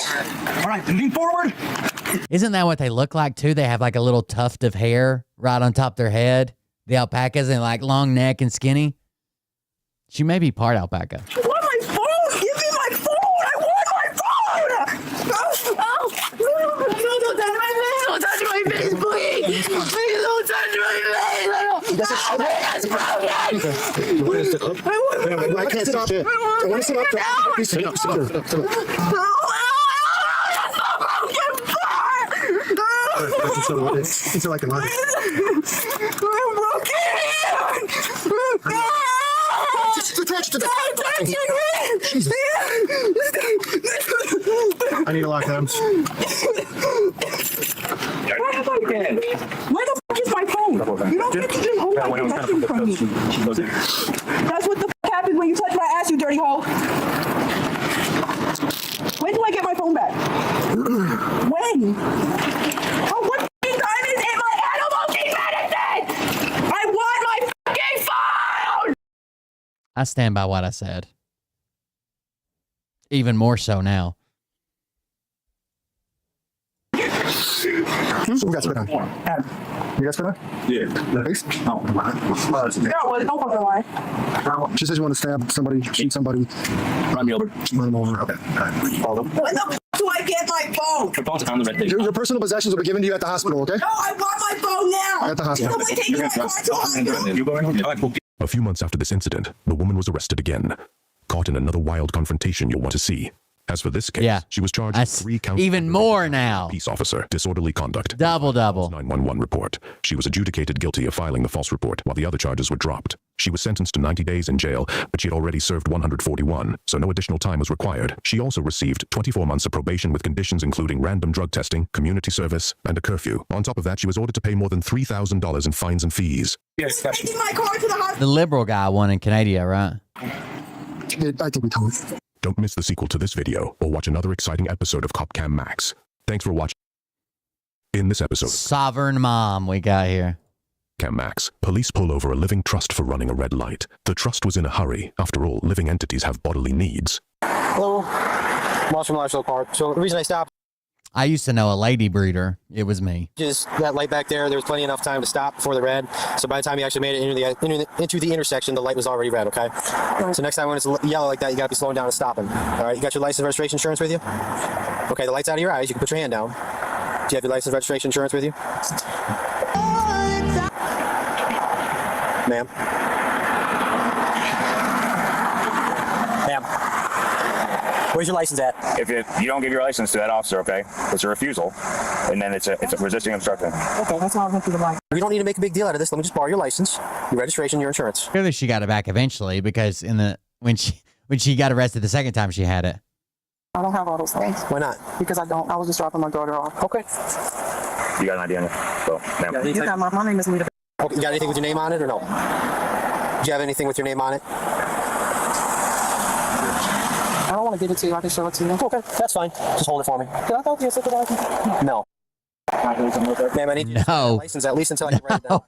Speaker 5: All right, lean forward.
Speaker 1: Isn't that what they look like too? They have like a little tuft of hair right on top of their head. The alpacas and like long neck and skinny. She may be part alpaca.
Speaker 11: I want my phone! Give me my phone! I want my phone! Don't touch my face! Don't touch my face, please! Please don't touch my face! That's broken!
Speaker 5: What is it? I can't stop it. I want to sit up. Please sit up. Sit up. Sit up. It's like a knife.
Speaker 11: I'm broken!
Speaker 5: Just attach to the. I need to lock them.
Speaker 11: Where the fuck is my phone? You don't get to just hold my possession from me. That's what the fuck happened when you touched my ass, you dirty hoe. When do I get my phone back? When? Oh, what fucking time is it? My animal king medicine! I want my fucking phone!
Speaker 1: I stand by what I said. Even more so now.
Speaker 5: Who got spit on? You got spit on? Yeah. The face? No.
Speaker 11: Don't fucking lie.
Speaker 5: She says you want to stab somebody, shoot somebody. Run me over. Run them over. Okay. Follow them.
Speaker 11: When the fuck do I get my phone?
Speaker 5: Your phone's on the red thing. Your personal possessions will be given to you at the hospital, okay?
Speaker 11: No, I want my phone now.
Speaker 5: At the hospital.
Speaker 11: Somebody take my car to the hospital.
Speaker 5: You going?
Speaker 10: A few months after this incident, the woman was arrested again. Caught in another wild confrontation you'll want to see. As for this case, she was charged with 3 counts.
Speaker 1: Even more now.
Speaker 10: Peace officer, disorderly conduct.
Speaker 1: Double.
Speaker 10: 911 report. She was adjudicated guilty of filing the false report, while the other charges were dropped. She was sentenced to 90 days in jail, but she had already served 141, so no additional time was required. She also received 24 months of probation with conditions including random drug testing, community service, and a curfew. On top of that, she was ordered to pay more than $3,000 in fines and fees.
Speaker 11: Yes, taking my car to the hospital.
Speaker 1: The liberal guy won in Canada, right?
Speaker 5: I think we told.
Speaker 10: Don't miss the sequel to this video or watch another exciting episode of CopCam Max. Thanks for watching. In this episode,
Speaker 1: Sovereign Mom we got here.
Speaker 10: Cam Max, police pull over a living trust for running a red light. The trust was in a hurry. After all, living entities have bodily needs.
Speaker 13: Hello, Moss from Lifestyle Park. So the reason I stopped
Speaker 1: I used to know a lady breeder. It was me.
Speaker 13: is that light back there. There was plenty enough time to stop before the red. So by the time you actually made it into the intersection, the light was already red. Okay. So next time when it's yellow like that, you gotta be slowing down and stopping. All right. You got your license, registration, insurance with you? Okay. The light's out of your eyes. You can put your hand down. Do you have your license, registration, insurance with you? Ma'am. Ma'am. Where's your license at?
Speaker 17: If you don't give your license to that officer, okay, it's a refusal, and then it's a resisting obstruction.
Speaker 13: Okay, that's why I went through the line. We don't need to make a big deal out of this. Let me just borrow your license, your registration, your insurance.
Speaker 1: Clearly she got it back eventually because when she got arrested the second time she had it.
Speaker 15: I don't have all those things.
Speaker 13: Why not?
Speaker 15: Because I don't. I was just dropping my daughter off.
Speaker 13: Okay.
Speaker 17: You got an ID on it? So, ma'am.
Speaker 15: You got my name is Lita.
Speaker 13: Okay, you got anything with your name on it or no? Do you have anything with your name on it?
Speaker 15: I don't want to give it to you. I can show it to you.
Speaker 13: Okay, that's fine. Just hold it for me.
Speaker 15: Can I talk to you supervisor?
Speaker 13: No. Ma'am, I need you to have a license at least until I can write it down.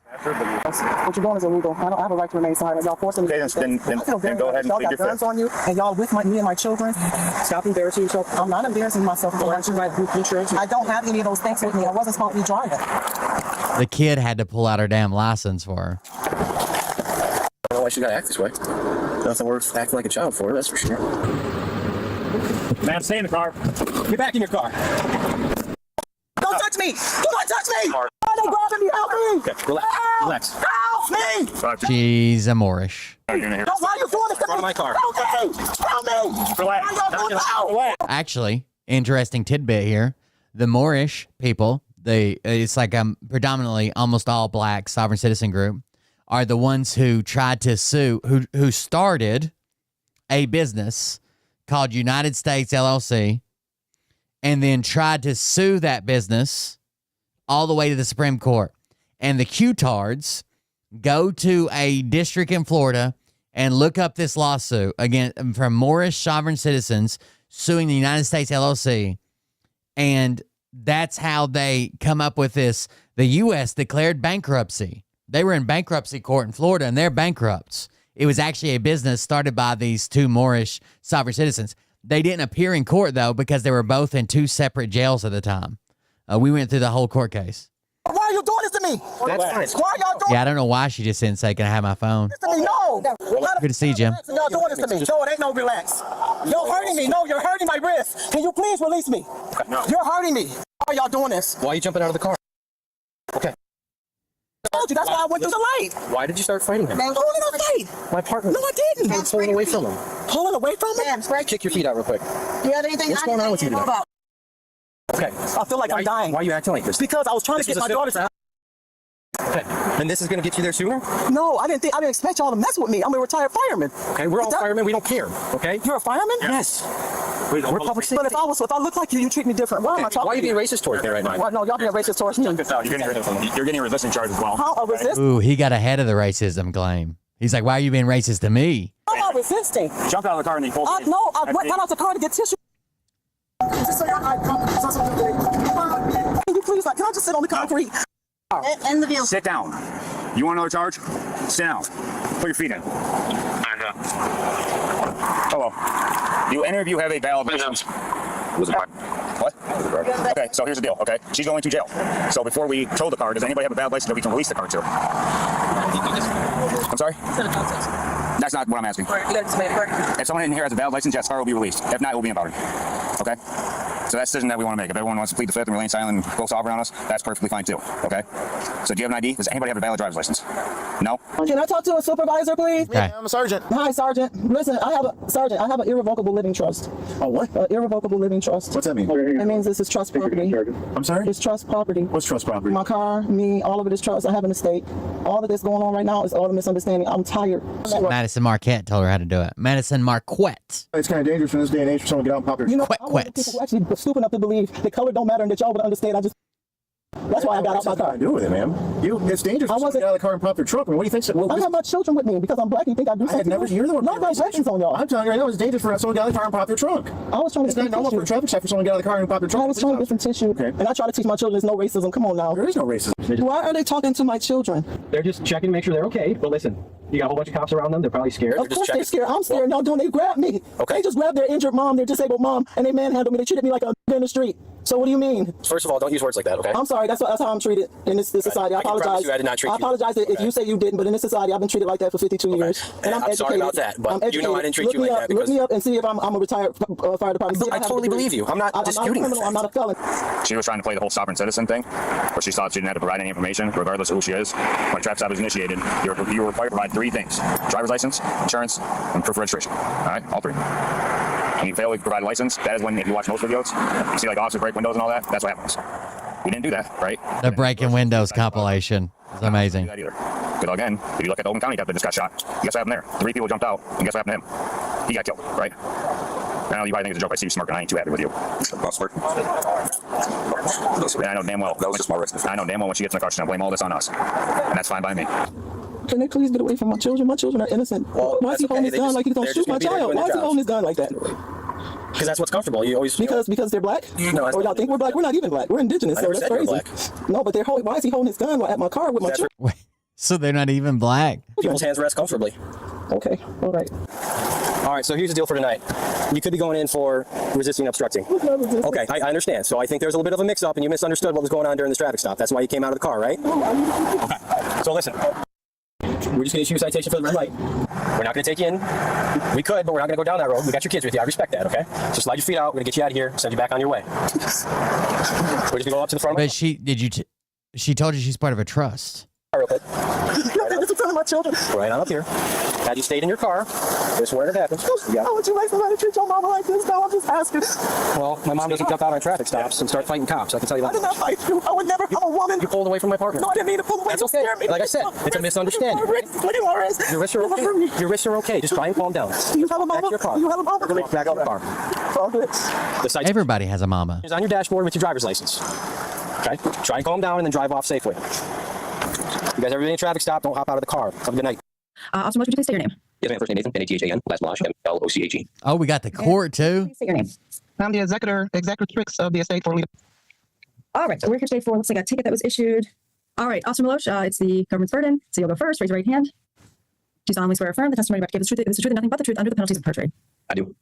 Speaker 15: What you're doing is illegal. I don't have a right to remain silent. Y'all forcing me.
Speaker 17: Then go ahead and
Speaker 15: y'all
Speaker 17: plead
Speaker 15: got
Speaker 17: your
Speaker 15: guns
Speaker 17: fifth.
Speaker 15: on you, and y'all with me and my children. Stop embarrassing yourself. I'm not embarrassing myself. I don't have any of those things with me. I wasn't supposed to be driving.
Speaker 1: The kid had to pull out her damn license for her.
Speaker 13: I don't know why she gotta act this way. Nothing worth acting like a child for, that's for sure.
Speaker 17: Ma'am, stay in the car.
Speaker 13: Get back in your car.
Speaker 15: Don't touch me! Do not touch me! Why are they grabbing me? Help me!
Speaker 13: Okay, relax.
Speaker 15: Help me!
Speaker 1: She's a Moorish.
Speaker 15: Why are you doing this?
Speaker 13: Front of my car.
Speaker 15: Help me! Help me! Relax.
Speaker 1: Actually, interesting tidbit here. The Moorish people, it's like predominantly almost all black sovereign citizen group, are the ones who tried to sue, who started a business called United States LLC, and then tried to sue that business all the way to the Supreme Court. And the Q-tards go to a district in Florida and look up this lawsuit again from Moorish sovereign citizens suing the United States LLC. And that's how they come up with this. The U.S. declared bankruptcy. They were in bankruptcy court in Florida, and they're bankrupts. It was actually a business started by these two Moorish sovereign citizens. They didn't appear in court, though, because they were both in two separate jails at the time. We went through the whole court case.
Speaker 12: Why are you doing this to me?
Speaker 13: That's fine.
Speaker 12: Why y'all doing
Speaker 1: Yeah, I don't know why she just didn't say, can I have my phone?
Speaker 12: this to me? No.
Speaker 1: Good to see you, Jim.
Speaker 12: Y'all doing this to me. No, it ain't no relax. You're hurting me. No, you're hurting my wrist. Can you please release me?
Speaker 13: No.
Speaker 12: You're hurting me. Why are y'all doing this?
Speaker 13: Why are you jumping out of the car? Okay.
Speaker 12: I told you, that's why I went through the light.
Speaker 13: Why did you start fighting him?
Speaker 12: Man, pulling a fight.
Speaker 13: My partner.
Speaker 12: No, I didn't.
Speaker 13: You were pulling away from him.
Speaker 12: Pulling away from him?
Speaker 13: Kick your feet out real quick.
Speaker 12: Do you have anything?
Speaker 13: What's going on with you today? Okay.
Speaker 12: I feel like I'm dying.
Speaker 13: Why are you acting like this?
Speaker 12: Because I was trying to get my daughter's out.
Speaker 13: Okay. And this is going to get you there sooner?
Speaker 12: No, I didn't expect y'all to mess with me. I'm a retired fireman.
Speaker 13: Okay, we're all firemen. We don't care. Okay?
Speaker 12: You're a fireman?
Speaker 13: Yes. We're public safety.
Speaker 12: But if I look like you, you treat me different. Why am I talking?
Speaker 13: Why are you being racist towards me right now?
Speaker 12: Well, no, y'all being racist towards me.
Speaker 17: You're getting a resisting charge as well.
Speaker 12: How a resist?
Speaker 1: Ooh, he got ahead of the racism claim. He's like, why are you being racist to me?
Speaker 12: I'm not resisting.
Speaker 17: Jumped out of the car and then pulled.
Speaker 12: No, I went out the car to get tissue. Can you please, can I just sit on the concrete?
Speaker 17: In the vehicle. Sit down. You want another charge? Sit down. Put your feet in. Hello. Do any of you have a valid license? What? Okay, so here's the deal, okay? She's going to jail. So before we tow the car, does anybody have a valid license that we can release the car to? I'm sorry? That's not what I'm asking. If someone in here has a valid license, yes, car will be released. If not, it will be impounded. Okay? So that's the decision that we want to make. If everyone wants to plead the fifth and remain silent and go sovereign on us, that's perfectly fine too. Okay? So do you have an ID? Does anybody have a valid driver's license? No?
Speaker 12: Can I talk to a supervisor, please?
Speaker 1: Okay.
Speaker 12: I'm a sergeant. Hi, sergeant. Listen, I have an irrevocable living trust.
Speaker 17: Oh, what?
Speaker 12: Irrevocable living trust.
Speaker 17: What's that mean?
Speaker 12: It means this is trust property.
Speaker 17: I'm sorry?
Speaker 12: It's trust property.
Speaker 17: What's trust property?
Speaker 12: My car, me, all of it is trust. I have an estate. All of this going on right now is all a misunderstanding. I'm tired.
Speaker 1: Madison Marquette told her how to do it. Madison Marquette.
Speaker 17: It's kind of dangerous in this day and age for someone to get out and pop their...
Speaker 12: You know, I'm one of the people who actually stupid enough to believe the color don't matter and that y'all would understand. That's why I got out my car.
Speaker 17: What do with it, ma'am? It's dangerous for someone to get out of the car and pop their trunk. I mean, what do you think?
Speaker 12: I have my children with me because I'm black. You think I do something?
Speaker 17: You're the one.
Speaker 12: No, there's lessons on y'all.
Speaker 17: I'm telling you right now, it's dangerous for someone to get out of the car and pop their trunk.
Speaker 12: I was trying to
Speaker 17: It's not normal for a traffic stop for someone to get out of the car and pop their trunk.
Speaker 12: I was trying to get some tissue.
Speaker 17: Okay.
Speaker 12: And I try to teach my children there's no racism. Come on now.
Speaker 17: There is no racism.
Speaker 12: Why are they talking to my children?
Speaker 13: They're just checking to make sure they're okay. But listen, you got a whole bunch of cops around them. They're probably scared.
Speaker 12: Of course they're scared. I'm scared. No, don't they grab me?
Speaker 13: Okay.
Speaker 12: They just grabbed their injured mom, their disabled mom, and they manhandled me. They treated me like a in the street. So what do you mean?
Speaker 13: First of all, don't use words like that, okay?
Speaker 12: I'm sorry. That's how I'm treated in this society. I apologize.
Speaker 13: I did not treat you.
Speaker 12: I apologize if you say you didn't, but in this society, I've been treated like that for 52 years. And I'm educated.
Speaker 13: Sorry about that, but you know I didn't treat you like that.
Speaker 12: Look me up and see if I'm a retired fire department.
Speaker 13: I totally believe you. I'm not disputing
Speaker 12: that. I'm not a felon.
Speaker 17: She was trying to play the whole sovereign citizen thing, where she thought she didn't have to provide any information, regardless of who she is. When a traffic stop is initiated, you were required to provide three things: driver's license, insurance, and proof of registration. All right, all three. When you fail to provide a license, that is when, if you watch most videos, you see like officers break windows and all that. That's what happens. We didn't do that, right?
Speaker 1: The breaking windows compilation is amazing.
Speaker 17: Because again, if you look at the Oakland County cop that just got shot, guess what happened there? 3 people jumped out, and guess what happened to him? He got killed, right? I know you probably think it's a joke. I see you smirking. I ain't too happy with you. And I know damn well. That was just my risk. I know damn well when she gets in the car, she's gonna blame all this on us, and that's fine by me.
Speaker 12: Can they please get away from my children? My children are innocent.
Speaker 13: Well,
Speaker 12: why is he holding his gun like he's gonna shoot my child? Why is he holding his gun like that?
Speaker 13: Because that's what's comfortable. You always
Speaker 12: because they're black.
Speaker 13: No,
Speaker 12: or y'all think we're black? We're not even black. We're indigenous. So that's crazy. No, but why is he holding his gun at my car with my children?
Speaker 1: Wait, so they're not even black?
Speaker 13: People's hands rest comfortably.
Speaker 12: Okay. All right.
Speaker 13: All right, so here's the deal for tonight. You could be going in for resisting obstructing. Okay, I understand. So I think there's a little bit of a mix-up and you misunderstood what was going on during this traffic stop. That's why you came out of the car, right? Okay, so listen. We're just going to issue a citation for the red light. We're not going to take you in. We could, but we're not going to go down that road. We got your kids with you. I respect that, okay? So slide your feet out. We're going to get you out of here, send you back on your way. We're just going to go up to the front.
Speaker 1: But she told you she's part of a trust.
Speaker 12: You think this is my children.
Speaker 13: Right on up here. Had you stayed in your car, this is where it happens. Yeah.
Speaker 12: How would you like somebody to treat your mama like this? No, I'm just asking.
Speaker 13: Well, my mom doesn't jump out on traffic stops and start fighting cops. I can tell you that.
Speaker 12: I did not fight you. I would never. I'm a woman.
Speaker 13: You pulled away from my partner.
Speaker 12: No, I didn't mean to pull away.
Speaker 13: That's okay. Like I said, it's a misunderstanding. Your wrists are okay. Your wrists are okay. Just try and calm down.
Speaker 12: Do you have a mama?
Speaker 13: Back to your car.
Speaker 12: You have a mama?
Speaker 13: Back out of the car.
Speaker 12: All good.
Speaker 13: The sight
Speaker 1: Everybody has a mama.
Speaker 13: is on your dashboard with your driver's license. Okay? Try and calm down and then drive off safely. You guys ever been in a traffic stop? Don't hop out of the car. Have a good night.
Speaker 23: Officer, would you please state your name?
Speaker 17: Yes, ma'am. First name Nathan, Nathan, last Mosh, MLOCHE.
Speaker 1: Oh, we got the court too.
Speaker 23: State your name.
Speaker 12: I'm the executrix of the estate for leader.
Speaker 23: All right, so we're here today for, looks like a ticket that was issued. All right, Officer Milosh, it's the government's burden, so you'll go first. Raise your right hand. Do you solemnly swear or affirm the testimony you're about to give is the truth and nothing but the truth under the penalties of perjury?
Speaker 17: I do.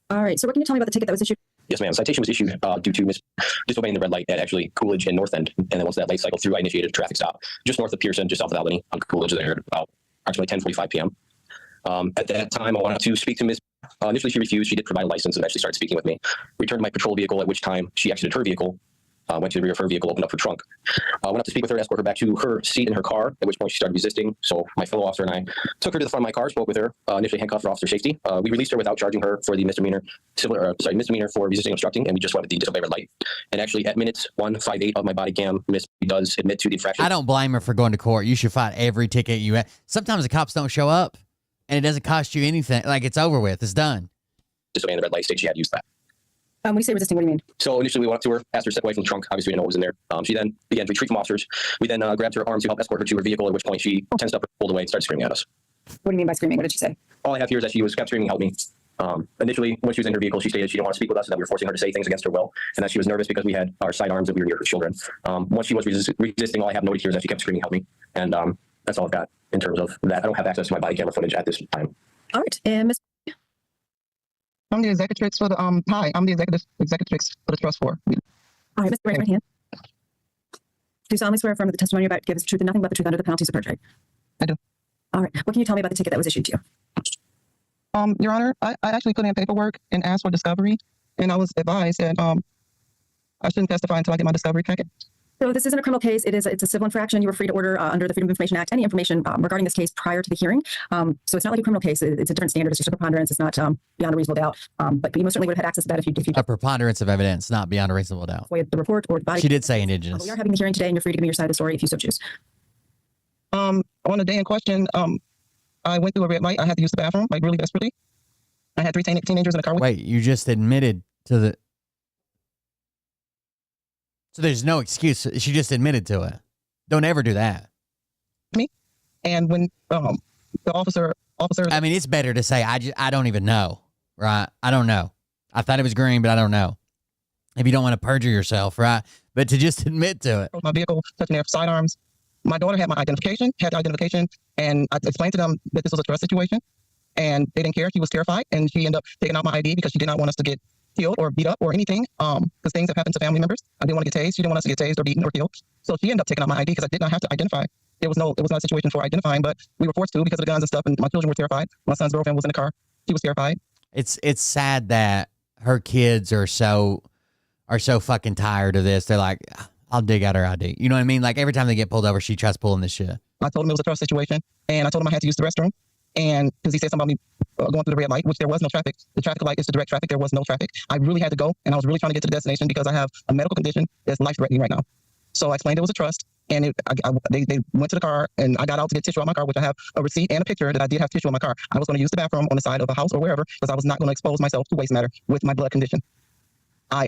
Speaker 23: All right, so what can you tell me about the ticket that was issued?
Speaker 17: Yes, ma'am. Citation was issued due to disobeying the red light at actually Coolidge and North End. And then once that light cycled through, I initiated a traffic stop just north of Pearson, just south of Albany on Coolidge there at about approximately 10:45 p.m. At that time, I wanted to speak to Ms. Initially, she refused. She did provide a license and actually started speaking with me. Returned to my patrol vehicle, at which time she exited her vehicle, went to the rear of her vehicle, opened up her trunk. Went up to speak with her, escort her back to her seat in her car, at which point she started resisting. So my fellow officer and I took her to the front of my car, spoke with her, initially handcuffed for officer safety. We released her without charging her for the misdemeanor for resisting obstructing, and we just wanted the disobey red light. And actually, at minutes 1:58 of my body cam, Ms. does admit to the infraction.
Speaker 1: I don't blame her for going to court. You should fight every ticket you have. Sometimes the cops don't show up, and it doesn't cost you anything. Like, it's over with. It's done.
Speaker 17: Disobeying the red light, state she had used that.
Speaker 23: When you say resisting, what do you mean?
Speaker 17: So initially we went up to her, asked her to step away from the trunk. Obviously we didn't know what was in there. She then began to retreat from officers. We then grabbed her arm to help escort her to her vehicle, at which point she tensed up, pulled away, and started screaming at us.
Speaker 23: What do you mean by screaming? What did she say?
Speaker 17: All I have here is that she kept screaming, "Help me." Initially, when she was in her vehicle, she stated she didn't want to speak with us and that we were forcing her to say things against her will, and that she was nervous because we had our sidearms and we were near her children. Once she was resisting, all I have noted here is that she kept screaming, "Help me." And that's all I've got in terms of that. I don't have access to my body camera footage at this time.
Speaker 23: All right, and Ms.
Speaker 12: I'm the executrix for the hi. I'm the executrix for the trust for.
Speaker 23: All right, Ms. Right hand. Do you solemnly swear or affirm that the testimony you're about to give is the truth and nothing but the truth under the penalties of perjury?
Speaker 12: I do.
Speaker 23: All right, what can you tell me about the ticket that was issued to you?
Speaker 12: Your Honor, I actually put in paperwork and asked for discovery, and I was advised that I shouldn't testify until I get my discovery packet.
Speaker 23: So this isn't a criminal case. It's a civil infraction. You were free to order under the Freedom of Information Act any information regarding this case prior to the hearing. So it's not like a criminal case. It's a different standard. It's just a preponderance. It's not beyond a reasonable doubt. But you most certainly would have had access to that if you
Speaker 1: a preponderance of evidence, not beyond a reasonable doubt.
Speaker 23: The report or the body.
Speaker 1: She did say indigenous.
Speaker 23: We are having the hearing today, and you're free to give me your side of the story if you so choose.
Speaker 12: On the day in question, I went through a red light. I had to use the bathroom, like really desperately. I had 3 teenagers in the car with me.
Speaker 1: Wait, you just admitted to the... So there's no excuse. She just admitted to it. Don't ever do that.
Speaker 12: Me. And when the officers...
Speaker 1: I mean, it's better to say, I don't even know, right? I don't know. I thought it was green, but I don't know. If you don't want to perjure yourself, right? But to just admit to it.
Speaker 12: My vehicle, touching their sidearms. My daughter had the identification, and I explained to them that this was a trust situation, and they didn't care. She was terrified, and she ended up taking out my ID because she did not want us to get killed or beat up or anything, because things have happened to family members. I didn't want to get tased. She didn't want us to get tased or beaten or killed. So she ended up taking out my ID because I did not have to identify. It was not a situation for identifying, but we were forced to because of the guns and stuff, and my children were terrified. My son's girlfriend was in the car. She was terrified.
Speaker 1: It's sad that her kids are so fucking tired of this. They're like, I'll dig out her ID. You know what I mean? Like, every time they get pulled over, she tries pulling this shit.
Speaker 12: I told him it was a trust situation, and I told him I had to use the restroom. And because he said something about me going through the red light, which there was no traffic. The traffic light is the direct traffic. There was no traffic. I really had to go, and I was really trying to get to the destination because I have a medical condition that's life-threatening right now. So I explained it was a trust, and they went to the car, and I got out to get tissue out my car, which I have a receipt and a picture that I did have tissue in my car. I was going to use the bathroom on the side of a house or wherever because I was not going to expose myself to waste matter with my blood condition.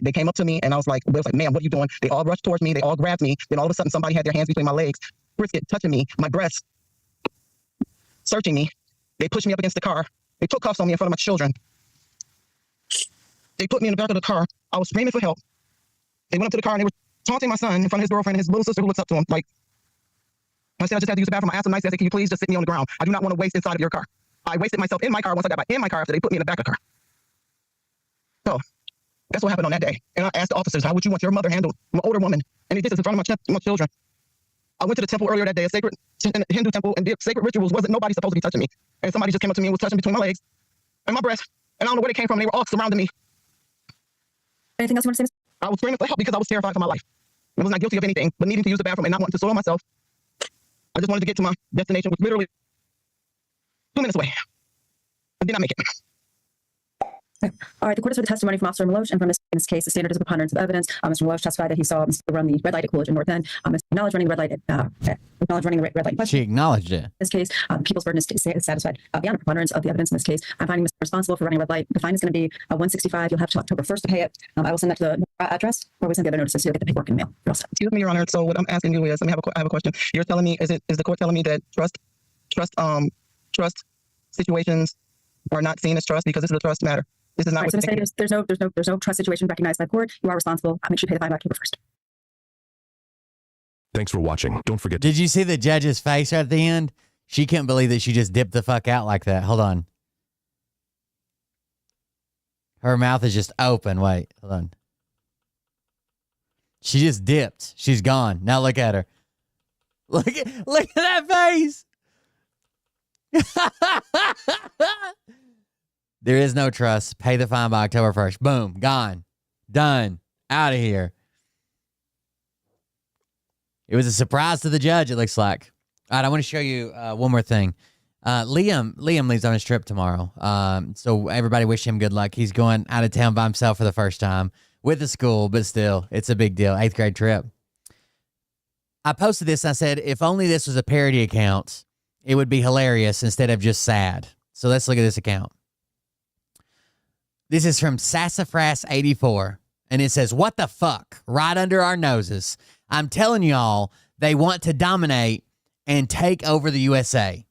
Speaker 12: They came up to me, and I was like, ma'am, what are you doing? They all rushed towards me. They all grabbed me. Then all of a sudden, somebody had their hands between my legs, brisket touching me, my breasts, searching me. They pushed me up against the car. They put cuffs on me in front of my children. They put me in the back of the car. I was screaming for help. They went up to the car, and they were taunting my son in front of his girlfriend and his little sister who looks up to him. Like, I said, I just had to use the bathroom. I asked them nicely, I said, can you please just sit me on the ground? I do not want to waste inside of your car. I wasted myself in my car once I got back in my car after they put me in the back of the car. So that's what happened on that day. And I asked the officers, how would you want your mother handled? I'm an older woman, and they did this in front of my children. I went to the temple earlier that day, a sacred Hindu temple, and did sacred rituals. Wasn't nobody supposed to be touching me. And somebody just came up to me and was touching between my legs and my breast. And I don't know where they came from. They were all surrounding me.
Speaker 23: Anything else you want to say?
Speaker 12: I was screaming for help because I was terrified for my life. I was not guilty of anything, but needing to use the bathroom and not wanting to soil myself. I just wanted to get to my destination, which literally 2 minutes away. I did not make it.
Speaker 23: All right, the court has heard the testimony from Officer Maloche, and from this case, the standard is a preponderance of evidence. Mr. Maloche testified that he saw Mr. run the red light at Coolidge and North End. Mr. Acknowledged running the red light acknowledged running the red light.
Speaker 1: She acknowledged it.
Speaker 23: In this case, the people's burden is satisfied beyond the preponderance of the evidence in this case. I'm finding Mr. responsible for running a red light. The fine is going to be $165. You'll have till October 1st to pay it. I will send that to the address, or we send the other notices. So you'll get the paperwork in the mail.
Speaker 12: Excuse me, Your Honor. So what I'm asking you is, I have a question. You're telling me, is the court telling me that trust situations are not seen as trust because this is a trust matter? This is not.
Speaker 23: Right, so there's no trust situation recognized by court. You are responsible. Make sure you pay the fine by October 1st.
Speaker 10: Thanks for watching. Don't forget.
Speaker 1: Did you see the judge's face at the end? She couldn't believe that she just dipped the fuck out like that. Hold on. Her mouth is just open. Wait, hold on. She just dipped. She's gone. Now look at her. Look at that face. There is no trust. Pay the fine by October 1st. Boom. Gone. Done. Out of here. It was a surprise to the judge, it looks like. All right, I want to show you one more thing. Liam leaves on his trip tomorrow. So everybody wish him good luck. He's going out of town by himself for the first time with the school, but still, it's a big deal. 8th grade trip. I posted this and I said, if only this was a parody account, it would be hilarious instead of just sad. So let's look at this account. This is from Sassafras84, and it says, what the fuck? Right under our noses. I'm telling y'all, they want to dominate and take over the USA.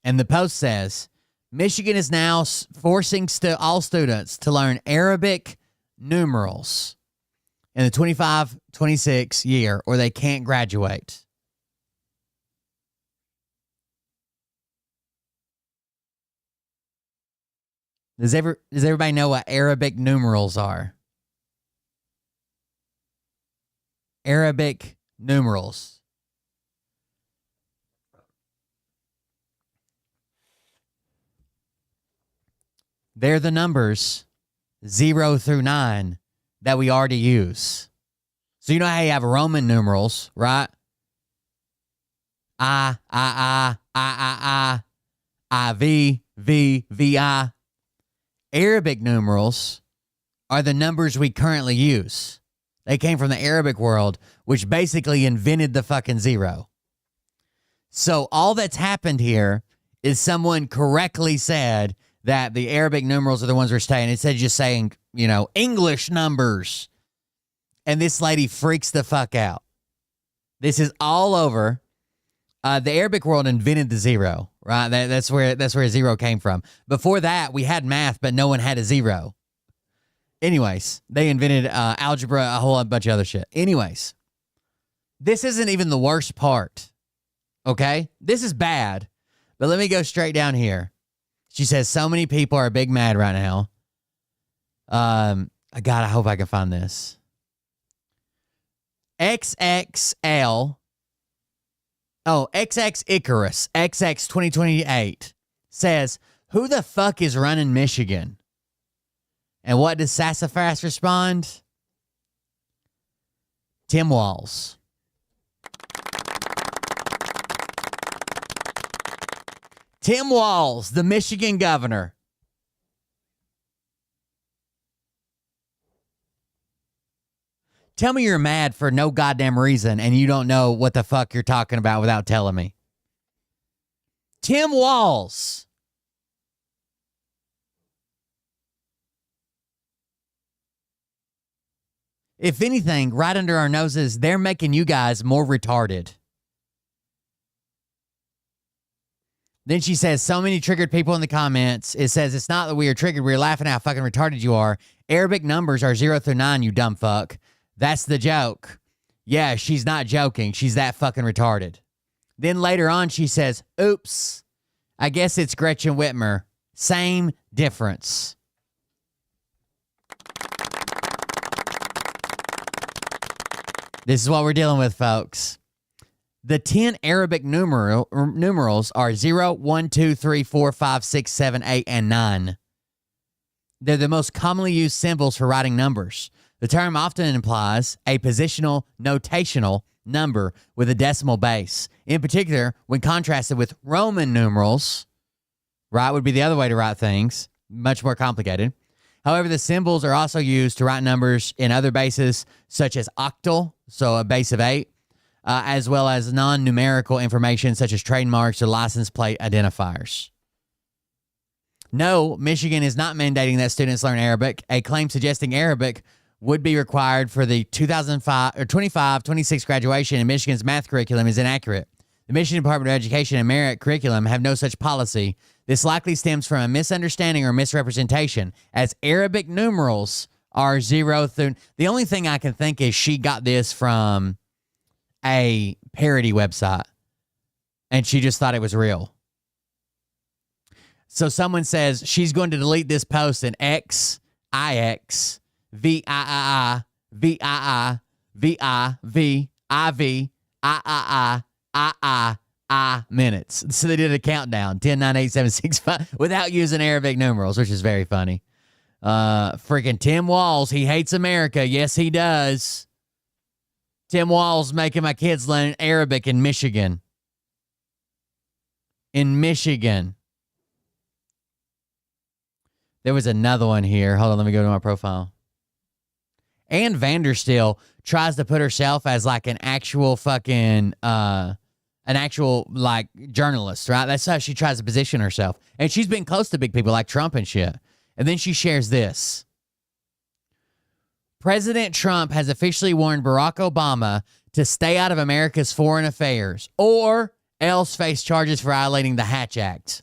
Speaker 1: And the post says, Michigan is now forcing all students to learn Arabic numerals in the 25-26 year, or they can't graduate. Does everybody know what Arabic numerals are? Arabic numerals. They're the numbers 0 through 9 that we already use. So you know how you have Roman numerals, right? I, V, I. Arabic numerals are the numbers we currently use. They came from the Arabic world, which basically invented the fucking 0. So all that's happened here is someone correctly said that the Arabic numerals are the ones we're staying, instead of just saying, English numbers. And this lady freaks the fuck out. This is all over. The Arabic world invented the 0, right? That's where 0 came from. Before that, we had math, but no one had a 0. Anyways, they invented algebra, a whole bunch of other shit. Anyways, this isn't even the worst part, okay? This is bad, but let me go straight down here. She says, so many people are big mad right now. God, I hope I can find this. XX Icarus, XX 2028 says, who the fuck is running Michigan? And what does Sassafras respond? Tim Walz. Tim Walz, the Michigan governor. Tell me you're mad for no goddamn reason and you don't know what the fuck you're talking about without telling me. Tim Walz. If anything, right under our noses, they're making you guys more retarded. Then she says, so many triggered people in the comments. It says, it's not that we are triggered. We're laughing at how fucking retarded you are. Arabic numbers are 0 through 9, you dumb fuck. That's the joke. Yeah, she's not joking. She's that fucking retarded. Then later on, she says, oops, I guess it's Gretchen Whitmer. Same difference. This is what we're dealing with, folks. The 10 Arabic numerals are 0, 1, 2, 3, 4, 5, 6, 7, 8, and 9. They're the most commonly used symbols for writing numbers. The term often implies a positional notational number with a decimal base. In particular, when contrasted with Roman numerals, Right would be the other way to write things, much more complicated. However, the symbols are also used to write numbers in other bases, such as octal, so a base of 8, as well as non-numerical information, such as trademarks or license plate identifiers. No, Michigan is not mandating that students learn Arabic. A claim suggesting Arabic would be required for the 25-26 graduation in Michigan's math curriculum is inaccurate. The Michigan Department of Education and Merit Curriculum have no such policy. This likely stems from a misunderstanding or misrepresentation, as Arabic numerals are 0 through... The only thing I can think is she got this from a parody website, and she just thought it was real. So someone says she's going to delete this post in X, IX, VIII, VII, VIV, IV, III, minutes. So they did a countdown, 10, 9, 8, 7, 6, 5, without using Arabic numerals, which is very funny. Freaking Tim Walls, he hates America. Yes, he does. Tim Walls making my kids learn Arabic in Michigan. In Michigan. There was another one here. Hold on, let me go to my profile. Ann Vandersteel tries to put herself as like an actual fucking, like journalist, right? That's how she tries to position herself. And she's been close to big people like Trump and shit. And then she shares this. President Trump has officially warned Barack Obama to stay out of America's foreign affairs or else face charges for violating the Hatch Act.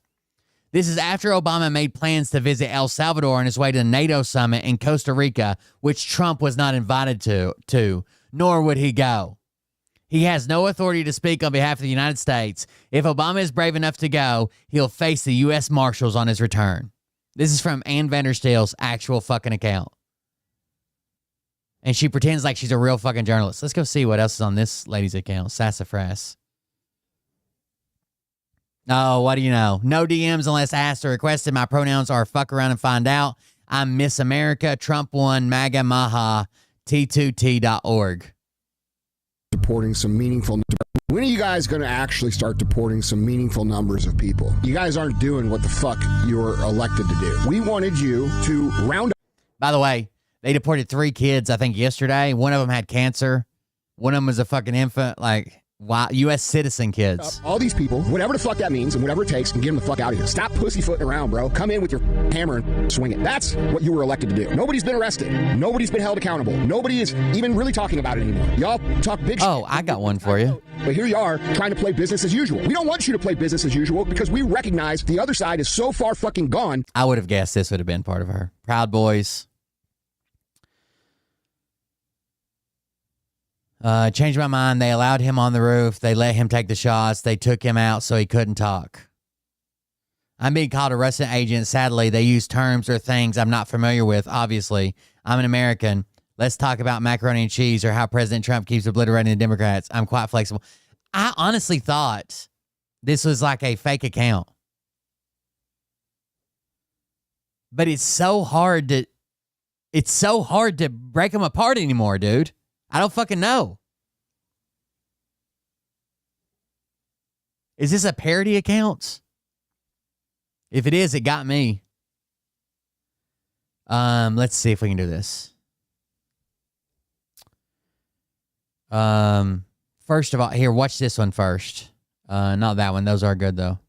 Speaker 1: This is after Obama made plans to visit El Salvador on his way to the NATO summit in Costa Rica, which Trump was not invited to, nor would he go. He has no authority to speak on behalf of the United States. If Obama is brave enough to go, he'll face the U.S. Marshals on his return. This is from Ann Vandersteel's actual fucking account. And she pretends like she's a real fucking journalist. Let's go see what else is on this lady's account. Sassafras. Oh, what do you know? No DMs unless asked or requested. My pronouns are fuck around and find out. I'm Miss America, Trump 1, MAGA, Maha, T2T.org.
Speaker 8: Deporting some meaningful... When are you guys going to actually start deporting some meaningful numbers of people? You guys aren't doing what the fuck you were elected to do. We wanted you to round up...
Speaker 1: By the way, they deported 3 kids, I think, yesterday. One of them had cancer. One of them was a fucking infant, like... Wow, U.S. citizen kids.
Speaker 8: All these people, whatever the fuck that means and whatever it takes, and get them the fuck out of here. Stop pussyfooting around, bro. Come in with your hammer and swing it. That's what you were elected to do. Nobody's been arrested. Nobody's been held accountable. Nobody is even really talking about it anymore. Y'all talk big shit.
Speaker 1: Oh, I got one for you.
Speaker 8: But here you are trying to play business as usual. We don't want you to play business as usual because we recognize the other side is so far fucking gone.
Speaker 1: I would have guessed this would have been part of her. Proud Boys. Changed my mind. They allowed him on the roof. They let him take the shots. They took him out so he couldn't talk. I'm being called a Russian agent. Sadly, they use terms or things I'm not familiar with. Obviously, I'm an American. Let's talk about macaroni and cheese or how President Trump keeps obliterating the Democrats. I'm quite flexible. I honestly thought this was like a fake account. But it's so hard to break them apart anymore, dude. I don't fucking know. Is this a parody account? If it is, it got me. Let's see if we can do this. First of all, here, watch this one first. Not that one. Those are good, though.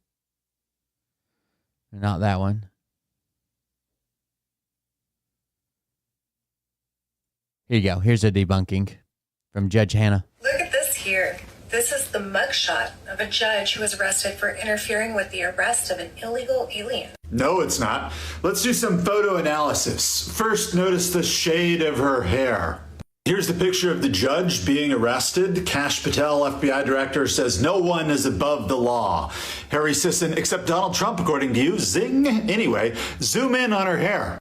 Speaker 1: Not that one. Here you go. Here's a debunking from Judge Hannah.
Speaker 18: Look at this here. This is the mugshot of a judge who was arrested for interfering with the arrest of an illegal alien.
Speaker 19: No, it's not. Let's do some photo analysis. First, notice the shade of her hair. Here's the picture of the judge being arrested. Kash Patel, FBI director, says no one is above the law. Harry Sisson, except Donald Trump, according to you. Zing. Anyway, zoom in on her hair.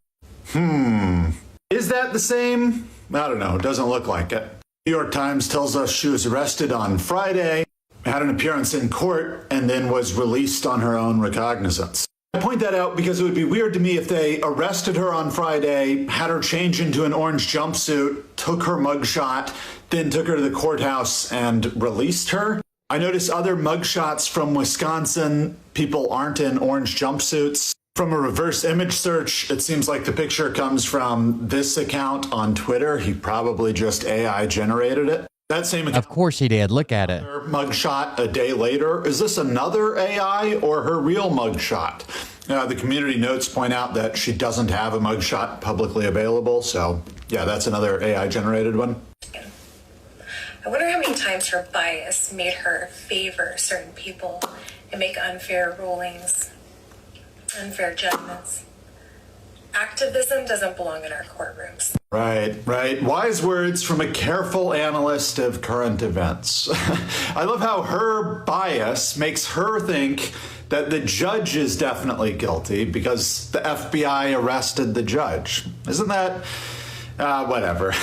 Speaker 19: Is that the same? I don't know. It doesn't look like it. New York Times tells us she was arrested on Friday, had an appearance in court, and then was released on her own recognizance. I point that out because it would be weird to me if they arrested her on Friday, had her change into an orange jumpsuit, took her mugshot, then took her to the courthouse and released her. I notice other mugshots from Wisconsin. People aren't in orange jumpsuits. From a reverse image search, it seems like the picture comes from this account on Twitter. He probably just AI generated it. That same account.
Speaker 1: Of course he did. Look at it.
Speaker 19: Mugshot a day later. Is this another AI or her real mugshot? The community notes point out that she doesn't have a mugshot publicly available. So, yeah, that's another AI generated one.
Speaker 18: I wonder how many times her bias made her favor certain people and make unfair rulings, unfair judgments. Activism doesn't belong in our courtrooms.
Speaker 19: Right. Wise words from a careful analyst of current events. I love how her bias makes her think that the judge is definitely guilty because the FBI arrested the judge. Isn't that... whatever.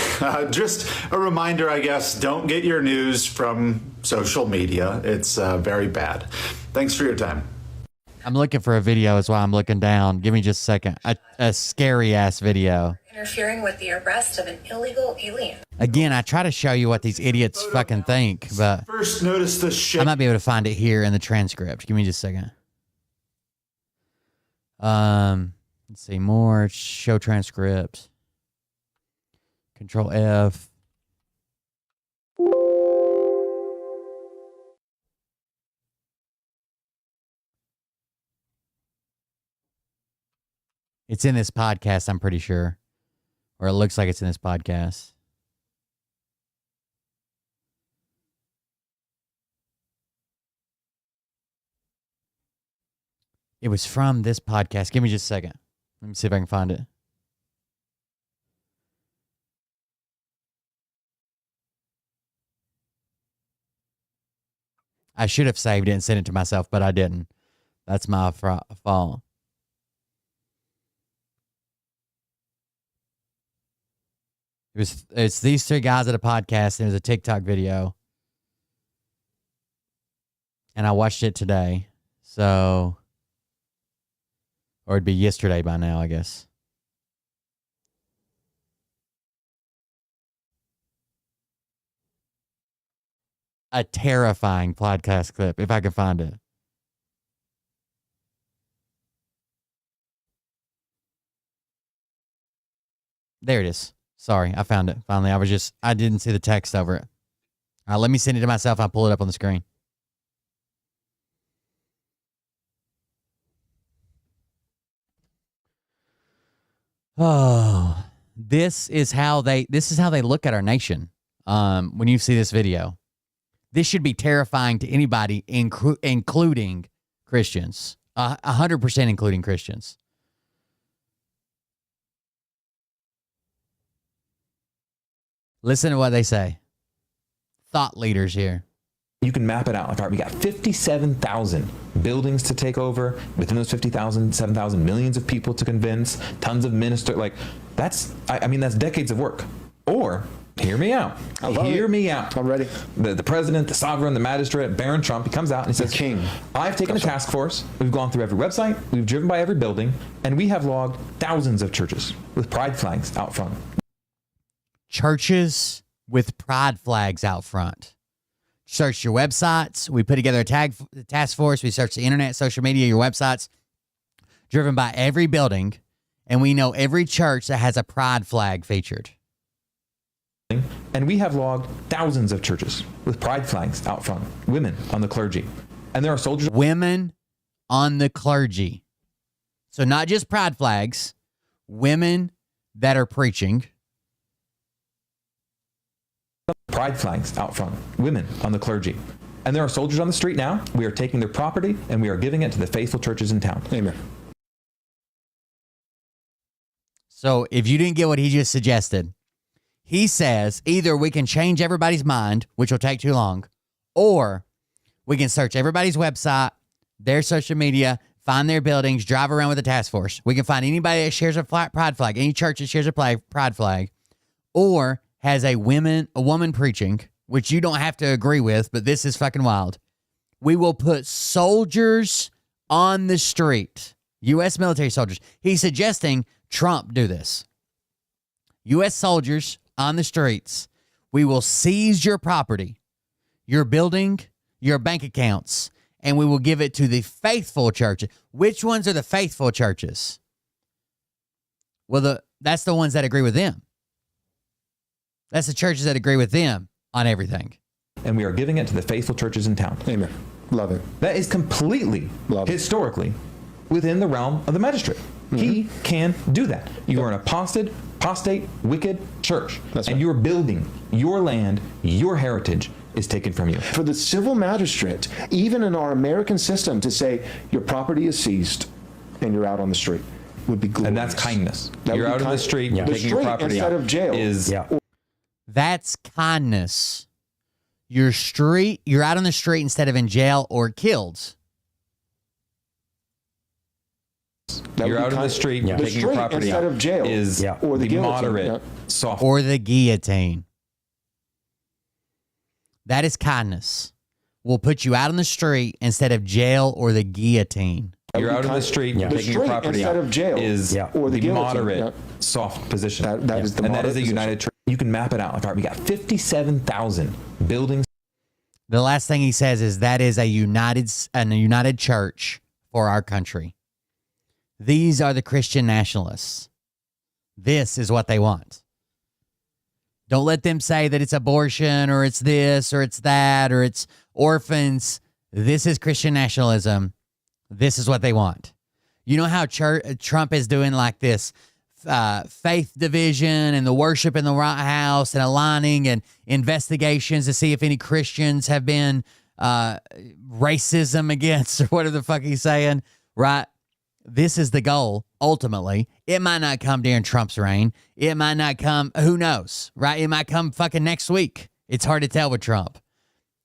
Speaker 19: Just a reminder, I guess, don't get your news from social media. It's very bad. Thanks for your time.
Speaker 1: I'm looking for a video is why I'm looking down. Give me just a second. A scary-ass video.
Speaker 18: Interfering with the arrest of an illegal alien.
Speaker 1: Again, I try to show you what these idiots fucking think, but
Speaker 19: first notice the shit.
Speaker 1: I might be able to find it here in the transcript. Give me just a second. Let's see. More. Show transcript. Control F. It's in this podcast, I'm pretty sure. Or it looks like it's in this podcast. It was from this podcast. Give me just a second. Let me see if I can find it. I should have saved it and sent it to myself, but I didn't. That's my fault. It's these three guys at a podcast, and it was a TikTok video. And I watched it today. So, or it'd be yesterday by now, I guess. A terrifying podcast clip, if I can find it. There it is. Sorry, I found it. Finally, I didn't see the text over it. All right, let me send it to myself. I'll pull it up on the screen. Oh, this is how they look at our nation. When you see this video, this should be terrifying to anybody, including Christians. 100% including Christians. Listen to what they say. Thought leaders here.
Speaker 7: You can map it out. Like, all right, we got 57,000 buildings to take over. Within those 50,000, 7,000, millions of people to convince, tons of ministers. Like, that's decades of work. Or, hear me out. Hear me out.
Speaker 21: I'm ready.
Speaker 7: The president, the sovereign, the magistrate, Baron Trump, he comes out and he says,
Speaker 21: King.
Speaker 7: I've taken a task force. We've gone through every website. We've driven by every building. And we have logged thousands of churches with pride flags out front.
Speaker 1: Churches with pride flags out front. Search your websites. We put together a task force. We search the internet, social media, your websites, driven by every building, and we know every church that has a pride flag featured.
Speaker 7: And we have logged thousands of churches with pride flags out front. Women on the clergy. And there are soldiers.
Speaker 1: Women on the clergy. So not just pride flags, women that are preaching.
Speaker 7: Pride flags out front. Women on the clergy. And there are soldiers on the street now. We are taking their property and we are giving it to the faithful churches in town.
Speaker 21: Amen.
Speaker 1: So if you didn't get what he just suggested, he says either we can change everybody's mind, which will take too long, or we can search everybody's website, their social media, find their buildings, drive around with a task force. We can find anybody that shares a pride flag, any church that shares a pride flag, or has a woman preaching, which you don't have to agree with, but this is fucking wild. We will put soldiers on the street, U.S. military soldiers. He's suggesting Trump do this. U.S. soldiers on the streets. We will seize your property, your building, your bank accounts, and we will give it to the faithful churches. Which ones are the faithful churches? Well, that's the ones that agree with them. That's the churches that agree with them on everything.
Speaker 7: And we are giving it to the faithful churches in town.
Speaker 9: Amen. Love it.
Speaker 7: That is completely, historically, within the realm of the magistrate. Mm-hmm. He can do that. You are an apostate, wicked church. That's right. And you're building your land, your heritage is taken from you.
Speaker 9: For the civil magistrate, even in our American system, to say your property is seized and you're out on the street would be glorious.
Speaker 7: And that's kindness. You're out on the street,
Speaker 9: the
Speaker 7: taking your property
Speaker 9: instead
Speaker 7: out.
Speaker 9: of jail.
Speaker 1: That's kindness. You're out on the street instead of in jail or killed.
Speaker 7: You're out on the street, taking your property
Speaker 9: instead
Speaker 7: out.
Speaker 9: Of jail
Speaker 7: Or the moderate, soft.
Speaker 1: Or the guillotine. That is kindness. We'll put you out on the street instead of jail or the guillotine.
Speaker 7: You're out on the street, taking your property
Speaker 9: instead
Speaker 7: out.
Speaker 9: Of jail
Speaker 7: Or the moderate, soft position.
Speaker 9: That is the
Speaker 7: and that is a
Speaker 9: position.
Speaker 7: united church. You can map it out. Like, all right, we got 57,000 buildings.
Speaker 1: The last thing he says is that is a united church for our country. These are the Christian nationalists. This is what they want. Don't let them say that it's abortion or it's this or it's that or it's orphans. This is Christian nationalism. This is what they want. You know how Trump is doing like this faith division and the worship in the White House and aligning and investigations to see if any Christians have been racism against or whatever the fuck he's saying, right? This is the goal, ultimately. It might not come during Trump's reign. It might not come, who knows, right? It might come fucking next week. It's hard to tell with Trump.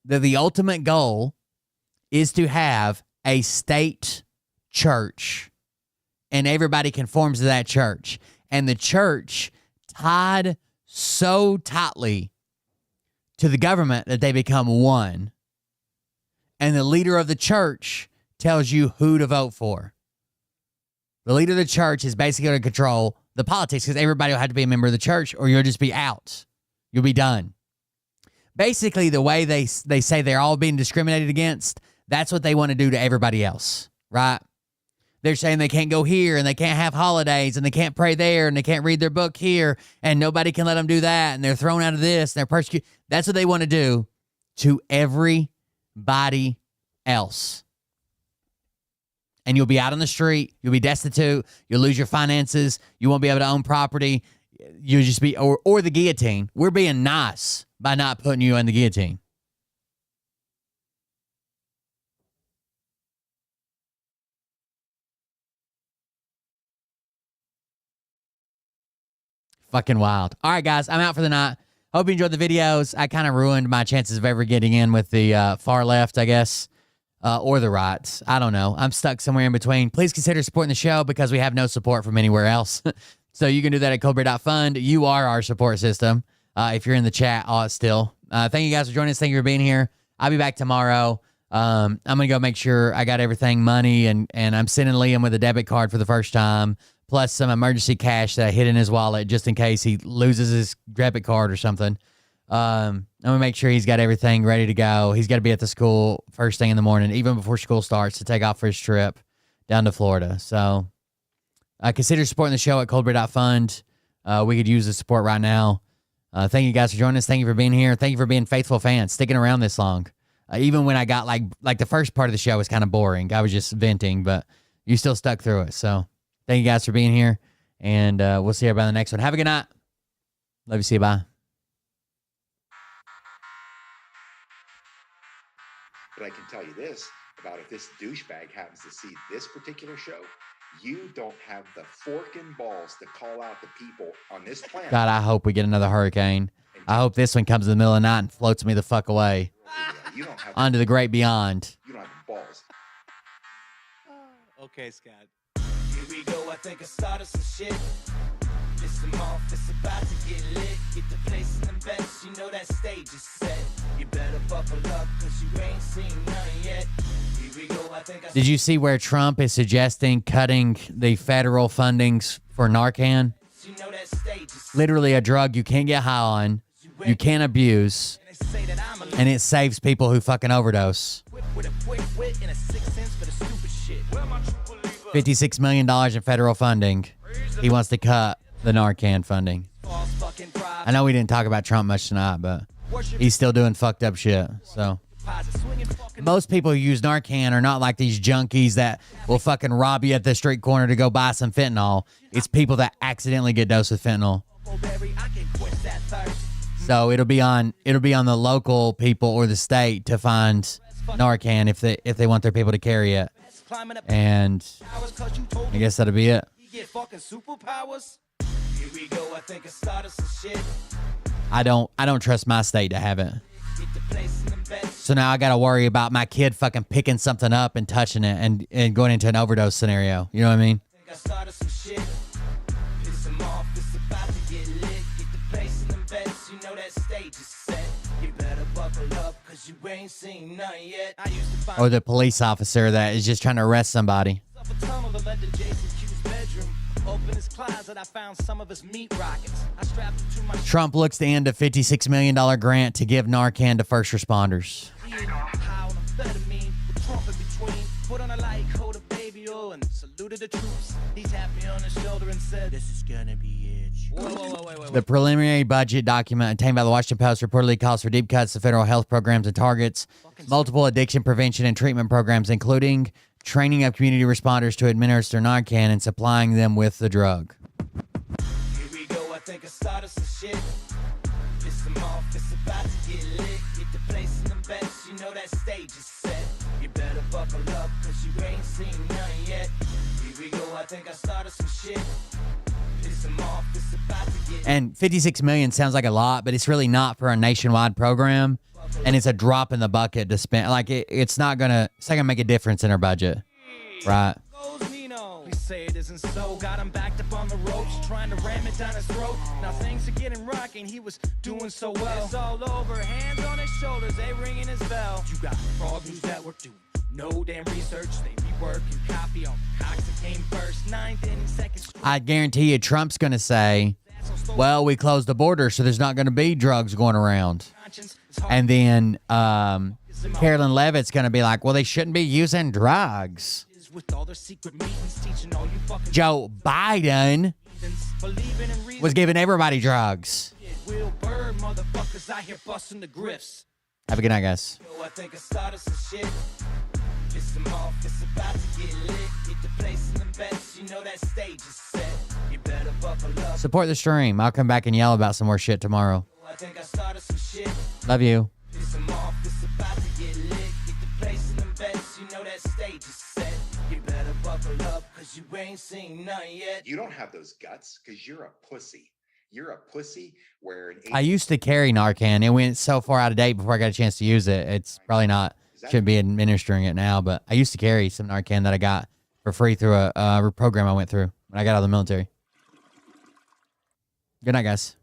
Speaker 1: The ultimate goal is to have a state church, and everybody conforms to that church. And the church tied so tightly to the government that they become one. And the leader of the church tells you who to vote for. The leader of the church is basically going to control the politics because everybody will have to be a member of the church or you'll just be out. You'll be done. Basically, the way they say they're all being discriminated against, that's what they want to do to everybody else, right? They're saying they can't go here and they can't have holidays and they can't pray there and they can't read their book here and nobody can let them do that and they're thrown out of this and they're persecuted. That's what they want to do to everybody else. And you'll be out on the street. You'll be destitute. You'll lose your finances. You won't be able to own property. You'll just be, or the guillotine. We're being nice by not putting you on the guillotine. Fucking wild. All right, guys, I'm out for the night. Hope you enjoyed the videos. I kind of ruined my chances of ever getting in with the far left, I guess. Or the right. I don't know. I'm stuck somewhere in between. Please consider supporting the show because we have no support from anywhere else. So you can do that at coldbeer.fund. You are our support system. If you're in the chat still. Thank you guys for joining us. Thank you for being here. I'll be back tomorrow. I'm going to go make sure I got everything money and I'm sending Liam with a debit card for the first time, plus some emergency cash that I hid in his wallet just in case he loses his debit card or something. I'm going to make sure he's got everything ready to go. He's got to be at the school first thing in the morning, even before school starts, to take off for his trip down to Florida. So consider supporting the show at coldbeer.fund. We could use the support right now. Thank you guys for joining us. Thank you for being here. Thank you for being faithful fans, sticking around this long. Even when I got like the first part of the show was kind of boring. I was just venting, but you still stuck through it. So thank you guys for being here, and we'll see everybody in the next one. Have a good night. Love you. See you. Bye.
Speaker 14: But I can tell you this about if this douchebag happens to see this particular show, you don't have the forking balls to call out the people on this planet.
Speaker 1: God, I hope we get another hurricane. I hope this one comes in the middle of the night and floats me the fuck away onto the great beyond.
Speaker 14: You don't have the balls.
Speaker 20: Okay, Scott. Here we go. I think I started some shit. Listen off, it's about to get lit. Get the place in the best, you know that stage is set. You better buckle up, cause you ain't seen none yet. Here we go, I think I...
Speaker 1: Did you see where Trump is suggesting cutting the federal fundings for Narcan?
Speaker 20: You know that stage is...
Speaker 1: Literally a drug you can't get high on, you can't abuse.
Speaker 20: They say that I'm a
Speaker 1: And it saves people who fucking overdose. $56 million in federal funding. He wants to cut the Narcan funding. I know we didn't talk about Trump much tonight, but he's still doing fucked up shit. So most people who use Narcan are not like these junkies that will fucking rob you at the street corner to go buy some fentanyl. It's people that accidentally get dosed with fentanyl. So it'll be on the local people or the state to find Narcan if they want their people to carry it. And I guess that'll be it. I don't trust my state to have it. So now I got to worry about my kid fucking picking something up and touching it and going into an overdose scenario. You know what I mean? Or the police officer that is just trying to arrest somebody. Trump looks to end a $56 million grant to give Narcan to first responders. The preliminary budget document obtained by the Washington Post reportedly calls for deep cuts to federal health programs and targets multiple addiction prevention and treatment programs, including training of community responders to administer Narcan and supplying them with the drug.
Speaker 20: Here we go, I think I started some shit. Piss them off, it's about to get lit. Get the place in the best, you know that stage is set. You better buckle up, cause you ain't seen none yet. Here we go, I think I started some shit. Piss them off, it's about to get
Speaker 1: And 56 million sounds like a lot, but it's really not for a nationwide program. And it's a drop in the bucket to spend. Like it's not gonna make a difference in our budget, right?
Speaker 20: We say it isn't so. Got him backed up on the ropes, trying to ram it down his throat. Now things are getting rocking. He was doing so well. It's all over. Hands on his shoulders, they ringing his bell. You got Frog News Network doing no damn research. They be working copy on Cox that came first. 9th inning, second.
Speaker 1: I guarantee you, Trump's gonna say, "Well, we closed the border, so there's not gonna be drugs going around." And then Carolyn Levitt's gonna be like, "Well, they shouldn't be using drugs." Joe Biden was giving everybody drugs. Have a good night, guys. Support the stream. I'll come back and yell about some more shit tomorrow. Love you.
Speaker 14: You don't have those guts because you're a pussy. You're a pussy where
Speaker 1: I used to carry Narcan. It went so far out of date before I got a chance to use it. It's probably not, shouldn't be administering it now, but I used to carry some Narcan that I got for free through a program I went through when I got out of the military. Good night, guys.